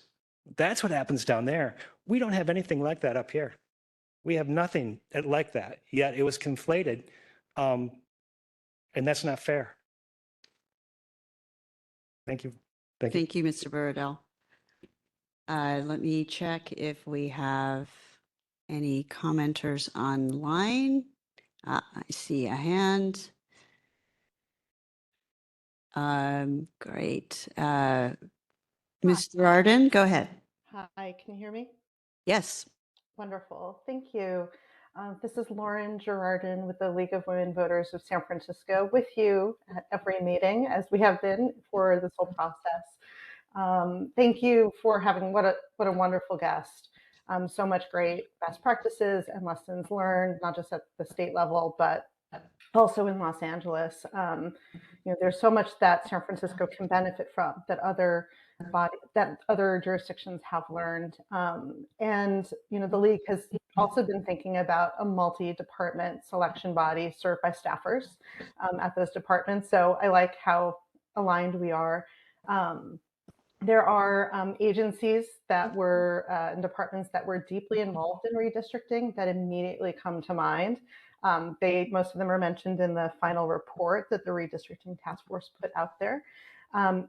That's what happens down there. We don't have anything like that up here. We have nothing like that, yet it was conflated, and that's not fair. Thank you. Thank you, Mr. Burrell. Let me check if we have any commenters online. I see a hand. Great. Mr. Arden, go ahead. Hi, can you hear me? Yes. Wonderful. Thank you. This is Lauren Girardin with the League of Women Voters of San Francisco, with you at every meeting, as we have been for this whole process. Thank you for having what a wonderful guest. So much great best practices and lessons learned, not just at the state level, but also in Los Angeles. You know, there's so much that San Francisco can benefit from that other jurisdictions have learned. And, you know, the league has also been thinking about a multi-department selection body served by staffers at those departments. So I like how aligned we are. There are agencies that were and departments that were deeply involved in redistricting that immediately come to mind. Most of them are mentioned in the final report that the Redistricting Task Force put out there.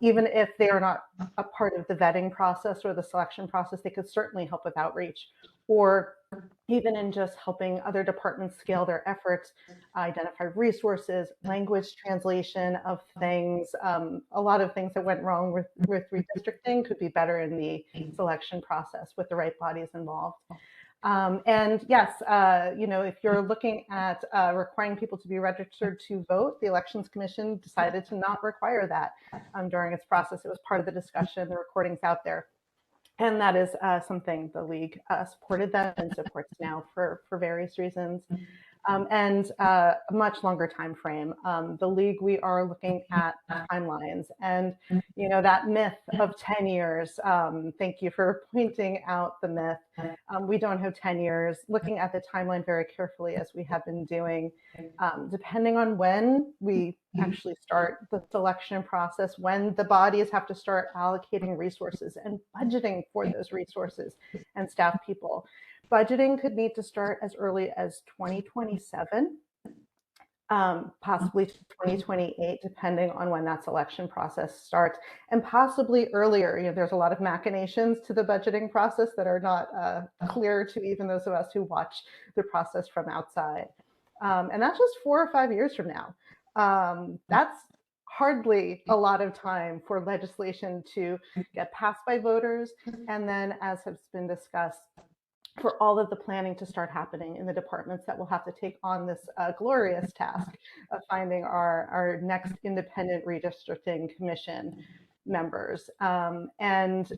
Even if they are not a part of the vetting process or the selection process, they could certainly help with outreach, or even in just helping other departments scale their efforts, identify resources, language translation of things. A lot of things that went wrong with redistricting could be better in the selection process with the right bodies involved. And yes, you know, if you're looking at requiring people to be registered to vote, the Elections Commission decided to not require that during its process. It was part of the discussion, the recording's out there. And that is something the league supported them and supports now for various reasons. and a much longer time frame. The league, we are looking at timelines, and that myth of 10 years. Thank you for pointing out the myth. We don't have 10 years. Looking at the timeline very carefully, as we have been doing, depending on when we actually start the selection process, when the bodies have to start allocating resources and budgeting for those resources and staff people. Budgeting could need to start as early as 2027, possibly 2028, depending on when that selection process starts, and possibly earlier. There's a lot of machinations to the budgeting process that are not clear to even those of us who watch the process from outside. And that's just 4 or 5 years from now. That's hardly a lot of time for legislation to get passed by voters, and then, as has been discussed, for all of the planning to start happening in the departments that will have to take on this glorious task of finding our next independent redistricting commission members. And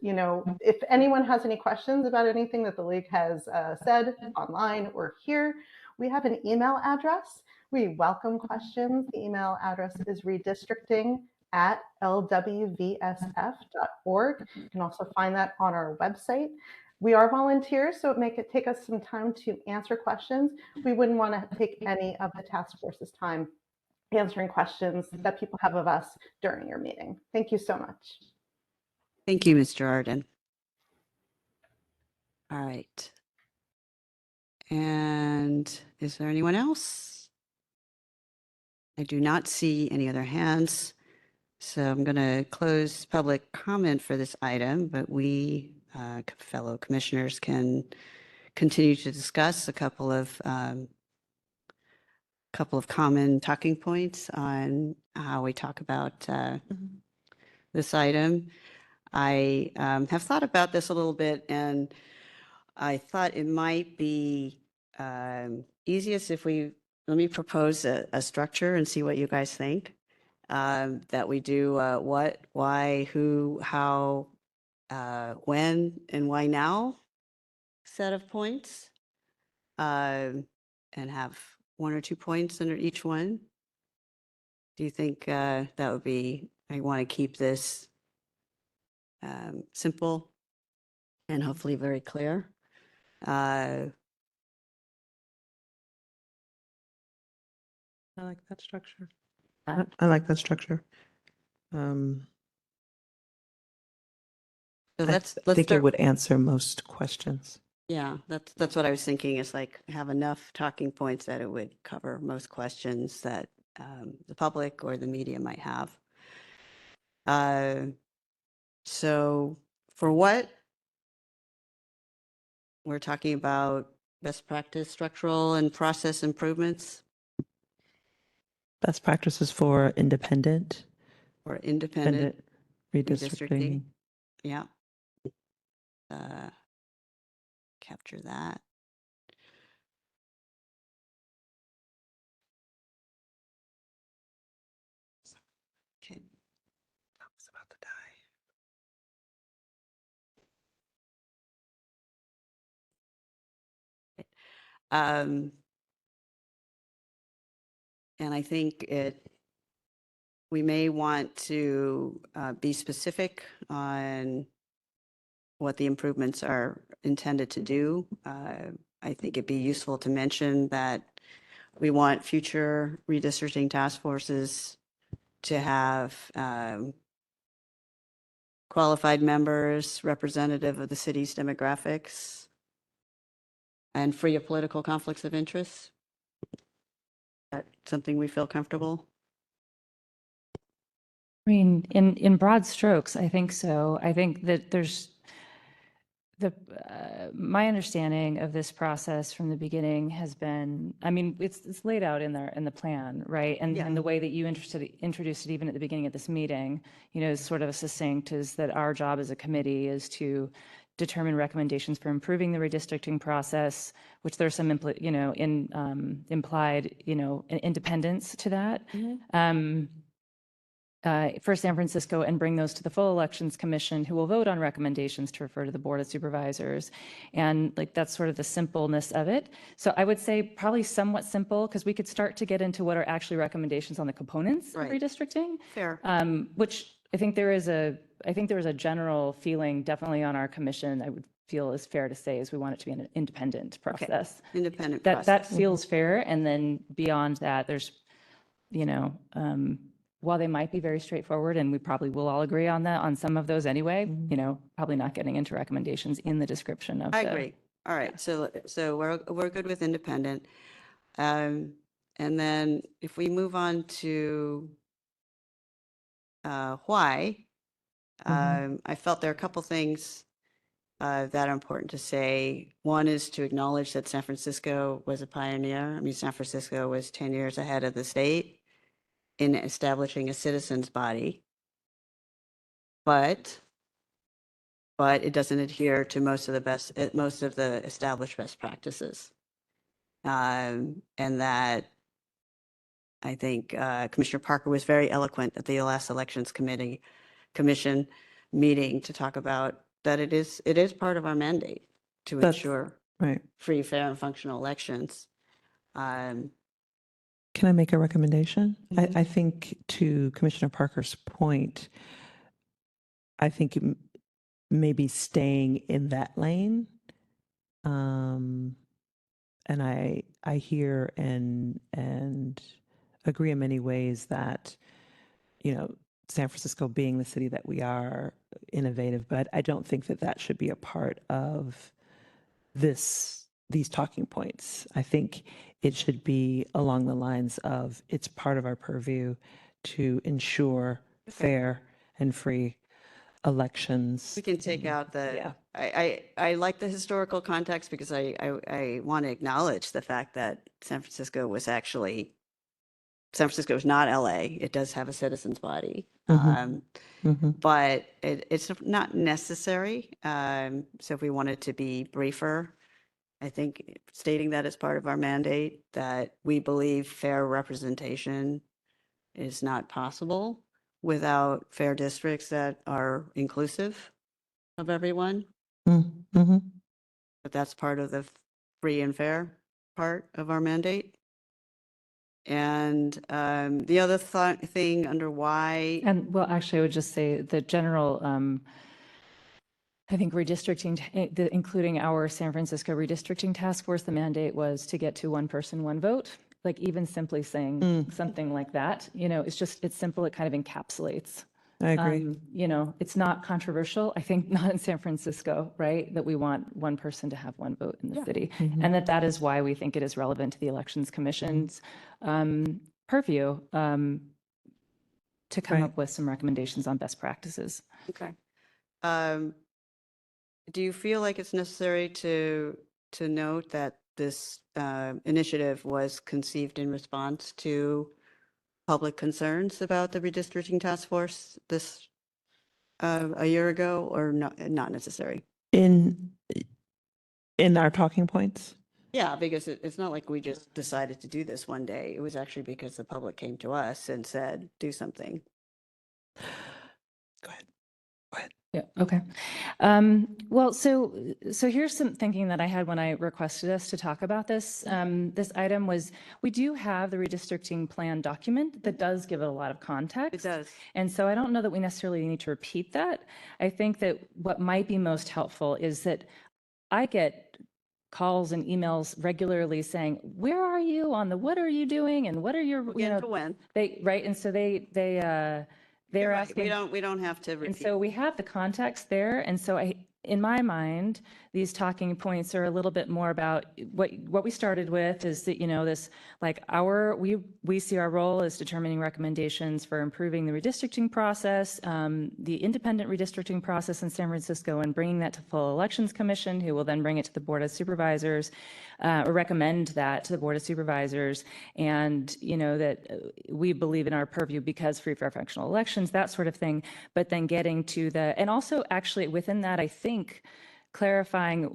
if anyone has any questions about anything that the league has said online or here, we have an email address. We welcome questions. The email address is redistricting@lwvsf.org. You can also find that on our website. We are volunteers, so it may take us some time to answer questions. We wouldn't want to take any of the task force's time answering questions that people have of us during your meeting. Thank you so much. Thank you, Mr. Arden. All right. And is there anyone else? I do not see any other hands. So I'm going to close public comment for this item, but we, fellow commissioners, can continue to discuss a couple of common talking points on how we talk about this item. I have thought about this a little bit, and I thought it might be easiest if let me propose a structure and see what you guys think. That we do what, why, who, how, when, and why now set of points, and have 1 or 2 points under each one. Do you think that would be, I want to keep this simple and hopefully very clear. I like that structure. I like that structure. So I let's think it start. would answer most questions. Yeah, that's what I was thinking, is like have enough talking points that it would cover most questions that the public or the media might have. So for what we're talking about, best practice structural and process improvements Best practices for independent or independent redistricting. Yeah. Capture that. Okay. I was about to die. And I think we may want to be specific on what the improvements are intended to do. I think it'd be useful to mention that we want future redistricting task forces to have qualified members, representative of the city's demographics, and free of political conflicts of interest. That something we feel comfortable? I mean, in broad strokes, I think so. I think that there's my understanding of this process from the beginning has been, I mean, it's laid out in the plan, right? And the way that you introduced it even at the beginning of this meeting, is sort of succinct, is that our job as a committee is to determine recommendations for improving the redistricting process, which there's some implied, independence to that. for San Francisco and bring those to the full Elections Commission, who will vote on recommendations to refer to the Board of Supervisors. And like, that's sort of the simpleness of it. So I would say probably somewhat simple, because we could start to get into what are actually recommendations on the components of Right. redistricting. Fair. Which I think there is a general feeling definitely on our commission, I would feel is fair to say, is we want it to be an independent process. Independent That process. feels fair. And then beyond that, there's, you know, while they might be very straightforward, and we probably will all agree on that, on some of those anyway, you know, probably not getting into recommendations in the description of I the. agree. All right. So we're good with independent. And then if we move on to why, I felt there are a couple things that are important to say. One is to acknowledge that San Francisco was a pioneer. I mean, San Francisco was 10 years ahead of the state in establishing a citizens body, but it doesn't adhere to most of the established best practices. And that I think Commissioner Parker was very eloquent at the last Elections Commission meeting to talk about that it is part of our mandate to That's ensure right. free, fair, and functional elections. Can I make a recommendation? Mhm. I think to Commissioner Parker's point, I think maybe staying in that lane. And I hear and agree in many ways that, you know, San Francisco being the city that we are, innovative, but I don't think that that should be a part of these talking points. I think it should be along the lines of it's part of our purview to ensure fair and free elections. We can take out the, Yeah. I like the historical context because I want to acknowledge the fact that San Francisco is not LA. It does have a citizens body. But it's not necessary. So if we wanted to be briefer, I think stating that as part of our mandate, that we believe fair representation is not possible without fair districts that are inclusive of everyone. Mm-hmm. But that's part of the free and fair part of our mandate. And the other thing under why. And well, actually, I would just say the general, I think redistricting, including our San Francisco redistricting task force, the mandate was to get to one person, one vote. Like even simply saying something like that, you know, it's simple. It kind of encapsulates. I agree. You know, it's not controversial. I think not in San Francisco, right? That we want one person to have one vote in the city. And that is why we think it is relevant to the Elections Commission's purview to come up with some recommendations on best practices. Okay. Do you feel like it's necessary to note that this initiative was conceived in response to public concerns about the redistricting task force a year ago, or not necessary? In our talking points? Yeah, because it's not like we just decided to do this one day. It was actually because the public came to us and said, do something. Go ahead. Yeah. Okay. Well, so here's some thinking that I had when I requested us to talk about this. This item was, we do have the redistricting plan document that does give it a lot of context. It does. And so I don't know that we necessarily need to repeat that. I think that what might be most helpful is that I get calls and emails regularly saying, where are you on the, what are you doing? And what are your, you know, when? right. And so they're Right. asking. We don't have to repeat. And so we have the context there. And so in my mind, these talking points are a little bit more about what we started with is that, you know, this like we see our role as determining recommendations for improving the redistricting process, the independent redistricting process in San Francisco, and bringing that to full Elections Commission, who will then bring it to the Board of Supervisors, or recommend that to the Board of Supervisors. And, you know, that we believe in our purview because free, fair, functional elections, that sort of thing. But then getting to and also actually within that, I think clarifying,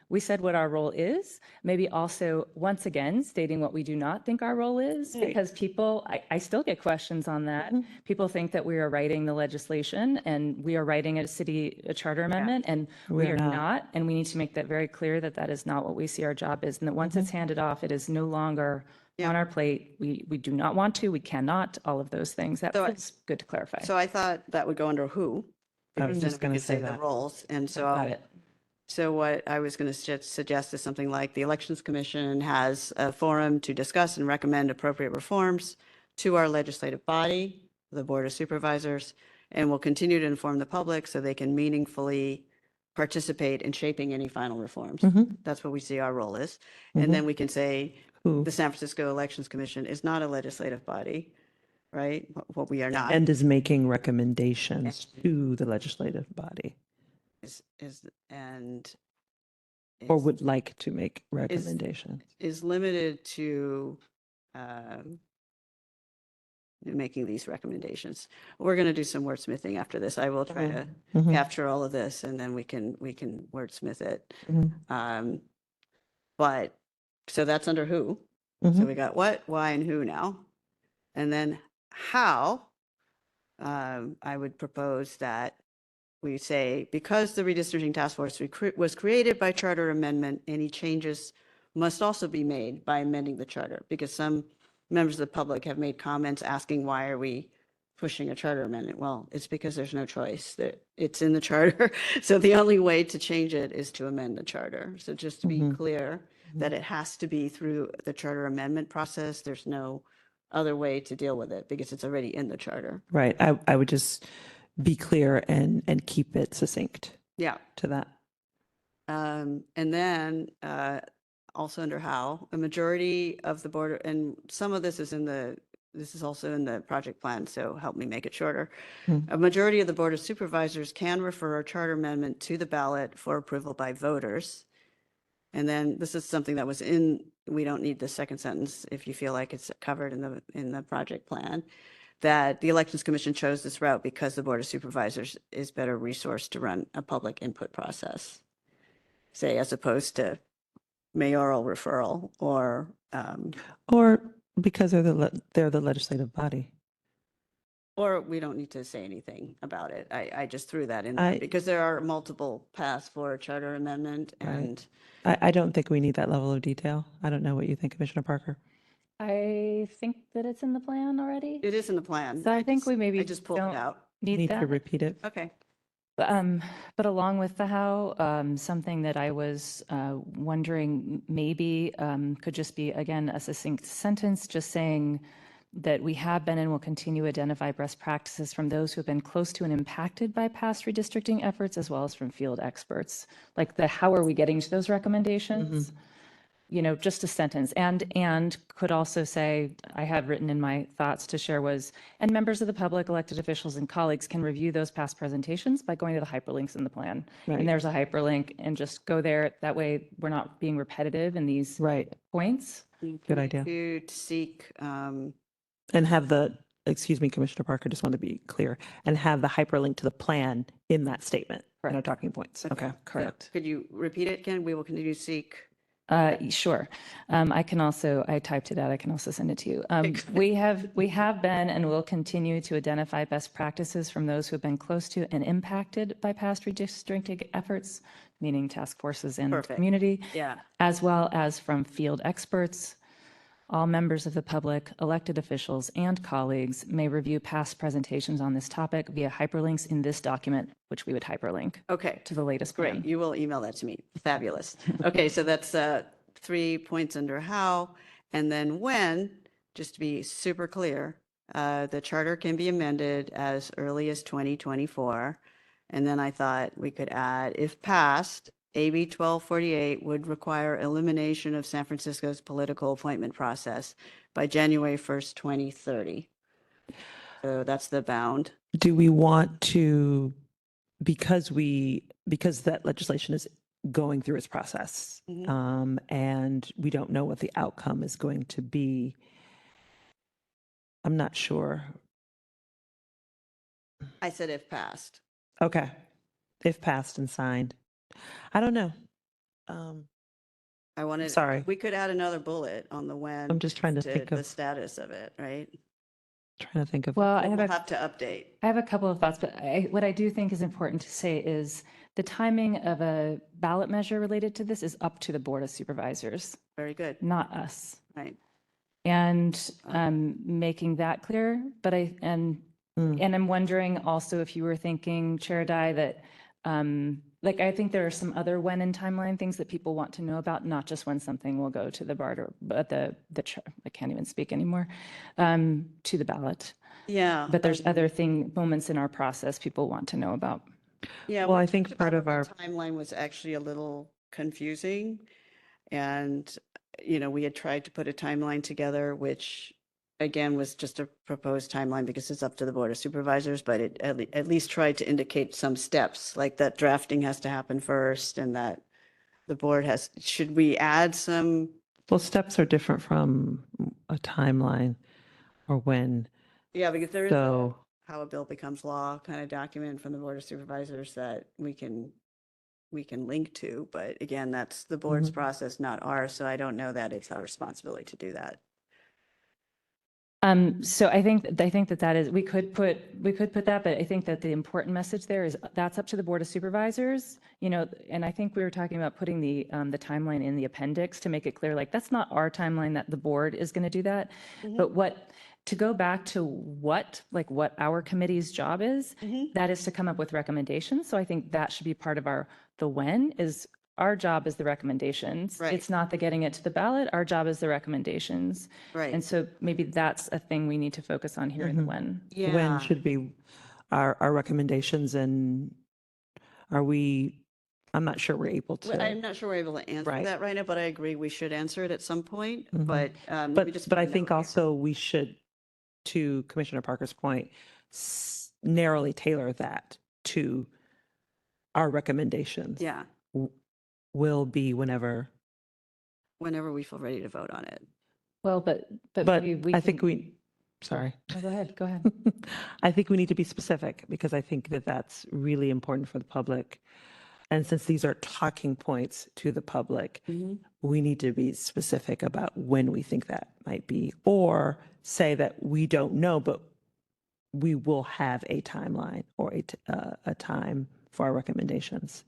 we said what our role is, maybe also, once again, stating what we do not think our role is, because people, I still get questions on that. People think that we are writing the legislation and we are writing a charter amendment, and we are not. And we need to make that very clear that that is not what we see our job is. And that once it's handed off, it is no longer on our plate. We do not want to, we cannot, all of those things. That feels good to clarify. So I thought that would go under who. I was because then just we gonna could say the that. roles. And so Got it. So what I was going to suggest is something like the Elections Commission has a forum to discuss and recommend appropriate reforms to our legislative body, the Board of Supervisors, and will continue to inform the public so they can meaningfully participate in shaping any final reforms. That's what we see our role is. And then we can say the San Francisco Elections Commission is not a legislative body, right? What we are not. And is making recommendations to the legislative body, And or would like to make recommendations. is limited to making these recommendations. We're going to do some wordsmithing after this. I will try to capture all of this, and then we can wordsmith it. But so that's under who. So we got what, why, and who now, and then how. I would propose that we say, because the redistricting task force was created by charter amendment, any changes must also be made by amending the charter, because some members of the public have made comments asking, why are we pushing a charter amendment? Well, it's because there's no choice. It's in the charter. So the only way to change it is to amend the charter. So just to be clear that it has to be through the charter amendment process. There's no other way to deal with it because it's already in the charter. Right. I would just be clear and keep it succinct Yeah. to that. And then also under how, a majority of the board, and some of this is also in the project plan, so help me make it shorter. A majority of the Board of Supervisors can refer a charter amendment to the ballot for approval by voters. And then this is something that was we don't need the second sentence if you feel like it's covered in the project plan, that the Elections Commission chose this route because the Board of Supervisors is better resourced to run a public input process, say, as opposed to mayoral referral or because they're the legislative body. or we don't need to say anything about it. I just threw that in there because there are multiple paths for a charter amendment, and I don't think we need that level of detail. I don't know what you think, Commissioner Parker. I think that it's in the plan already. it is in the plan. So I think we maybe I just pulled it don't out. need Need to that. repeat it. Okay. But along with the how, something that I was wondering maybe could just be, again, a succinct sentence, just saying that we have been and will continue to identify best practices from those who have been close to and impacted by past redistricting efforts, as well as from field experts. Like how are we getting to those recommendations? Just a sentence. And could also say, I had written in my thoughts to share was, and members of the public, elected officials, and colleagues can review those past presentations by going to the hyperlinks in the plan. Right. And there's a hyperlink, and just go there. That way we're not being repetitive in these points. Good idea. To seek, And have excuse me, Commissioner Parker, just want to be clear, and have the hyperlink to the plan in that statement, in our talking points. Okay, correct. could you repeat it, Ken? We will continue to seek. Sure. I typed it out. I can also send it to you. We have been and will continue to identify best practices from those who have been close to and impacted by past redistricting efforts, meaning task forces and Perfect. community, Yeah. as well as from field experts. All members of the public, elected officials, and colleagues may review past presentations on this topic via hyperlinks in this document, which we would hyperlink Okay. to the latest plan. Great. You will email that to me. Fabulous. Okay. So that's 3 points under how. And then when, just to be super clear, the charter can be amended as early as 2024. And then I thought we could add, if passed, AB 1248 would require elimination of San Francisco's political appointment process by January 1st, 2030. So that's the bound. Do we want to, because that legislation is going through its process, and we don't know what the outcome is going to be, I'm not sure. I said if passed. Okay. If passed and signed. I don't know. I wanted, Sorry. we could add another bullet on the when. I'm just trying to think the of, status of it, right? trying to think of. Well, We'll have to update. I have a couple of thoughts, but what I do think is important to say is the timing of a ballot measure related to this is up to the Board of Supervisors, Very good, not us. right? And making that clear, but and I'm wondering also if you were thinking, Chair Dai, that like I think there are some other when in timeline things that people want to know about, not just when something will go to the BART but I can't even speak anymore, to the ballot. Yeah. But there's other moments in our process people want to know about. Yeah. Well, we I think talked part about of our, the timeline was actually a little confusing. And, you know, we had tried to put a timeline together, which again was just a proposed timeline because it's up to the Board of Supervisors, but it at least tried to indicate some steps, like that drafting has to happen first and that the board has, should we add some? well, steps are different from a timeline or when. Yeah, because there is So, how a bill becomes law kind of document from the Board of Supervisors that we can link to, but again, that's the board's process, not ours, so I don't know that it's our responsibility to do that. So I think that is, we could put that, but I think that the important message there is that's up to the Board of Supervisors, you know, and I think we were talking about putting the timeline in the appendix to make it clear, like, that's not our timeline, that the board is going to do that. But to go back to what our committee's job is, that is to come up with recommendations. So I think that should be part of the when is our job is the recommendations. Right. It's not the getting it to the ballot. Our job is the recommendations. Right. And so maybe that's a thing we need to focus on here in the when. Yeah. when should be our recommendations, and are we, I'm not sure we're able Well, to. I'm not sure we're able to answer Right. that right now, but I agree we should answer it at some point, but let me just But I put a think note here. also we should, to Commissioner Parker's point, narrowly tailor that to our recommendations. Yeah, Will be whenever, whenever we feel ready to vote on it. Well, but but we I think can- sorry. Oh, go ahead. I think we need to be specific because I think that that's really important for the public. And since these are talking points to the public, we need to be specific about when we think that might be, or say that we don't know, but we will have a timeline or a time for our recommendations.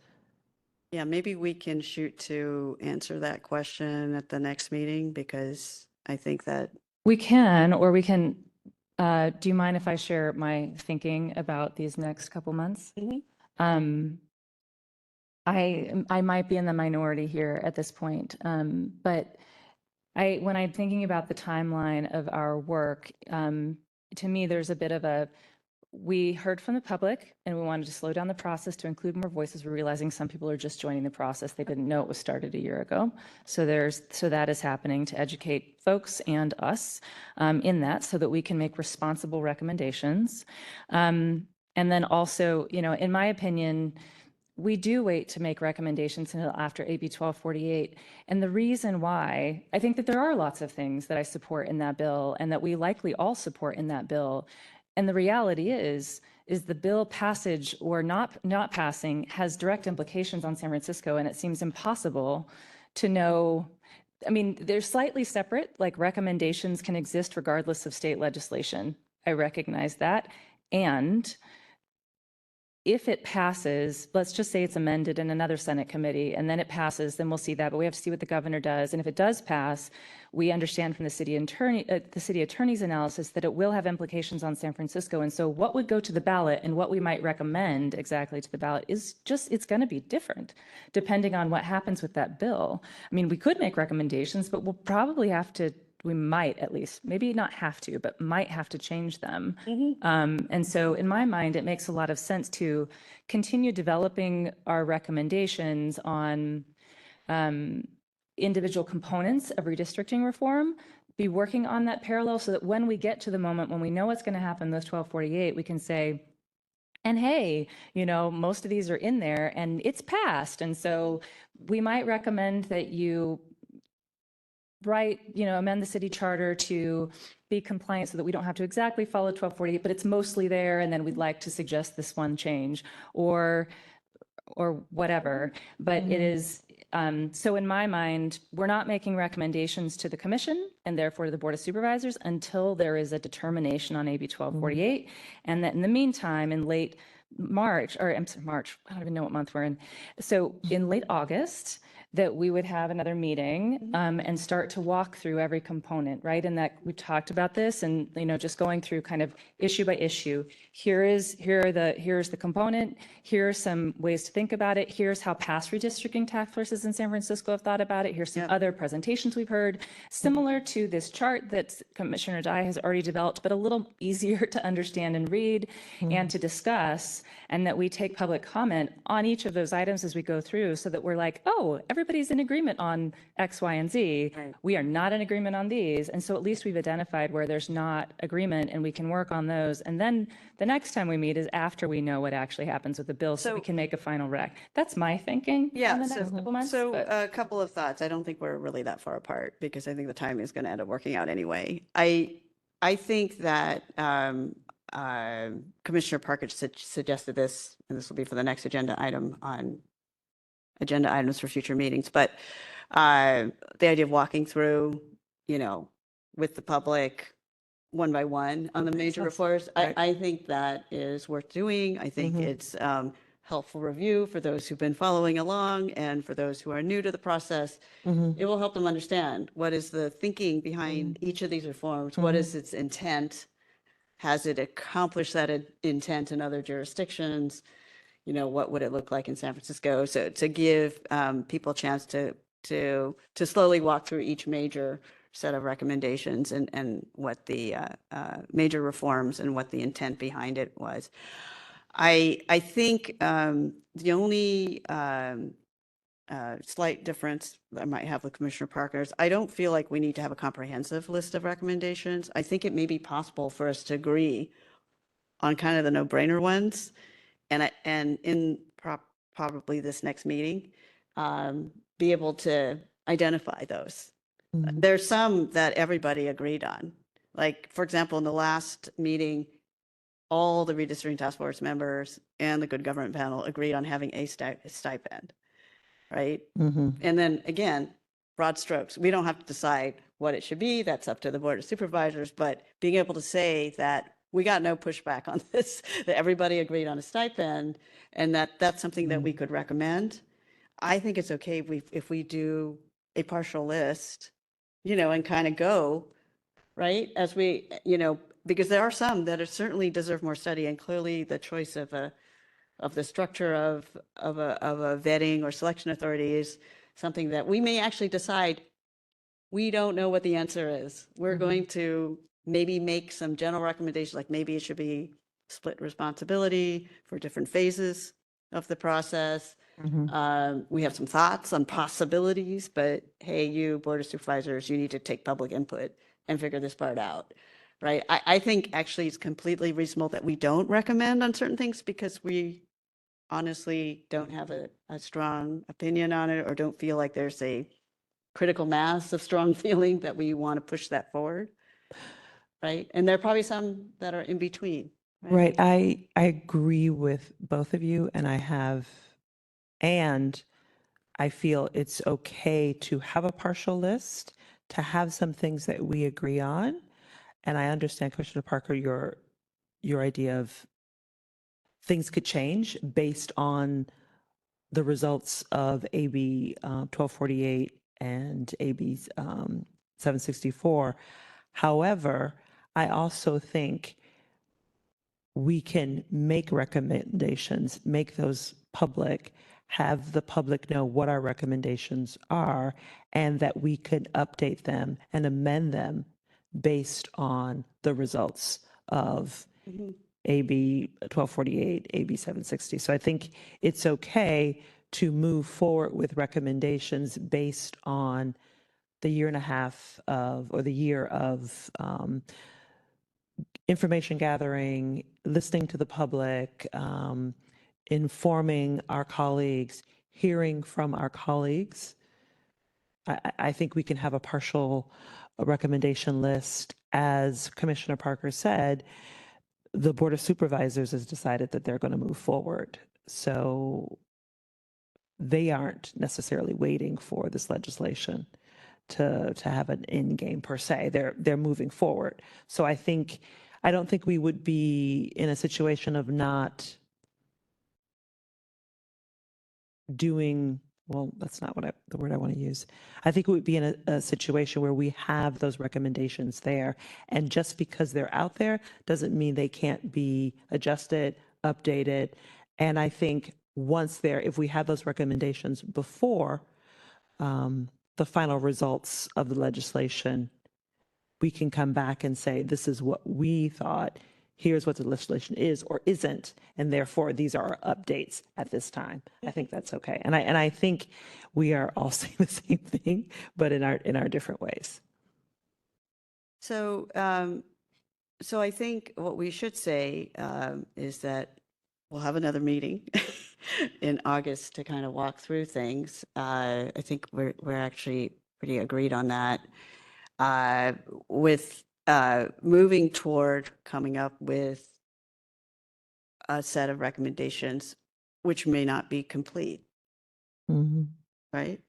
Yeah, maybe we can shoot to answer that question at the next meeting because I think that, We can, or we can, do you mind if I share my thinking about these next couple months? I might be in the minority here at this point, but when I'm thinking about the timeline of our work, to me, there's a bit of we heard from the public and we wanted to slow down the process to include more voices. We're realizing some people are just joining the process. They didn't know it was started a year ago. So that is happening to educate folks and us in that so that we can make responsible recommendations. And then also, you know, in my opinion, we do wait to make recommendations until after AB 1248. And the reason why, I think that there are lots of things that I support in that bill and that we likely all support in that bill. And the reality is the bill passage or not passing has direct implications on San Francisco, and it seems impossible to know. I mean, they're slightly separate, like recommendations can exist regardless of state legislation. I recognize that. And if it passes, let's just say it's amended in another Senate committee and then it passes, then we'll see that. But we have to see what the governor does. And if it does pass, we understand from the city attorney's analysis that it will have implications on San Francisco. And so what would go to the ballot and what we might recommend exactly to the ballot is just, it's going to be different depending on what happens with that bill. I mean, we could make recommendations, but we'll probably have to, we might at least, maybe not have to, but might have to change them. And so in my mind, it makes a lot of sense to continue developing our recommendations on individual components of redistricting reform, be working on that parallel so that when we get to the moment when we know what's going to happen with 1248, we can say, and hey, you know, most of these are in there and it's passed. And so we might recommend that you amend the city charter to be compliant so that we don't have to exactly follow 1248, but it's mostly there. And then we'd like to suggest this one change. Or or whatever, but it is, so in my mind, we're not making recommendations to the commission and therefore to the Board of Supervisors until there is a determination on AB 1248. And that in the meantime, in late March, or I'm sorry, March, I don't even know what month we're in. So in late August, that we would have another meeting and start to walk through every component, right? And that we talked about this and, you know, just going through kind of issue by issue. Here's the component. Here are some ways to think about it. Here's how past redistricting task forces in San Francisco have thought about it. Here's some other presentations we've heard, similar to this chart that Commissioner Dye has already developed, but a little easier to understand and read and to discuss, and that we take public comment on each of those items as we go through so that we're like, oh, everybody's in agreement on X, Y, and Z. Right. We are not in agreement on these. And so at least we've identified where there's not agreement and we can work on those. And then the next time we meet is after we know what actually happens with the bill so we can make a final rec. That's my thinking on the next couple months. So but- a couple of thoughts. I don't think we're really that far apart because I think the timing is going to end up working out anyway. I think that Commissioner Parker suggested this, and this will be for the next agenda item on agenda items for future meetings, but the idea of walking through, you know, with the public one by one on the major reforms, I think that is worth doing. I think it's helpful review for those who've been following along and for those who are new to the process. It will help them understand what is the thinking behind each of these reforms, what is its intent, has it accomplished that intent in other jurisdictions, you know, what would it look like in San Francisco? So to give people a chance to slowly walk through each major set of recommendations and what the major reforms and what the intent behind it was. I think the only slight difference I might have with Commissioner Parker is I don't feel like we need to have a comprehensive list of recommendations. I think it may be possible for us to agree on kind of the no-brainer ones, and in probably this next meeting, be able to identify those. There's some that everybody agreed on. Like, for example, in the last meeting, all the redistricting task force members and the good government panel agreed on having a stipend, right? And then again, broad strokes. We don't have to decide what it should be. That's up to the Board of Supervisors, but being able to say that we got no pushback on this, that everybody agreed on a stipend, and that's something that we could recommend. I think it's okay if we do a partial list, you know, and kind of go, right, as we, you know, because there are some that are certainly deserve more study, and clearly the choice of the structure of a vetting or selection authority is something that we may actually decide we don't know what the answer is. We're going to maybe make some general recommendations, like maybe it should be split responsibility for different phases of the process. We have some thoughts on possibilities, but hey, you Board of Supervisors, you need to take public input and figure this part out, right? I think actually it's completely reasonable that we don't recommend on certain things because we honestly don't have a strong opinion on it or don't feel like there's a critical mass of strong feeling that we want to push that forward, right? And there are probably some that are in between. Right. I agree with both of you, and I feel it's okay to have a partial list, to have some things that we agree on. And I understand, Commissioner Parker, your idea of things could change based on the results of AB 1248 and AB 764. However, I also think we can make recommendations, make those public, have the public know what our recommendations are, and that we could update them and amend them based on the results of AB 1248, AB 760. So I think it's okay to move forward with recommendations based on the year and a half of, or the year of information gathering, listening to the public, informing our colleagues, hearing from our colleagues. I think we can have a partial recommendation list. As Commissioner Parker said, the Board of Supervisors has decided that they're going to move forward. So they aren't necessarily waiting for this legislation to have an end game per se. They're moving forward. So I don't think we would be in a situation of not doing, well, that's not the word I want to use. I think we would be in a situation where we have those recommendations there. And just because they're out there doesn't mean they can't be adjusted, updated. And I think if we have those recommendations before the final results of the legislation, we can come back and say, this is what we thought, here's what the legislation is or isn't, and therefore these are our updates at this time. I think that's okay. And I think we are all saying the same thing, but in our different ways. So, so I think what we should say is that we'll have another meeting in August to kind of walk through things. I think we're actually pretty agreed on that. With moving toward coming up with a set of recommendations, which may not be complete, right?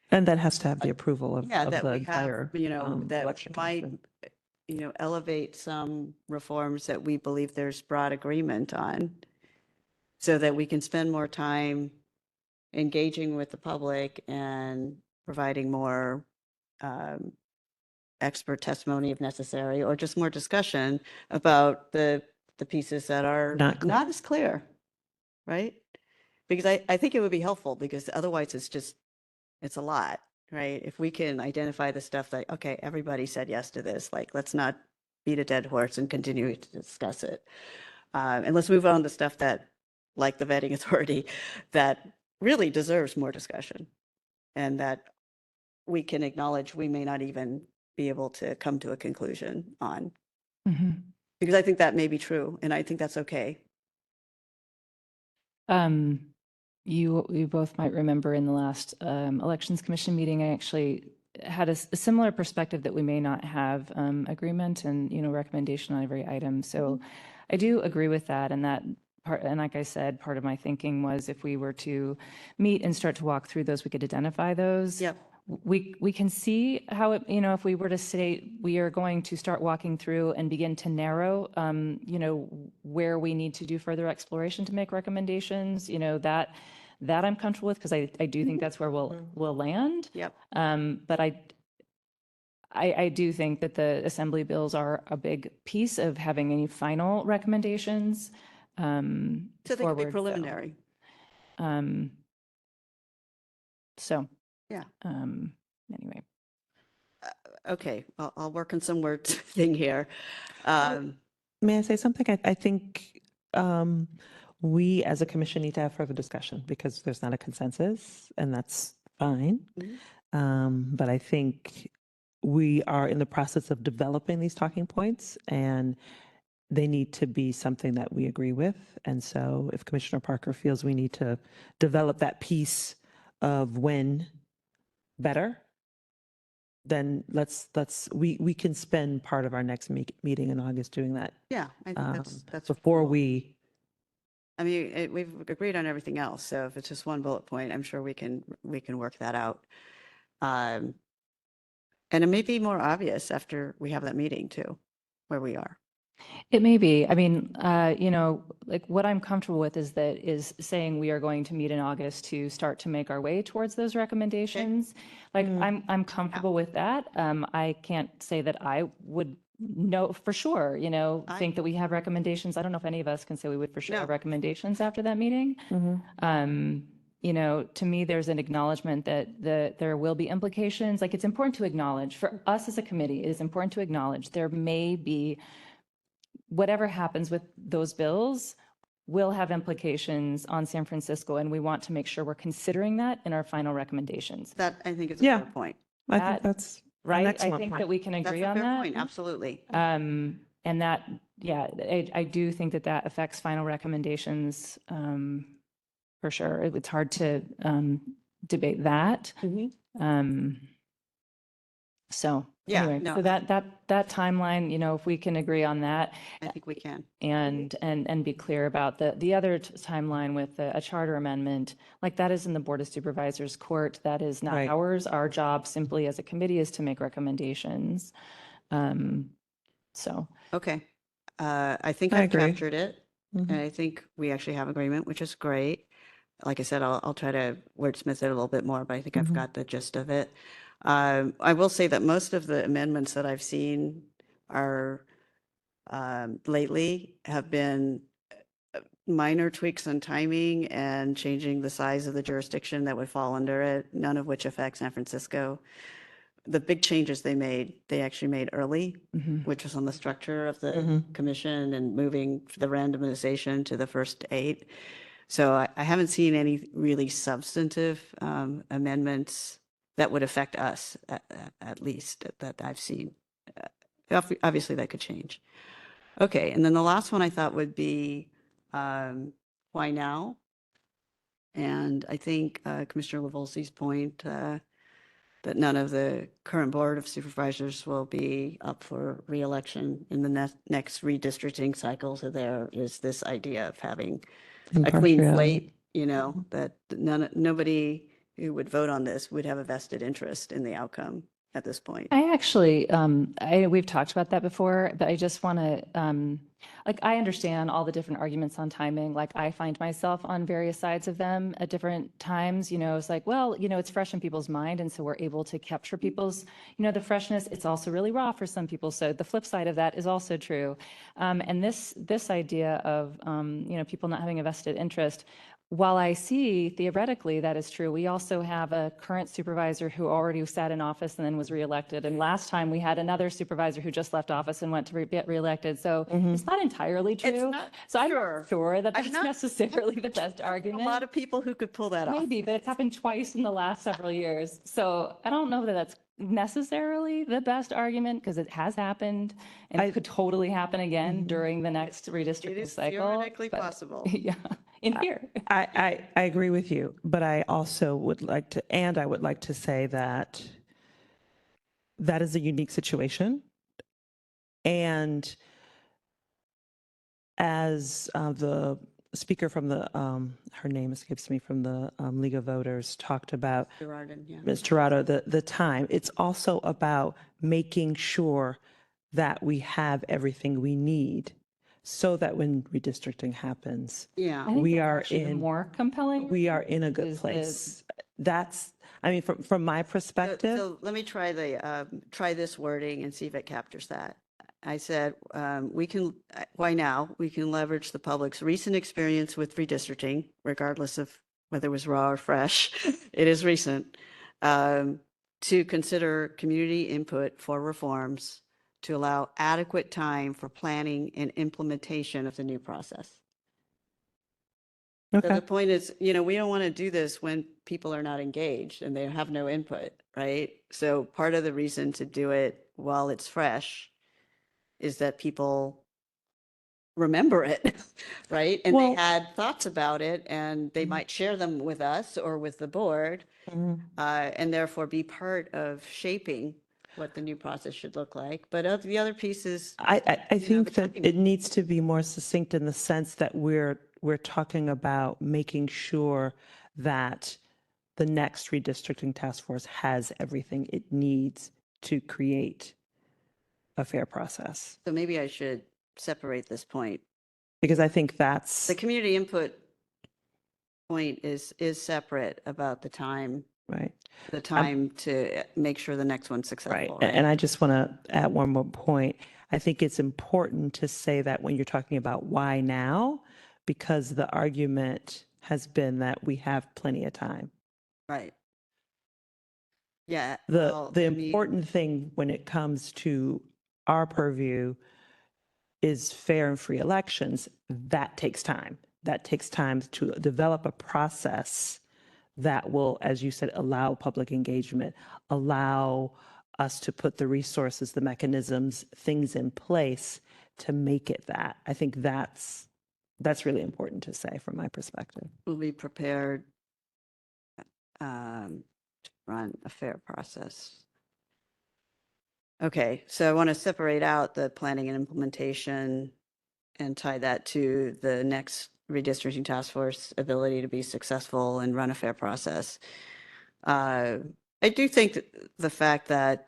And that has to have the approval of Yeah, that the we entire have, that election might, commission. elevate some reforms that we believe there's broad agreement on, so that we can spend more time engaging with the public and providing more expert testimony if necessary, or just more discussion about the pieces that are Not clear. not as clear, right? Because I think it would be helpful, because otherwise it's a lot, right? If we can identify the stuff that, okay, everybody said yes to this, like, let's not beat a dead horse and continue to discuss it. And let's move on to stuff that, like the vetting authority, that really deserves more discussion, and that we can acknowledge we may not even be able to come to a conclusion on. Because I think that may be true, and I think that's okay. You both might remember in the last Elections Commission meeting, I actually had a similar perspective that we may not have agreement and, recommendation on every item. So I do agree with that. And that part, and like I said, part of my thinking was if we were to meet and start to walk through those, we could identify those. Yep. We can see how it, if we were to say we are going to start walking through and begin to narrow, where we need to do further exploration to make recommendations, that I'm comfortable with, because I do think that's where we'll land. Yep. But I do think that the assembly bills are a big piece of having any final recommendations. So they could be forward, preliminary. So, Yeah. Anyway. Okay, I'll work on some word thing here. May I say something? I think we as a commission need to have further discussion, because there's not a consensus, and that's fine. But I think we are in the process of developing these talking points, and they need to be something that we agree with. And so if Commissioner Parker feels we need to develop that piece of when better, then we can spend part of our next meeting in August doing that. Yeah, I think that's before reasonable. we. I mean, we've agreed on everything else, so if it's just one bullet point, I'm sure we can work that out. And it may be more obvious after we have that meeting too, where we are. It may be. I mean, like what I'm comfortable with is saying we are going to meet in August to start to make our way towards those recommendations. Like I'm comfortable with that. I can't say that I would know for sure, think that we have recommendations. I don't know if any of us can say we would for sure have recommendations after that meeting. To me, there's an acknowledgement that there will be implications. Like, it's important to acknowledge, for us as a committee, it is important to acknowledge there may be, whatever happens with those bills will have implications on San Francisco, and we want to make sure we're considering that in our final recommendations. That, I think, is a fair point. I think that's right. excellent I think point. that we can agree That's a on fair that. point, absolutely. And that, I do think that affects final recommendations for sure. It's hard to debate that. So Yeah, anyway, no, so that timeline, if we can agree on that I think we can. and be clear about the other timeline with a charter amendment, like that is in the Board of Supervisors court. That is not Right. ours. Our job simply as a committee is to make recommendations. So Okay. I think I I've agree. captured it. Mhm. And I think we actually have agreement, which is great. Like I said, I'll try to wordsmith it a little bit more, but I think I've got the gist of it. I will say that most of the amendments that I've seen are lately have been minor tweaks on timing and changing the size of the jurisdiction that would fall under it, none of which affect San Francisco. The big changes they actually made early, which was on the structure of the commission and moving the randomization to the first 8. So I haven't seen any really substantive amendments that would affect us, at least that I've seen. Obviously, that could change. Okay, and then the last one I thought would be why now? And I think Commissioner Lavolsi's point that none of the current Board of Supervisors will be up for reelection in the next redistricting cycle. So there is this idea of having a clean Impartiality. slate, that nobody who would vote on this would have a vested interest in the outcome at this point. I actually, we've talked about that before, but I just want to, I understand all the different arguments on timing. Like I find myself on various sides of them at different times. It's like, well, it's fresh in people's mind, and so we're able to capture people's, the freshness. It's also really raw for some people. So the flip side of that is also true. And this idea of, people not having a vested interest. While I see theoretically that is true, we also have a current supervisor who already sat in office and then was reelected. And last time we had another supervisor who just left office and went to get reelected. So it's not entirely true. not So I'm sure. not sure that I'm that's not- necessarily the best A argument. lot of people who could pull that off. Maybe, but it's happened twice in the last several years. So I don't know that that's necessarily the best argument because it has happened and it could totally happen again during the next It redistricting is cycle. theoretically but- possible. Yeah, in here. I agree with you, but I also would like to say that that is a unique situation. And as the speaker from the, her name escapes me, from the League of Voters talked about, Gerardin, yeah. Ms. Tirado, the time, it's also about making sure that we have everything we need so that when redistricting happens, Yeah. I think we that's are actually the in, more compelling. we are in a good is the- place. That's, I mean, from my perspective. So let me try this wording and see if it captures that. I said, why now? We can leverage the public's recent experience with redistricting, regardless of whether it was raw or fresh. It is recent. To consider community input for reforms to allow adequate time for planning and implementation of the new process. So Okay. the point is, we don't want to do this when people are not engaged and they have no input, right? So part of the reason to do it while it's fresh is that people remember it, right? And they Well- had thoughts about it and they might share them with us or with the board, and therefore be part of shaping what the new process should look like. But of the other pieces, I think the that timing- it needs to be more succinct in the sense that we're talking about making sure that the next redistricting task force has everything it needs to create a fair process. so maybe I should separate this point. Because I think that's, The community input point is separate about the time right. to make sure the next one's Right. successful, And right? I just want to add one more point. I think it's important to say that when you're talking about why now, because the argument has been that we have plenty of time. Right. Yeah. The well, I mean, important thing when it comes to our purview is fair and free elections. That takes time. That takes time to develop a process that will, as you said, allow public engagement, allow us to put the resources, the mechanisms, things in place to make it that. I think that's really important to say from my perspective. we'll be prepared to run a fair process. Okay, so I want to separate out the planning and implementation and tie that to the next redistricting task force ability to be successful and run a fair process. I do think that the fact that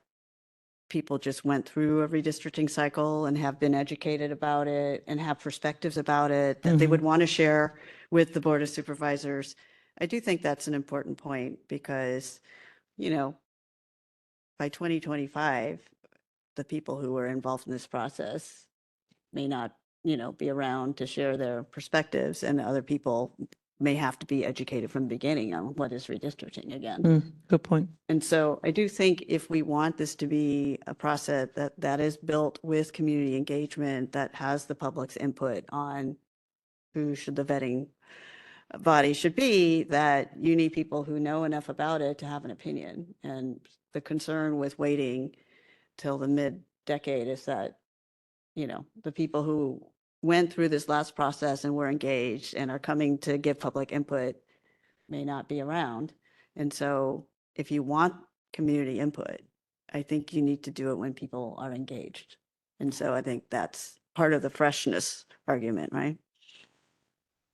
people just went through a redistricting cycle and have been educated about it and have perspectives about it that they would want to share with the Board of Supervisors. I do think that's an important point because, you know, by 2025, the people who were involved in this process may not, be around to share their perspectives, and other people may have to be educated from the beginning on what is redistricting again. Good point. And so I do think if we want this to be a process that is built with community engagement, that has the public's input on who should the vetting body should be, that you need people who know enough about it to have an opinion. And the concern with waiting till the mid-decade is that, the people who went through this last process and were engaged and are coming to give public input may not be around. And so if you want community input, I think you need to do it when people are engaged. And so I think that's part of the freshness argument, right?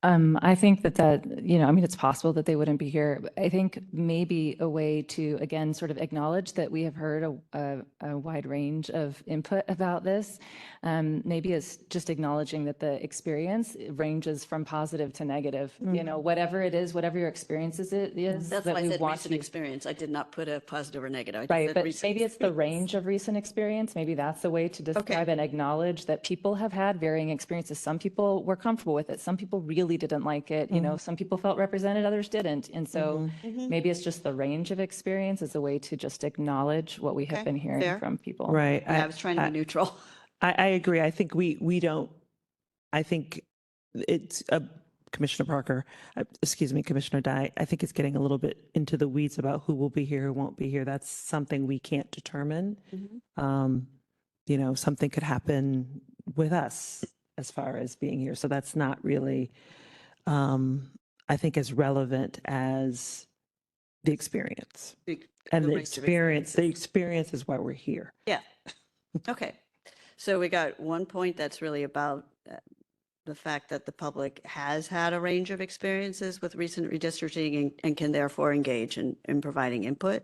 I think that, it's possible that they wouldn't be here. But I think maybe a way to, again, sort of acknowledge that we have heard a wide range of input about this. Maybe it's just acknowledging that the experience ranges from positive to negative, whatever it is, whatever your experience is. That's that why I we said want recent to- experience. I did not put a positive or negative. I just Right, said but recent maybe it's the experience. range of recent experience. Maybe that's the way to describe and acknowledge that people have had varying experiences. Some people were comfortable with it. Some people really didn't like it. Some people felt represented, others didn't. And so maybe it's just the range of experience as a way to just acknowledge what we have Okay, been hearing fair. from people. Right. Yeah, I was trying to be neutral. I agree. I think we don't, I think it's, Commissioner Parker, excuse me, Commissioner Dye, I think it's getting a little bit into the weeds about who will be here, who won't be here. That's something we can't determine. Something could happen with us as far as being here. So that's not really, I think, as relevant as the experience. And the experience is why we're here. Yeah. Okay. So we got one point that's really about the fact that the public has had a range of experiences with recent redistricting and can therefore engage in providing input.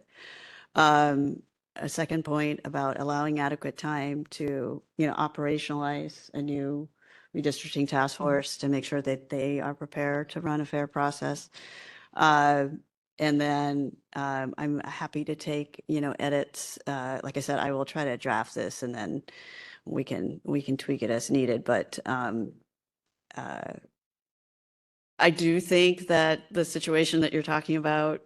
A second point about allowing adequate time to, operationalize a new redistricting task force to make sure that they are prepared to run a fair process. And then I'm happy to take, edits. Like I said, I will try to draft this and then we can tweak it as needed. But I do think that the situation that you're talking about,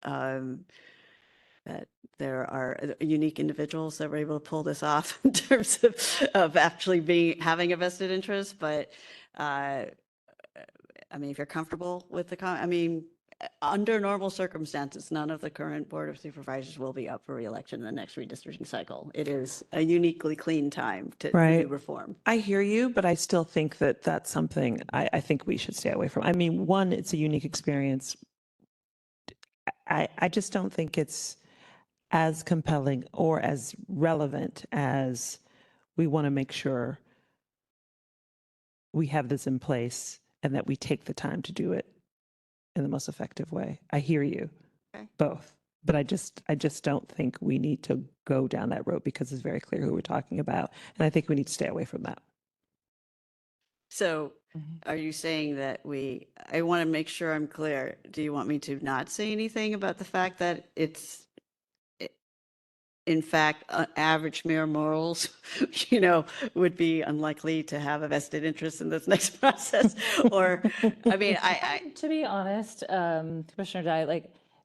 that there are unique individuals that were able to pull this off in terms of actually having a vested interest. But if you're comfortable with under normal circumstances, none of the current Board of Supervisors will be up for reelection in the next redistricting cycle. It is a uniquely clean time to do reform. I hear you, but I still think that that's something I think we should stay away from. One, it's a unique experience. I just don't think it's as compelling or as relevant as we want to make sure we have this in place and that we take the time to do it in the most effective way. I hear you, both, but I just don't think we need to go down that road because it's very clear who we're talking about, and I think we need to stay away from that. So are you saying that I want to make sure I'm clear. Do you want me to not say anything about the fact that it's, in fact, average mayor morals, would be unlikely to have a vested interest in this next process? Or, To be honest, Commissioner Dye,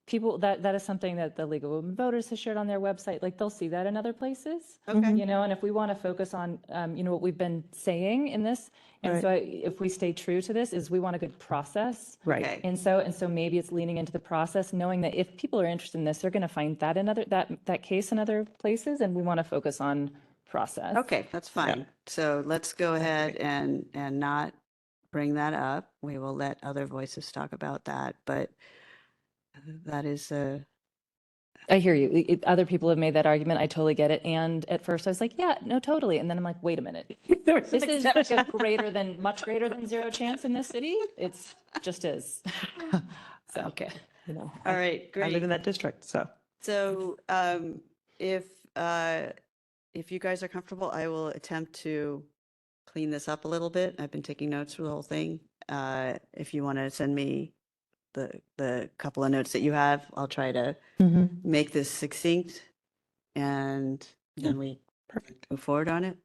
people, that is something that the League of Women Voters has shared on their website. They'll see that in other places. Okay. And if we want to focus on, what we've been saying in this, and so if we stay true to this, is we want a good process. Right. Okay. And so maybe it's leaning into the process, knowing that if people are interested in this, they're going to find that that case in other places, and we want to focus on process. Okay, that's fine. So let's go ahead and not bring that up. We will let other voices talk about that, but that is I hear you. Other people have made that argument. I totally get it. And at first I was like, yeah, no, totally. And then I'm like, wait a minute. This is like a much greater than zero chance in this city. It's just is. So, Okay. You know, All right, I live great. in that district, so. So if you guys are comfortable, I will attempt to clean this up a little bit. I've been taking notes for the whole thing. If you want to send me the couple of notes that you have, I'll try to make this succinct, and then we Perfect. move forward on it.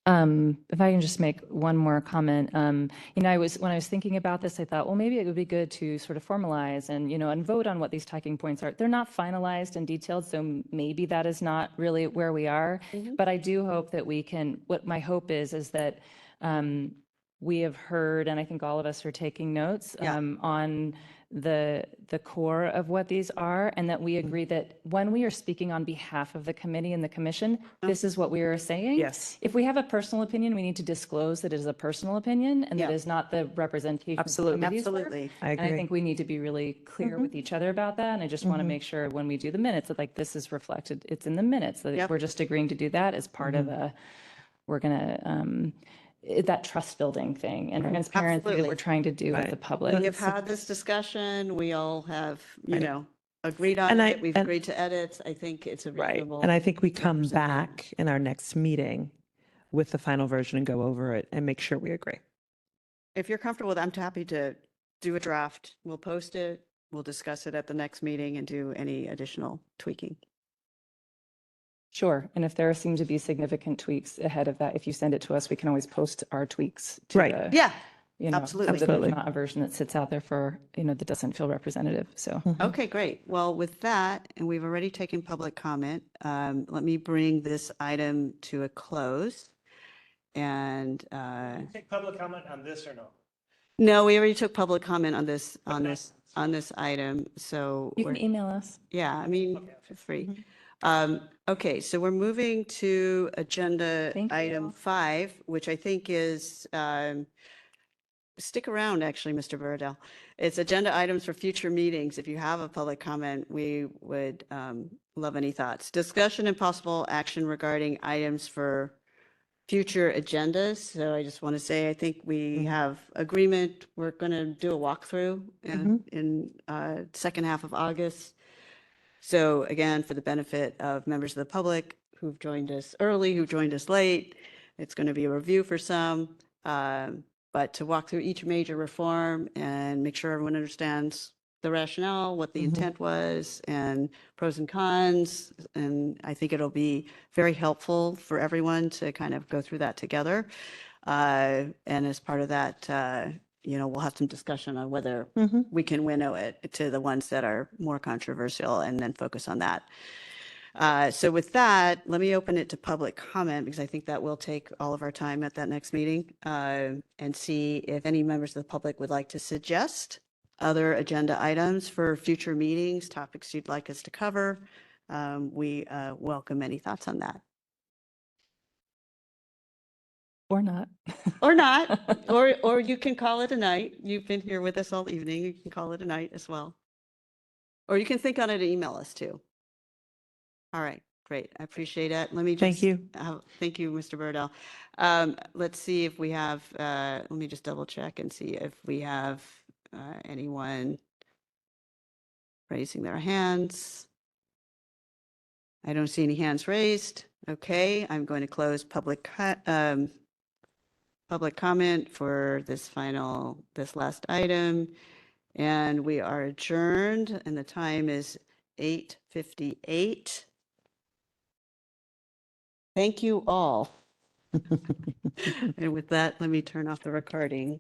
If I can just make one more comment, when I was thinking about this, I thought, well, maybe it would be good to sort of formalize and vote on what these talking points are. They're not finalized and detailed, so maybe that is not really where we are. But I do hope that we can. What my hope is that we have heard, and I think all of us are taking notes on the core of what these are, and that we agree that when we are speaking on behalf of the committee and the commission, this is what we are saying. Yes. If we have a personal opinion, we need to disclose that it is a personal opinion and that Yeah. is not the representation. of the Absolutely. committee's work. Absolutely. I And I agree. think we need to be really clear with each other about that. And I just want to make sure when we do the minutes that like this is reflected, it's in the minutes, that Yep. we're just agreeing to do that as part of we're going to, that trust building thing and transparency that Absolutely. we're trying to do with the public. We have had this discussion. We all have, agreed on And it. We've and- agreed to edits. I think it's a Right. reasonable. And I think we come back in our next meeting with the final version and go over it and make sure we agree. If you're comfortable with it, I'm happy to do a draft. We'll post it. We'll discuss it at the next meeting and do any additional tweaking. Sure. And if there seem to be significant tweaks ahead of that, if you send it to us, we can always post our tweaks to Right. the, Yeah. you know, absolutely. so that there's not a version that sits out there for, that doesn't feel representative. So. Okay, great. Well, with that, and we've already taken public comment, let me bring this item to a close. And Take public comment on this or no? no, we already took public comment on this item. So You can email us. yeah, I mean, feel free. Okay, so we're moving to agenda Thank you. item 5, which I think is, stick around, actually, Mr. Burdell. It's agenda items for future meetings. If you have a public comment, we would love any thoughts. Discussion and possible action regarding items for future agendas. So I just want to say, I think we have agreement. We're going to do a walkthrough in second half of August. So again, for the benefit of members of the public who've joined us early, who joined us late, it's going to be a review for some, but to walk through each major reform and make sure everyone understands the rationale, what the intent was, and pros and cons. And I think it'll be very helpful for everyone to kind of go through that together. And as part of that, we'll have some discussion on whether we can winnow it to the ones that are more controversial and then focus on that. So with that, let me open it to public comment because I think that will take all of our time at that next meeting, and see if any members of the public would like to suggest other agenda items for future meetings, topics you'd like us to cover. We welcome any thoughts on that. Or not. Or not, or you can call it a night. You've been here with us all evening. You can call it a night as well. Or you can think on it and email us too. All right, great. I appreciate it. Let me just. Thank you. Thank you, Mr. Burdell. Let's see if we have, let me just double check and see if we have anyone raising their hands. I don't see any hands raised. Okay, I'm going to close public comment for this last item. And we are adjourned and the time is 8:58. Thank you all. And with that, let me turn off the recording.